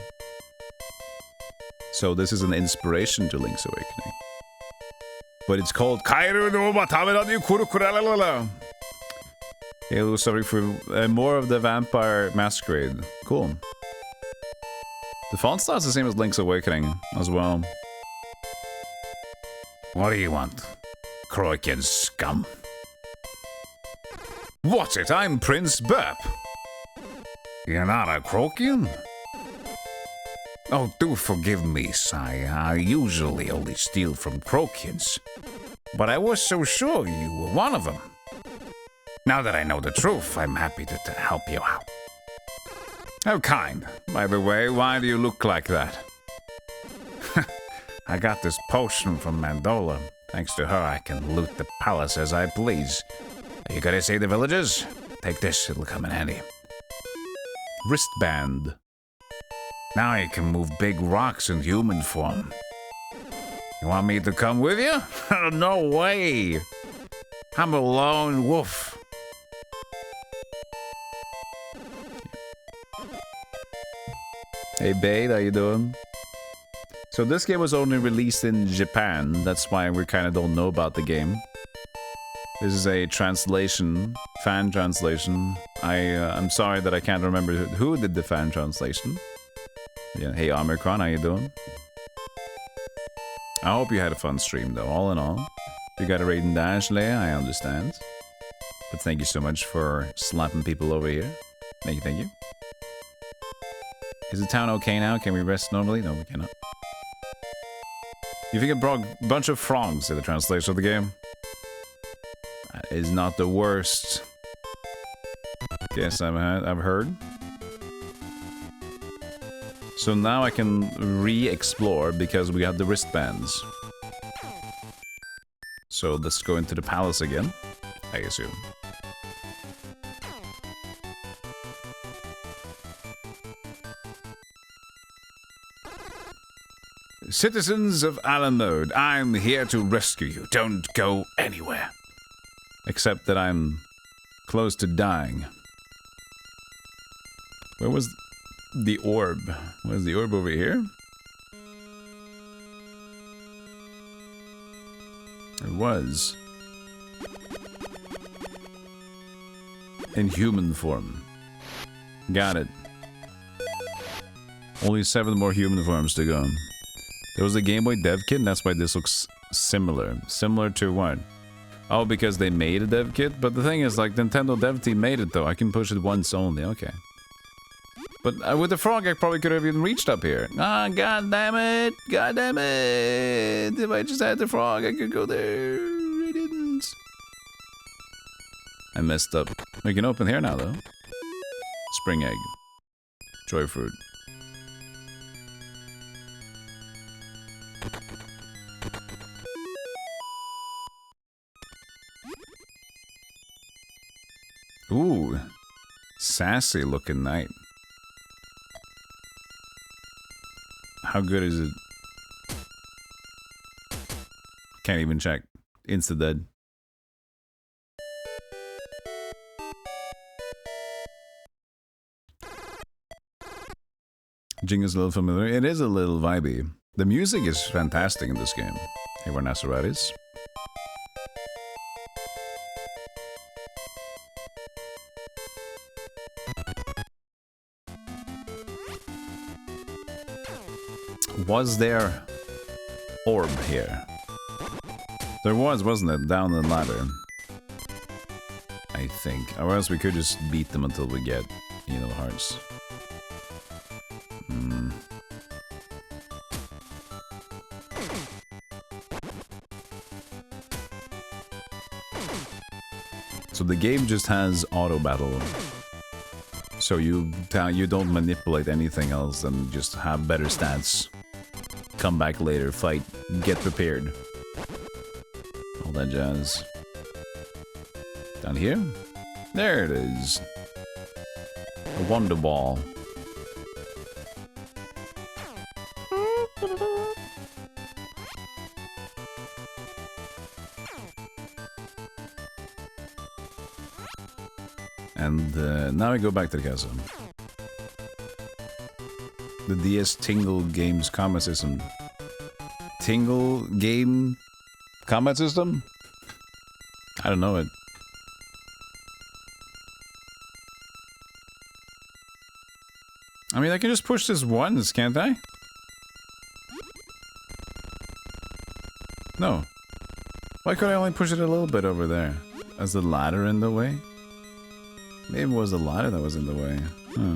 So this is an inspiration to Link's Awakening. But it's called Kare no Matamera Kurukurala. Halo suffering for more of the Vampire Masquerade. Cool. The font style is the same as Link's Awakening as well. What do you want, Croakian scum? What's it? I'm Prince Burp. You're not a Crokian? Oh, do forgive me, sire. I usually only steal from Crokians. But I was so sure you were one of them. Now that I know the truth, I'm happy to help you out. How kind. By the way, why do you look like that? I got this potion from Mandola. Thanks to her, I can loot the palace as I please. Are you gonna save the villagers? Take this, it'll come in handy. Wristband. Now you can move big rocks in human form. You want me to come with you? No way! I'm a lone wolf. Hey Bade, how you doing? So this game was only released in Japan, that's why we kind of don't know about the game. This is a translation, fan translation. I'm sorry that I can't remember who did the fan translation. Yeah, hey Omicron, how you doing? I hope you had a fun stream though, all in all. You got a raid and dash, Leia, I understand. But thank you so much for slapping people over here. Thank you, thank you. Is the town okay now? Can we rest normally? No, we cannot. You think it brought a bunch of frogs in the translation of the game? That is not the worst. Guess I've heard. So now I can re-explore because we got the wristbands. So let's go into the palace again, I assume. Citizens of Alamode, I'm here to rescue you. Don't go anywhere. Except that I'm close to dying. Where was the orb? Was the orb over here? It was. In human form. Got it. Only 7 more human forms to go. There was a GameBoy dev kit, and that's why this looks similar. Similar to what? Oh, because they made a dev kit? But the thing is, like, Nintendo dev team made it, though. I can push it once only. Okay. But with the frog, I probably could have even reached up here. Ah, god damn it! God damn it! If I just had the frog, I could go there. I didn't. I messed up. We can open here now, though. Spring egg. Joy fruit. Ooh, sassy looking knight. How good is it? Can't even check. Insta dead. Jingo's a little familiar. It is a little vibey. The music is fantastic in this game. Hey, we're Nasaratis. Was there orb here? There was, wasn't it? Down the ladder. I think. Or else we could just beat them until we get, you know, hearts. So the game just has auto battle. So you don't manipulate anything else and just have better stats. Come back later, fight, get prepared. All that jazz. Down here? There it is. A Wonder Ball. And now we go back to the castle. The DS Tingle Games combat system. Tingle game combat system? I don't know it. I mean, I can just push this once, can't I? No. Why could I only push it a little bit over there? As the ladder in the way? Maybe it was the ladder that was in the way. Huh.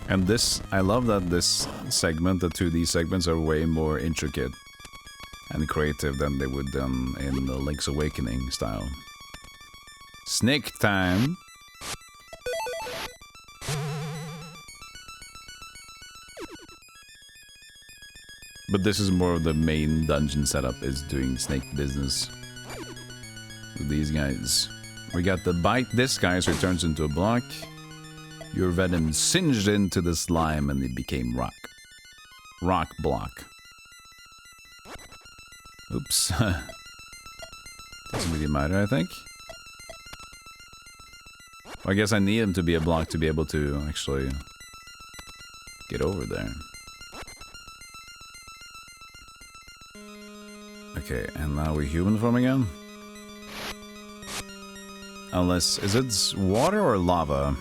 And this, I love that this segment, the 2D segments, are way more intricate and creative than they would in the Link's Awakening style. Snake time! But this is more of the main dungeon setup, is doing snake business with these guys. We got the bite this guy, so he turns into a block. Your venom singed into the slime and it became rock. Rock block. Oops. Doesn't really matter, I think. Well, I guess I need him to be a block to be able to actually get over there. Okay, and now we're human form again? Unless, is it water or lava?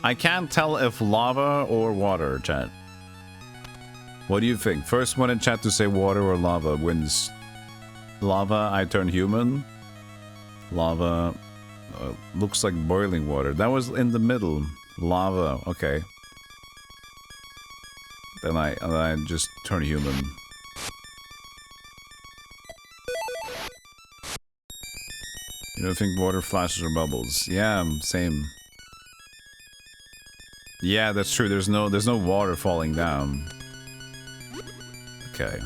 I can't tell if lava or water, chat. What do you think? First one in chat to say water or lava wins. Lava, I turn human. Lava, looks like boiling water. That was in the middle. Lava, okay. Then I just turn human. You don't think water flashes or bubbles? Yeah, same. Yeah, that's true. There's no water falling down. Okay.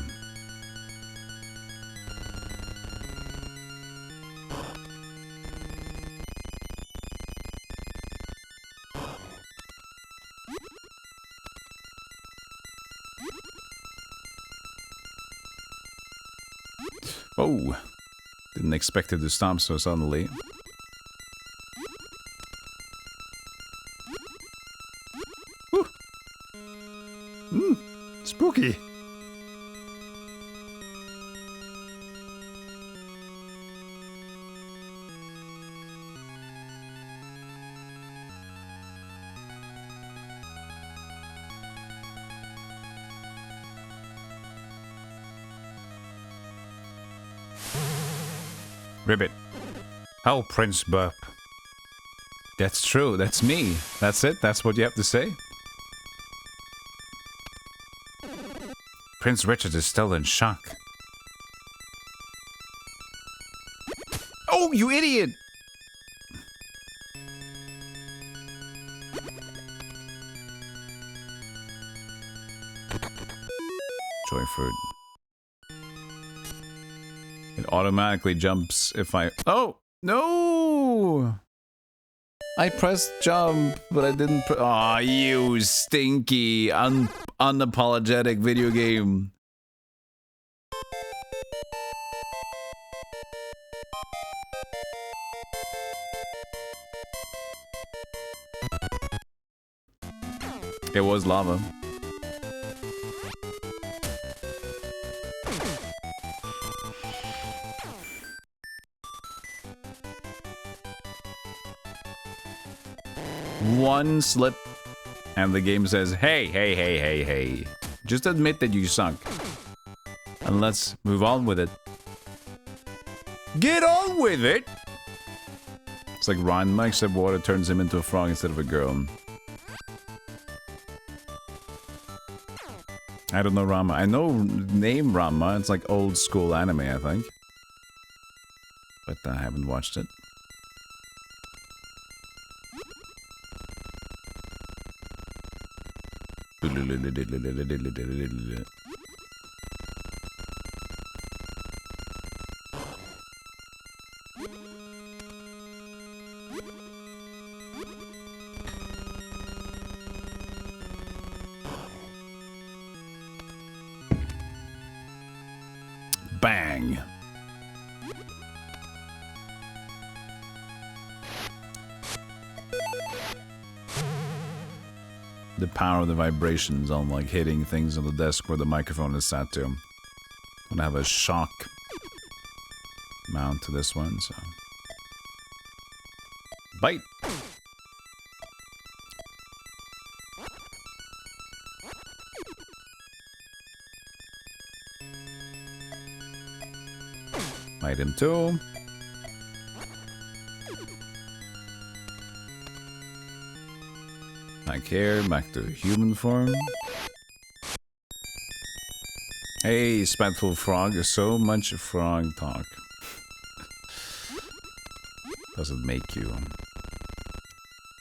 Oh, didn't expect it to stop so suddenly. Spooky. Ribbit. Oh, Prince Burp. That's true. That's me. That's it. That's what you have to say. Prince Richard is still in shock. Oh, you idiot! Joy fruit. It automatically jumps if I... Oh! No! I pressed jump, but I didn't... Aw, you stinky, unapologetic video game. It was lava. One slip, and the game says, hey, hey, hey, hey, hey. Just admit that you sunk. And let's move on with it. Get on with it! It's like Ranma, except water turns him into a frog instead of a girl. I don't know Ranma. I know name Ranma. It's like old school anime, I think. But I haven't watched it. Bang! The power of the vibrations on like hitting things on the desk where the microphone is sat to. I'm gonna have a shock mount to this one, so. Bite! Item 2. Back here, back to human form. Hey, spiteful frog, so much frog talk. Doesn't make you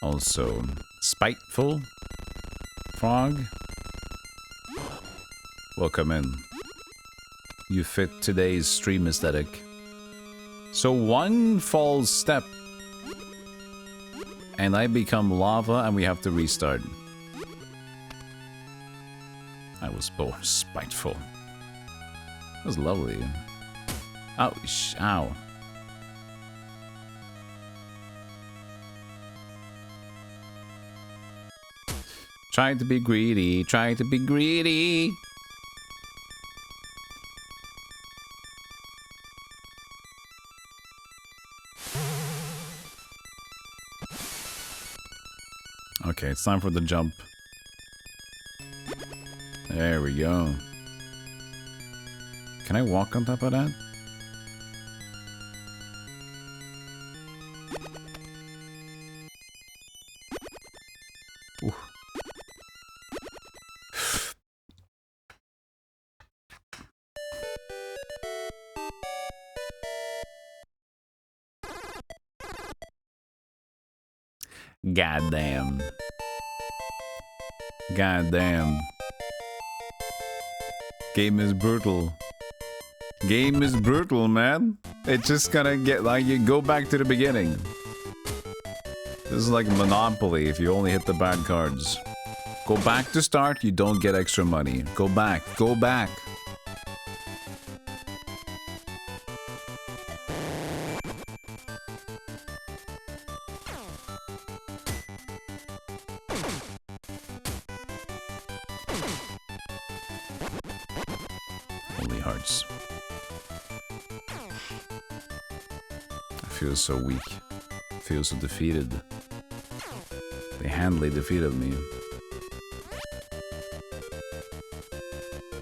also spiteful frog. Welcome in. You fit today's stream aesthetic. So one false step and I become lava and we have to restart. I was both spiteful. That was lovely. Ouch, ow. Trying to be greedy, trying to be greedy. Okay, it's time for the jump. There we go. Can I walk on top of that? Ooh. Goddamn. Goddamn. Game is brutal. Game is brutal, man. It's just gonna get like you go back to the beginning. This is like Monopoly if you only hit the bad cards. Go back to start, you don't get extra money. Go back, go back. Only hearts. I feel so weak. I feel so defeated. They handily defeated me.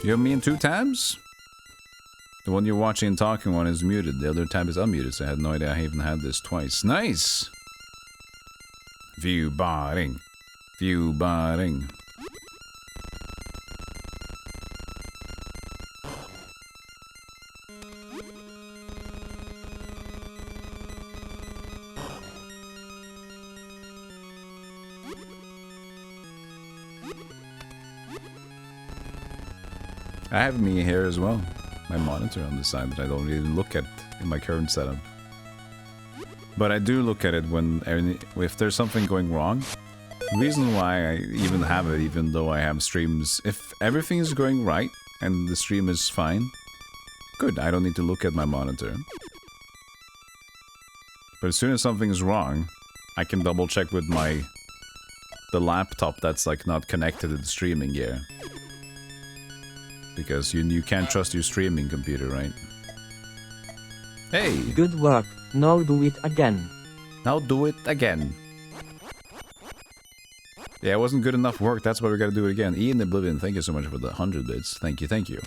You have me in 2 tabs? The one you're watching and talking on is muted. The other tab is unmuted, so I had no idea I even had this twice. Nice! View botting. View botting. I have me here as well. My monitor on the side that I don't really look at in my current setup. But I do look at it when if there's something going wrong. The reason why I even have it, even though I have streams, if everything is going right and the stream is fine, good, I don't need to look at my monitor. But as soon as something's wrong, I can double check with the laptop that's like not connected to the streaming gear. Because you can't trust your streaming computer, right? Hey! Good work. Now do it again. Now do it again. Yeah, it wasn't good enough work. That's why we gotta do it again. Ian Oblivion, thank you so much for the 100 bits. Thank you, thank you.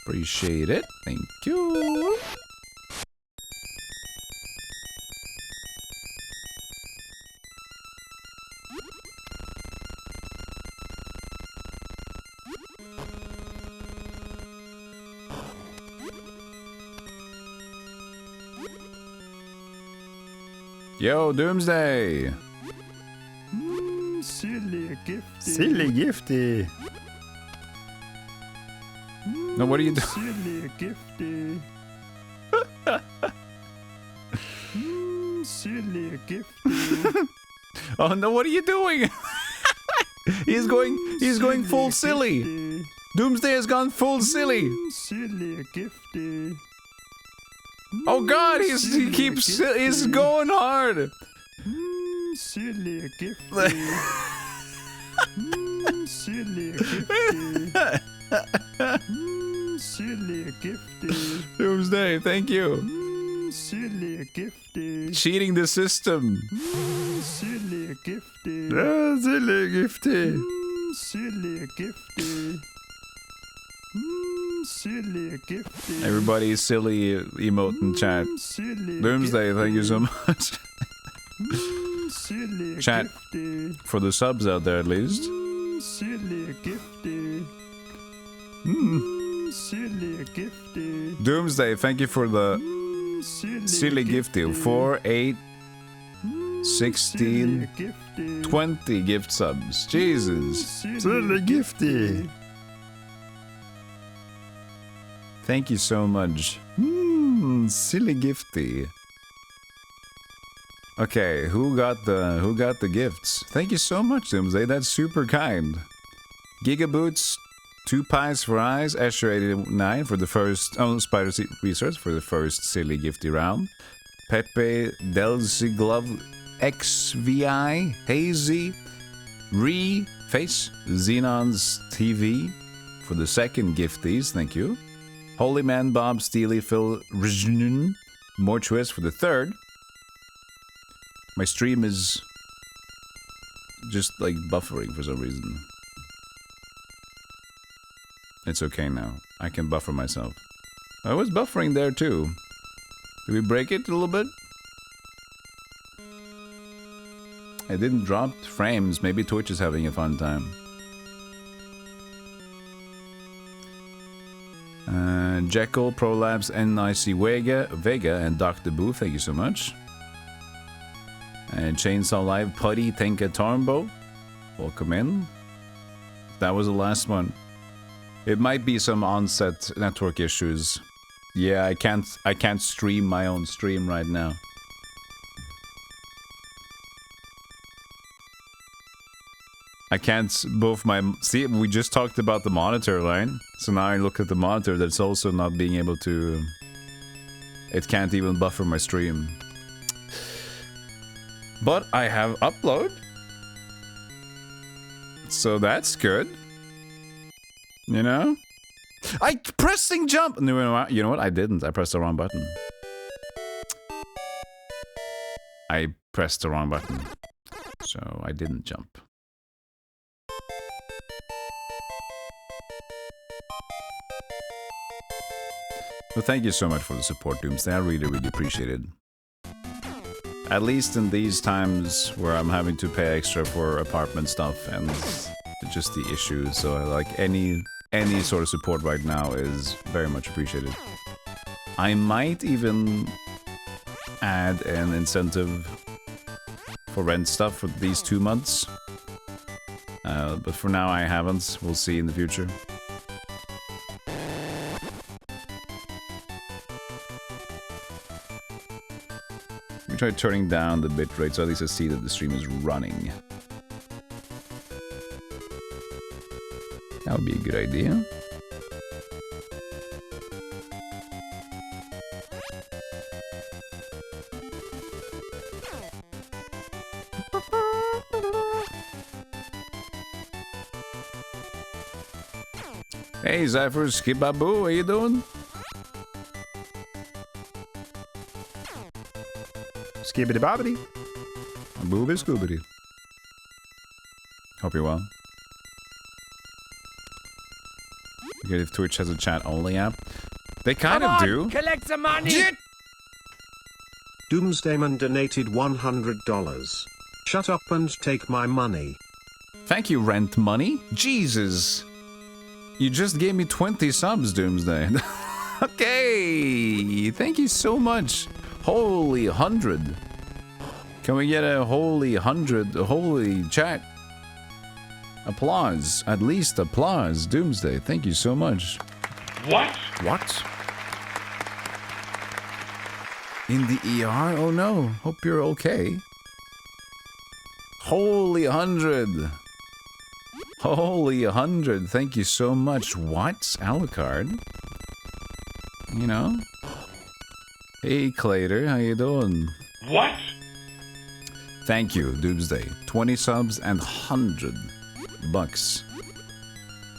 Appreciate it. Thank you. Yo, Doomsday! Silly gifty. Silly gifty. No, what are you doing? Silly gifty. Silly gifty. Oh no, what are you doing? he's going full silly. Gifty. Doomsday has gone full silly. Silly gifty. Oh god, he's going hard. Silly gifty. Silly gifty. Silly gifty. Doomsday, thank you. Silly gifty. Cheating the system. Silly gifty. Silly gifty. Silly gifty. Silly gifty. Everybody silly emote in chat. Silly Doomsday, thank you so much. Silly Chat. gifty. For the subs out there at least. Silly gifty. Silly gifty. Doomsday, thank you for the silly gift deal. 4, 8, 16, 20 gift subs. Jesus. Silly gifty. Thank you so much. Silly gifty. Okay, who got the gifts? Thank you so much, Doomsday. That's super kind. Gigaboots, 2 pies for eyes, Escher89 for the first Spider Seat Research for the first silly gifty round. Pepe Delziglove XVI, Hazy, Face, Xenon's TV for the second gifties, thank you. Holy Man Bob, Steely, Phil, Rijnun, Mortuous for the third. My stream is just like buffering for some reason. It's okay now. I can buffer myself. I was buffering there too. Did we break it a little bit? I didn't drop frames. Maybe Twitch is having a fun time. Jekyll, Prolapse, NIC Vega, and Dr. Boo, thank you so much. And Chainsaw Live, Putty, Tenka Tornbo, welcome in. That was the last one. It might be some onset network issues. Yeah, I can't stream my own stream right now. I can't both my... See, we just talked about the monitor line. So now I look at the monitor that's also not being able to... It can't even buffer my stream. But I have upload. So that's good. You know? Pressing jump! No, you know what? I didn't. I pressed the wrong button. I pressed the wrong button. So I didn't jump. Well, thank you so much for the support, Doomsday. I really, really appreciate it. At least in these times where I'm having to pay extra for apartment stuff and just the issues. So like any sort of support right now is very much appreciated. I might even add an incentive for rent stuff for these 2 months. But for now I haven't. We'll see in the future. We try turning down the bitrate so at least I see that the stream is running. That would be a good idea. Hey Zephyr, Skibaboo, how you doing? Skibbity bobbity. Booby scoobity. Hope you're well. Good if Twitch has a chat only app. They kind of do. Collect the money! Doomsdayman donated $100. Shut up and take my money. Thank you, Rent Money. Jesus. You just gave me 20 subs, Doomsday. Okay. Thank you so much. Holy 100. Can we get a holy 100? Holy chat. Applause. At least applause. Doomsday. Thank you so much. What? What? In the ER? Oh no. Hope you're okay. Holy 100. Holy 100. Thank you so much. What? Alucard? You know? Hey, Clater. How you doing? What? Thank you, Doomsday. 20 subs and $100.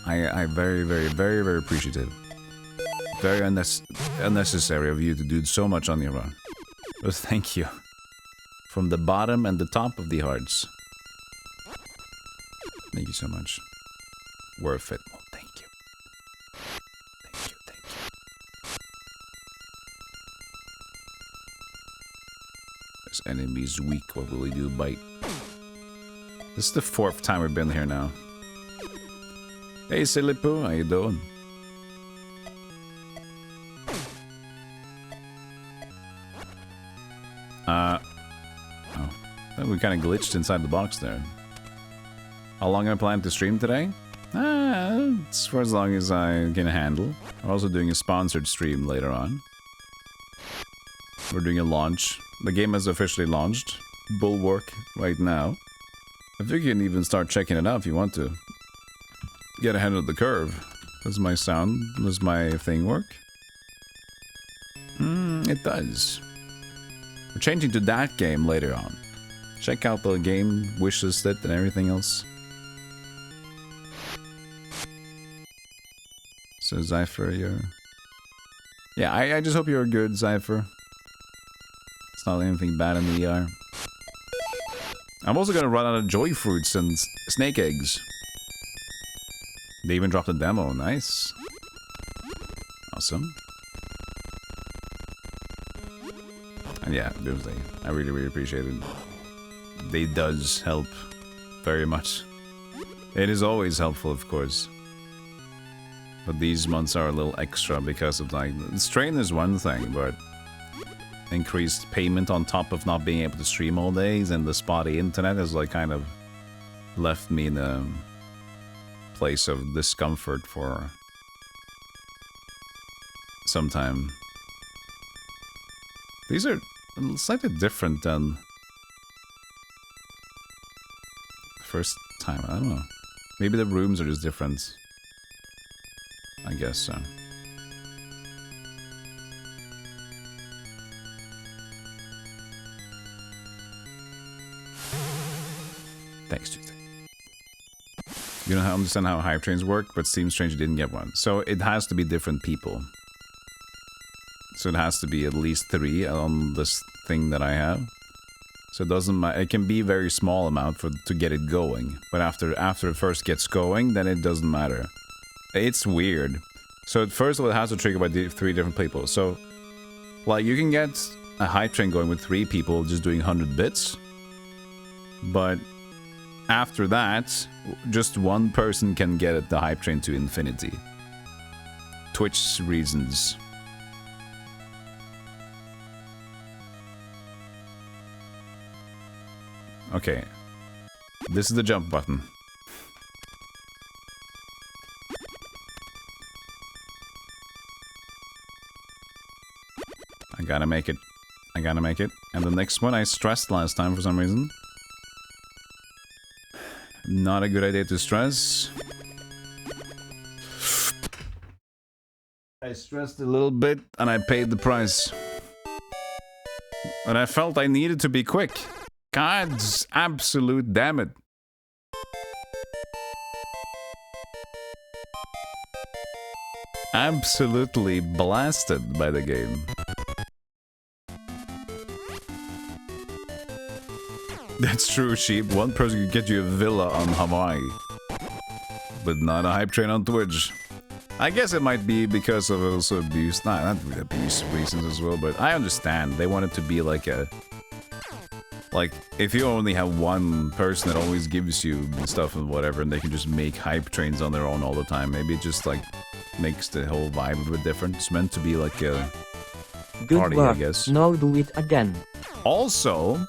I very, very, very, very appreciative. Very unnecessary of you to do so much on your own. But thank you. From the bottom and the top of the hearts. Thank you so much. Worth it. Oh, thank you. Thank you. enemies weak. What will we do? Bite. This is the 4th time we've been here now. Hey, Silly Poo, how you doing? Oh. We kind of glitched inside the box there. How long am I planning to stream today? It's for as long as I can handle. We're also doing a sponsored stream later on. We're doing a launch. The game has officially launched. Bulwark right now. I think you can even start checking it out if you want to. Get ahead of the curve. Does my sound, does my thing work? It does. We're changing to that game later on. Check out the game, wishlist it, and everything else. So Zypher, you're... Yeah, I just hope you're good, Zypher. It's not anything bad in the ER. I'm also gonna run out of joy fruits and snake eggs. They even dropped a demo, nice. Awesome. And yeah, Doomsday. I really appreciate it. They does help very much. It is always helpful, of course. But these months are a little extra because of like... Strain is one thing, but... Increased payment on top of not being able to stream all days and the spotty internet has like kind of left me in a place of discomfort for some time. These are slightly different than the first time. I don't know. Maybe the rooms are just different. I guess so. Thanks, Tuesday. You don't understand how hype trains work, but seems strange you didn't get one. So it has to be different people. So it has to be at least 3 on this thing that I have. So it doesn't matter. It can be a very small amount to get it going. But after it first gets going, then it doesn't matter. It's weird. So first of all, it has to trigger by 3 different people. So, like, you can get a hype train going with 3 people just doing 100 bits. But after that, just one person can get the hype train to infinity. Twitch reasons. Okay. This is the jump button. I gotta make it. I gotta make it. And the next one I stressed last time for some reason. Not a good idea to stress. I stressed a little bit and I paid the price. But I felt I needed to be quick. God's absolute damn it. Absolutely blasted by the game. That's true, Sheep. One person could get you a villa on Hawaii. But not a hype train on Twitch. I guess it might be because of also abuse. Not abuse reasons as well, but I understand. They want it to be like a... Like, if you only have one person that always gives you stuff and whatever, and they can just make hype trains on their own all the time, maybe it just, like, makes the whole vibe of it different. It's meant to be like a party, I guess. Now do it again. Also...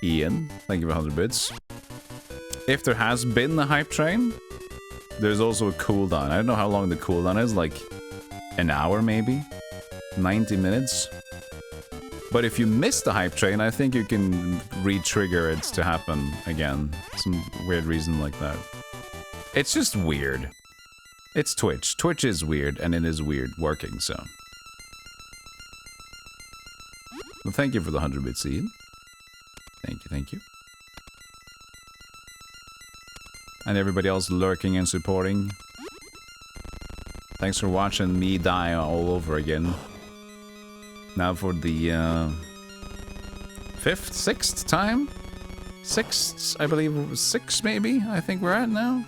Ian, thank you for 100 bits. If there has been a hype train, there's also a cooldown. I don't know how long the cooldown is, like an hour maybe? 90 minutes? But if you miss the hype train, I think you can re-trigger it to happen again. Some weird reason like that. It's just weird. It's Twitch. Twitch is weird, and it is weird working, so. Well, thank you for the 100 bits, Ian. Thank you, thank you. And everybody else lurking and supporting. Thanks for watching me die all over again. Now for the 5th, 6th time? 6th, I believe, 6 maybe, I think we're at now.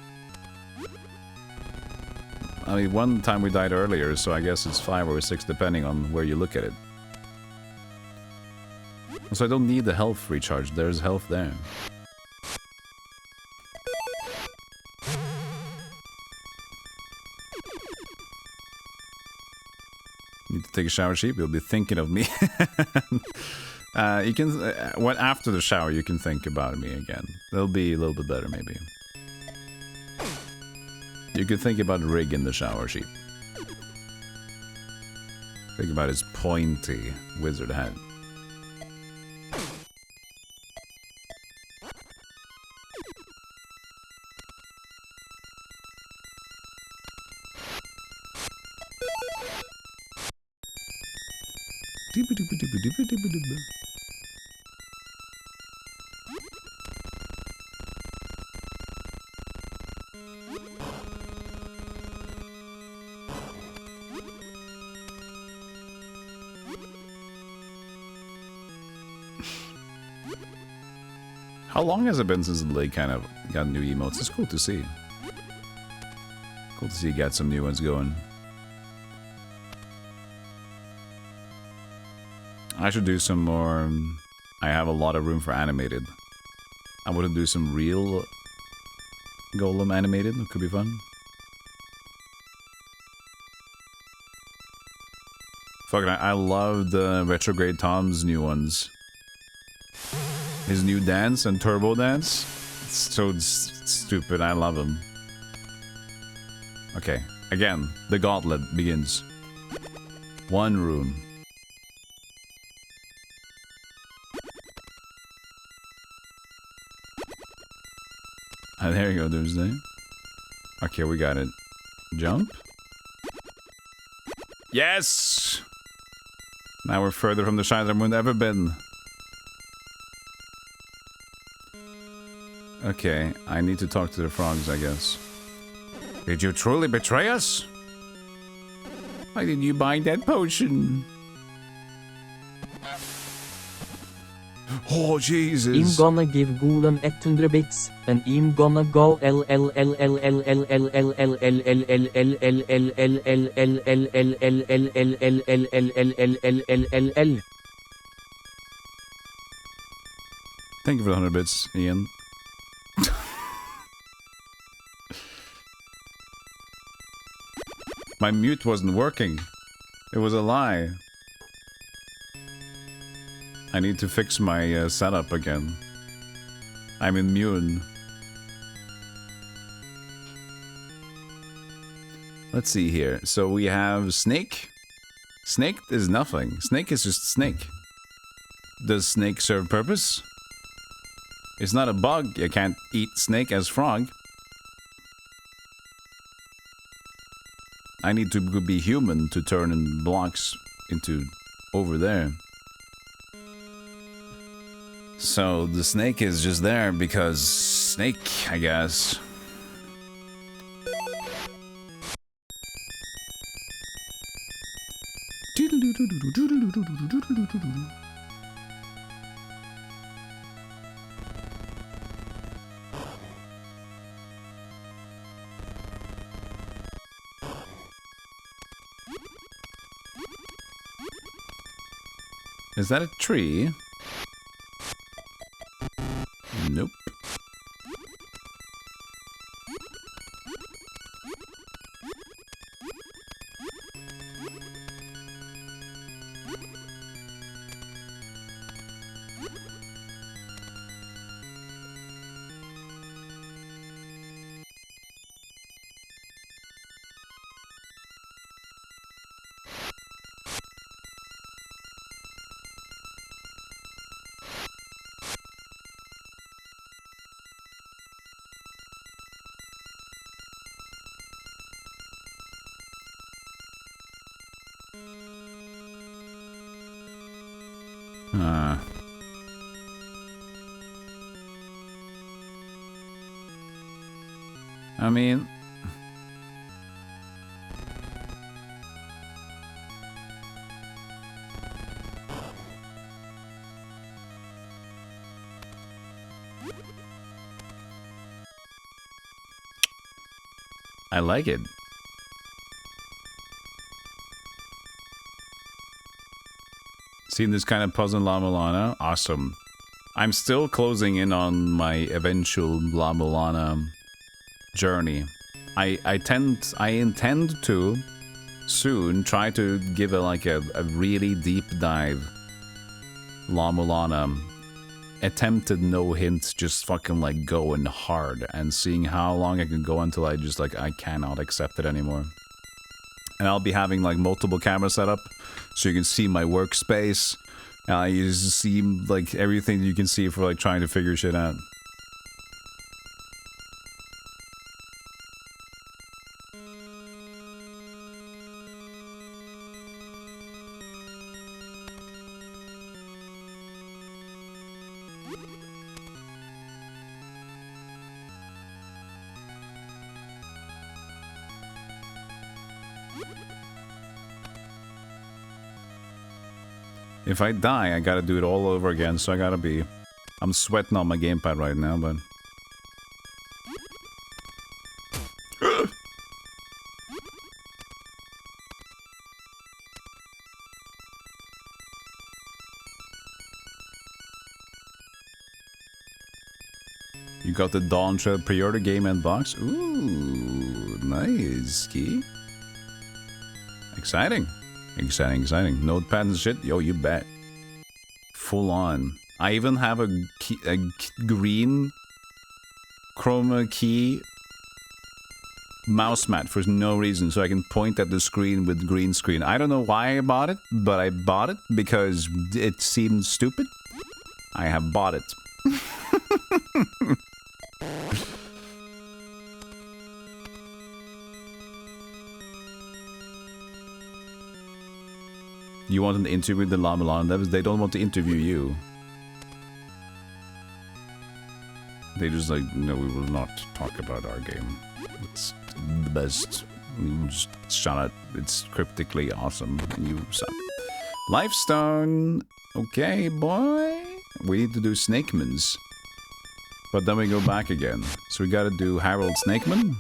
I mean, one time we died earlier, so I guess it's 5 or 6 depending on where you look at it. So I don't need the health recharge. There's health there. Need to take a shower, sheep. You'll be thinking of me. You can, after the shower, you can think about me again. That'll be a little bit better, maybe. You can think about Rig in the shower, sheep. Think about his pointy wizard head. How long has it been since the league kind of got new emotes? It's cool to see. Cool to see you got some new ones going. I should do some more. I have a lot of room for animated. I wouldn't do some real golem animated. It could be fun. Fucking, I loved Retrograde Tom's new ones. His new dance and turbo dance. It's so stupid. I love him. Okay, again, the gauntlet begins. One room. Ah, there you go, Doomsday. Okay, we got it. Jump. Yes! Now we're further from the shine than we've ever been. Okay, I need to talk to the frogs, I guess. Did you truly betray us? Why did you buy that potion? Oh, Jesus. I'm gonna give Golem 100 bits, and I'm gonna go Thank you for the 100 bits, Ian. My mute wasn't working. It was a lie. I need to fix my setup again. I'm immune. Let's see here. So we have Snake. Snake is nothing. Snake is just Snake. Does Snake serve purpose? It's not a bug. You can't eat Snake as frog. I need to be human to turn in blocks into over there. So the snake is just there because snake, I guess. Is that a tree? Nope. I mean, I like it. Seen this kind of puzzle in La Mulana? Awesome. I'm still closing in on my eventual La Mulana journey. I intend to soon try to give a really deep dive La Mulana. Attempted no hints, just fucking like going hard and seeing how long I can go until I just like I cannot accept it anymore. And I'll be having like multiple cameras set up so you can see my workspace. You just see like everything you can see for like trying to figure shit out. If I die, I gotta do it all over again, so I gotta be... I'm sweating on my gamepad right now, but... You got the Dawn Trail pre-order game and box? Ooh, nice, Ski. Exciting. Exciting. Notepad and shit? Yo, you bet. Full on. I even have a green chroma key mouse mat for no reason, so I can point at the screen with green screen. I don't know why I bought it, but I bought it because it seemed stupid. I have bought it. You want an interview with the La Mulana devs? They don't want to interview you. They just like, no, we will not talk about our game. It's the best. Just shut it. It's cryptically awesome. You suck. Lifestone. Okay, boy. We need to do Snakemans. But then we go back again. So we gotta do Harold Snakeman.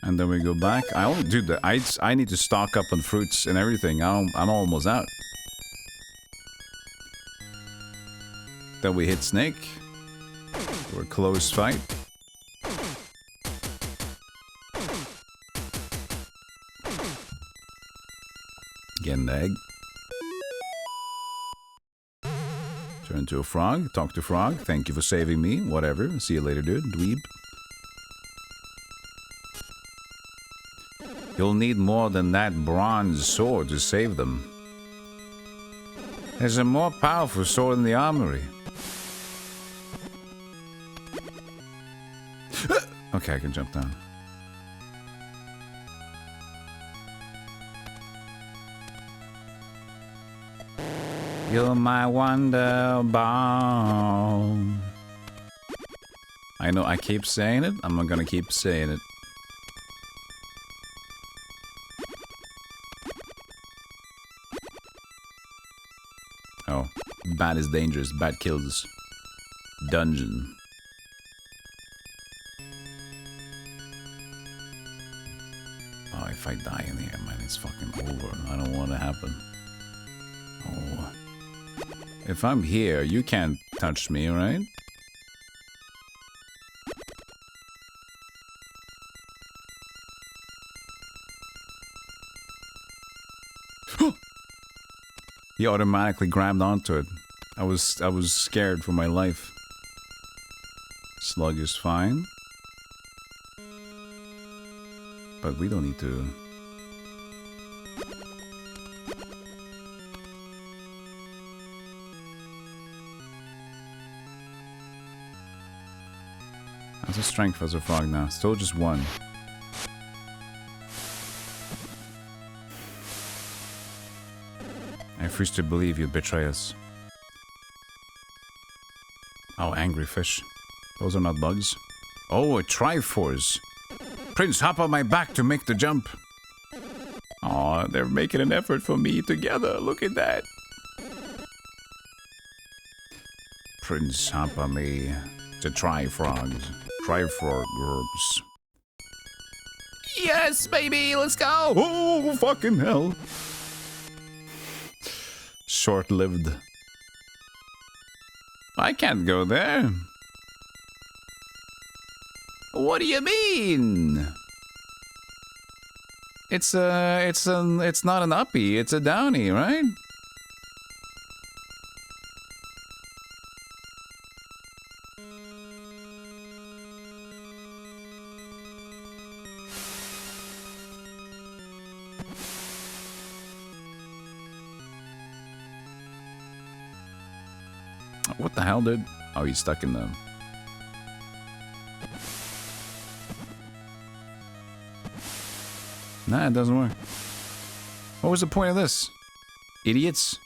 And then we go back. I only do that. I need to stock up on fruits and everything. I'm almost out. Then we hit Snake. We're close fight. Get an egg. Turn to a frog. Talk to frog. Thank you for saving me. Whatever. See you later, dude. Dweeb. You'll need more than that bronze sword to save them. There's a more powerful sword in the armory. Okay, I can jump down. You're my wonder ball. I know I keep saying it. I'm not gonna keep saying it. Oh, bad is dangerous. Bad kills. Dungeon. Oh, if I die in here, man, it's fucking over. I don't want it to happen. Oh. If I'm here, you can't touch me, right? He automatically grabbed onto it. I was scared for my life. Slug is fine. But we don't need to... That's a strength as a frog now. Still just one. I refuse to believe you'd betray us. Oh, angry fish. Those are not bugs. Oh, a Triforce. Prince, hop on my back to make the jump. Aw, they're making an effort for me together. Look at that. Prince, hop on me. The Trifrogs. Trifrogs. Yes, baby, let's go. Oh, fucking hell. Short-lived. I can't go there. What do you mean? It's not an uppie, it's a downy, right? What the hell, dude? Oh, he's stuck in the... Nah, it doesn't work. What was the point of this? Idiots.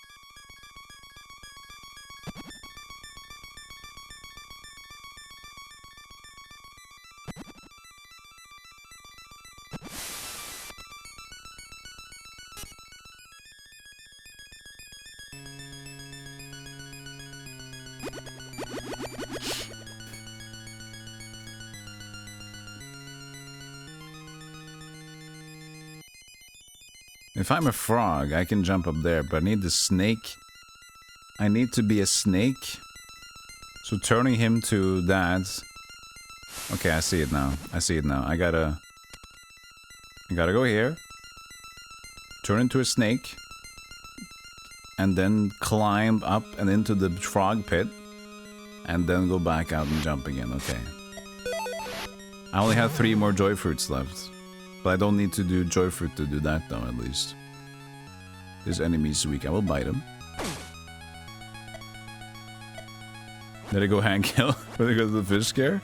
If I'm a frog, I can jump up there, but I need the snake. I need to be a snake. So turning him to that... Okay, I see it now. I see it now. I gotta go here. Turn into a snake. And then climb up and into the frog pit. And then go back out and jump again. Okay. I only have 3 more joy fruits left. But I don't need to do joy fruit to do that though, at least. This enemy's weak. I will bite him. Did I go hand kill because of the fish scare?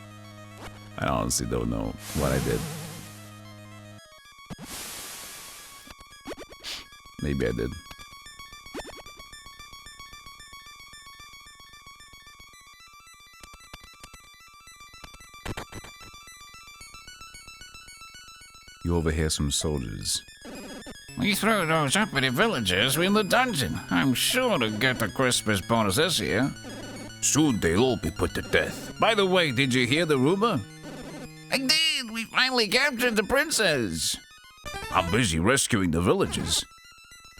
I honestly don't know what I did. Maybe I did. You overhear some soldiers. We throw those uppity villagers in the dungeon. I'm sure to get the Christmas bonus this year. Soon they'll all be put to death. By the way, did you hear the rumor? I did! We finally captured the princess! I'm busy rescuing the villagers.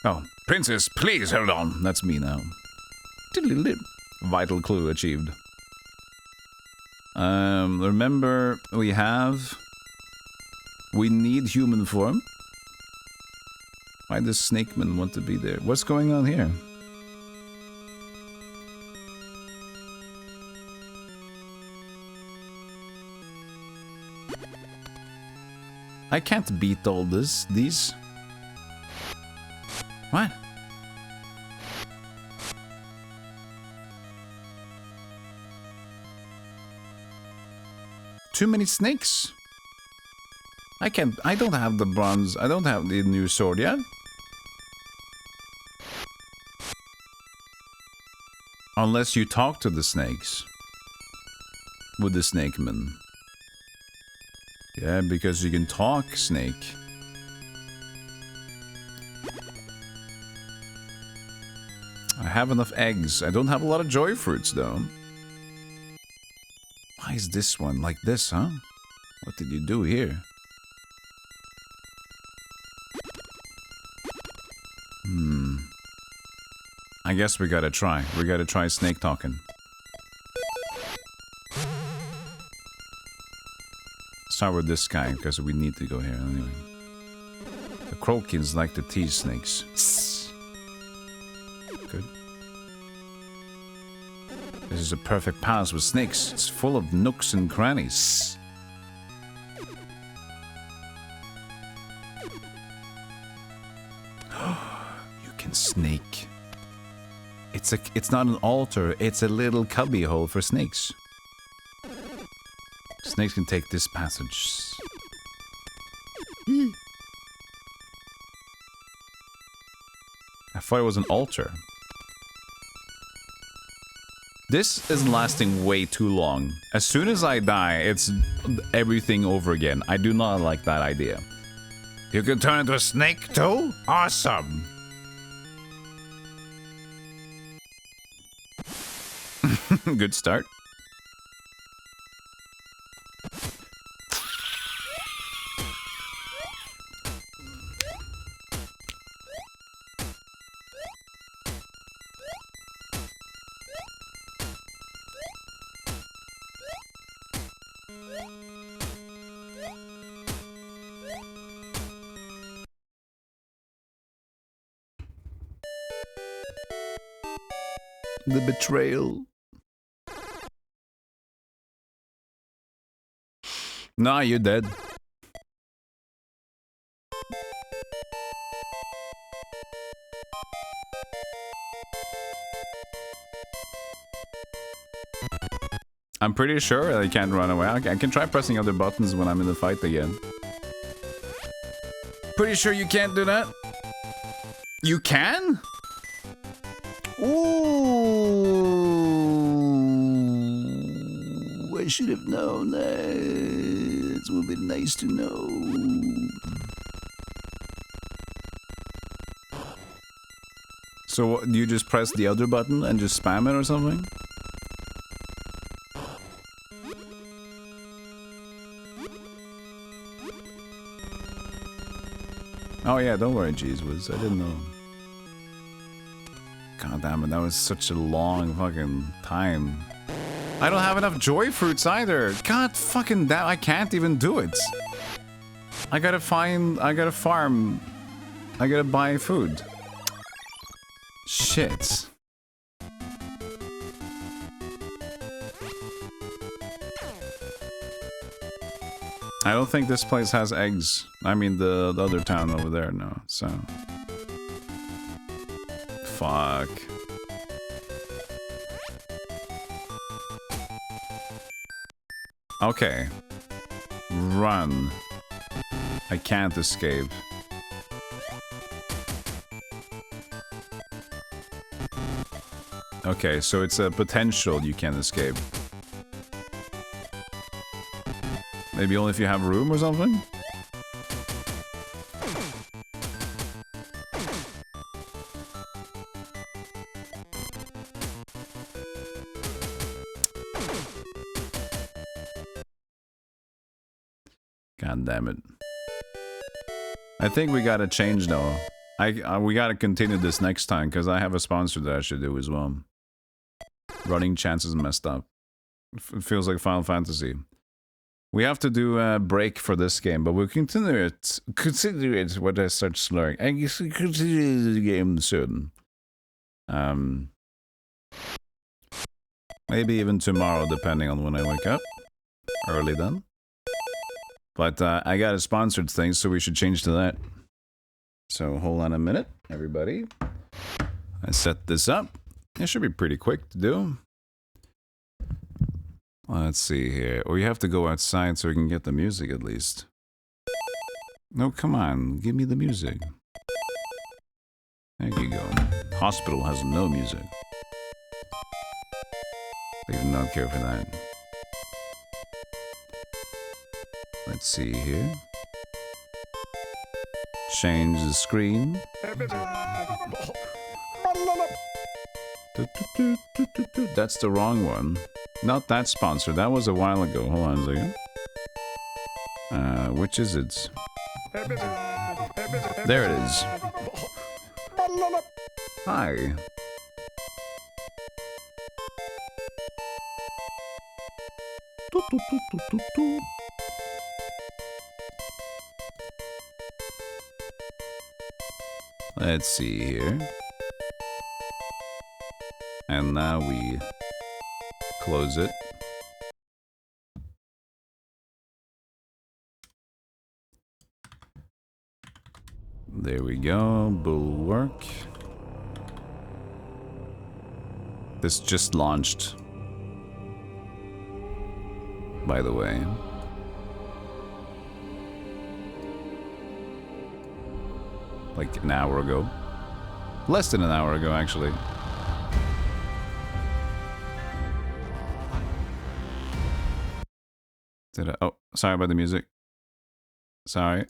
Oh, princess, please hold on. That's me now. Vital clue achieved. Remember, we need human form. Why does Snakeman want to be there? What's going on here? I can't beat all these. What? Too many snakes. I don't have the bronze. I don't have the new sword yet. Unless you talk to the snakes. With the snakeman. Yeah, because you can talk, snake. I have enough eggs. I don't have a lot of joy fruits, though. Why is this one like this, huh? What did you do here? I guess we gotta try. We gotta try snake talking. Start with this guy, because we need to go here anyway. The Krokins like to tease snakes. Good. This is a perfect palace with snakes. It's full of nooks and crannies. You can snake. It's not an altar, it's a little cubby hole for snakes. Snakes can take this passage. I thought it was an altar. This is lasting way too long. As soon as I die, it's everything over again. I do not like that idea. You can turn into a snake too? Awesome! Good start. The betrayal. Nah, you're dead. I'm pretty sure I can't run away. I can try pressing other buttons when I'm in the fight again. Pretty sure you can't do that. You can? Ooh, I should have known that. It would be nice to know. So what, do you just press the other button and just spam it or something? Oh yeah, don't worry, Jeez, I didn't know. God damn it, that was such a long fucking time. I don't have enough joy fruits either. God fucking damn, I can't even do it. I gotta farm, I gotta buy food. Shit. I don't think this place has eggs. I mean, the other town over there, no, so... Fuck. Okay. Run. I can't escape. Okay, so it's a potential you can escape. Maybe only if you have room or something? God damn it. I think we gotta change though. We gotta continue this next time because I have a sponsor that I should do as well. Running chances messed up. It feels like Final Fantasy. We have to do a break for this game, but we'll continue it. Consider it when I start slurring. I guess we continue the game soon. Maybe even tomorrow, depending on when I wake up. Early then. But I got a sponsored thing, so we should change to that. So hold on a minute, everybody. I set this up. It should be pretty quick to do. Let's see here. We have to go outside so we can get the music at least. No, come on. Give me the music. There you go. Hospital has no music. They do not care for that. Let's see here. Change the screen. That's the wrong one. Not that sponsor. That was a while ago. Hold on a second. Which is it? There it is. Hi. Let's see here. And now we close it. There we go. Bulwark. This just launched, by the way. Like an hour ago. Less than an hour ago, actually. Oh, sorry about the music. Sorry.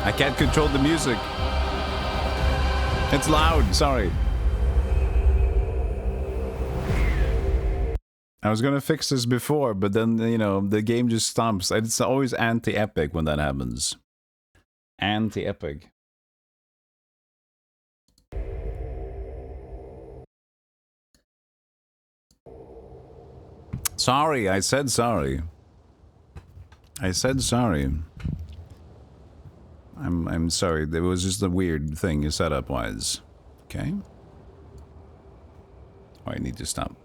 I can't control the music. It's loud, sorry. I was gonna fix this before, but then, you know, the game just stomps. It's always anti-epic when that happens. Anti-epic. Sorry, I said sorry. I said sorry. I'm sorry. There was just a weird thing setup wise. Okay. Oh, I need to stop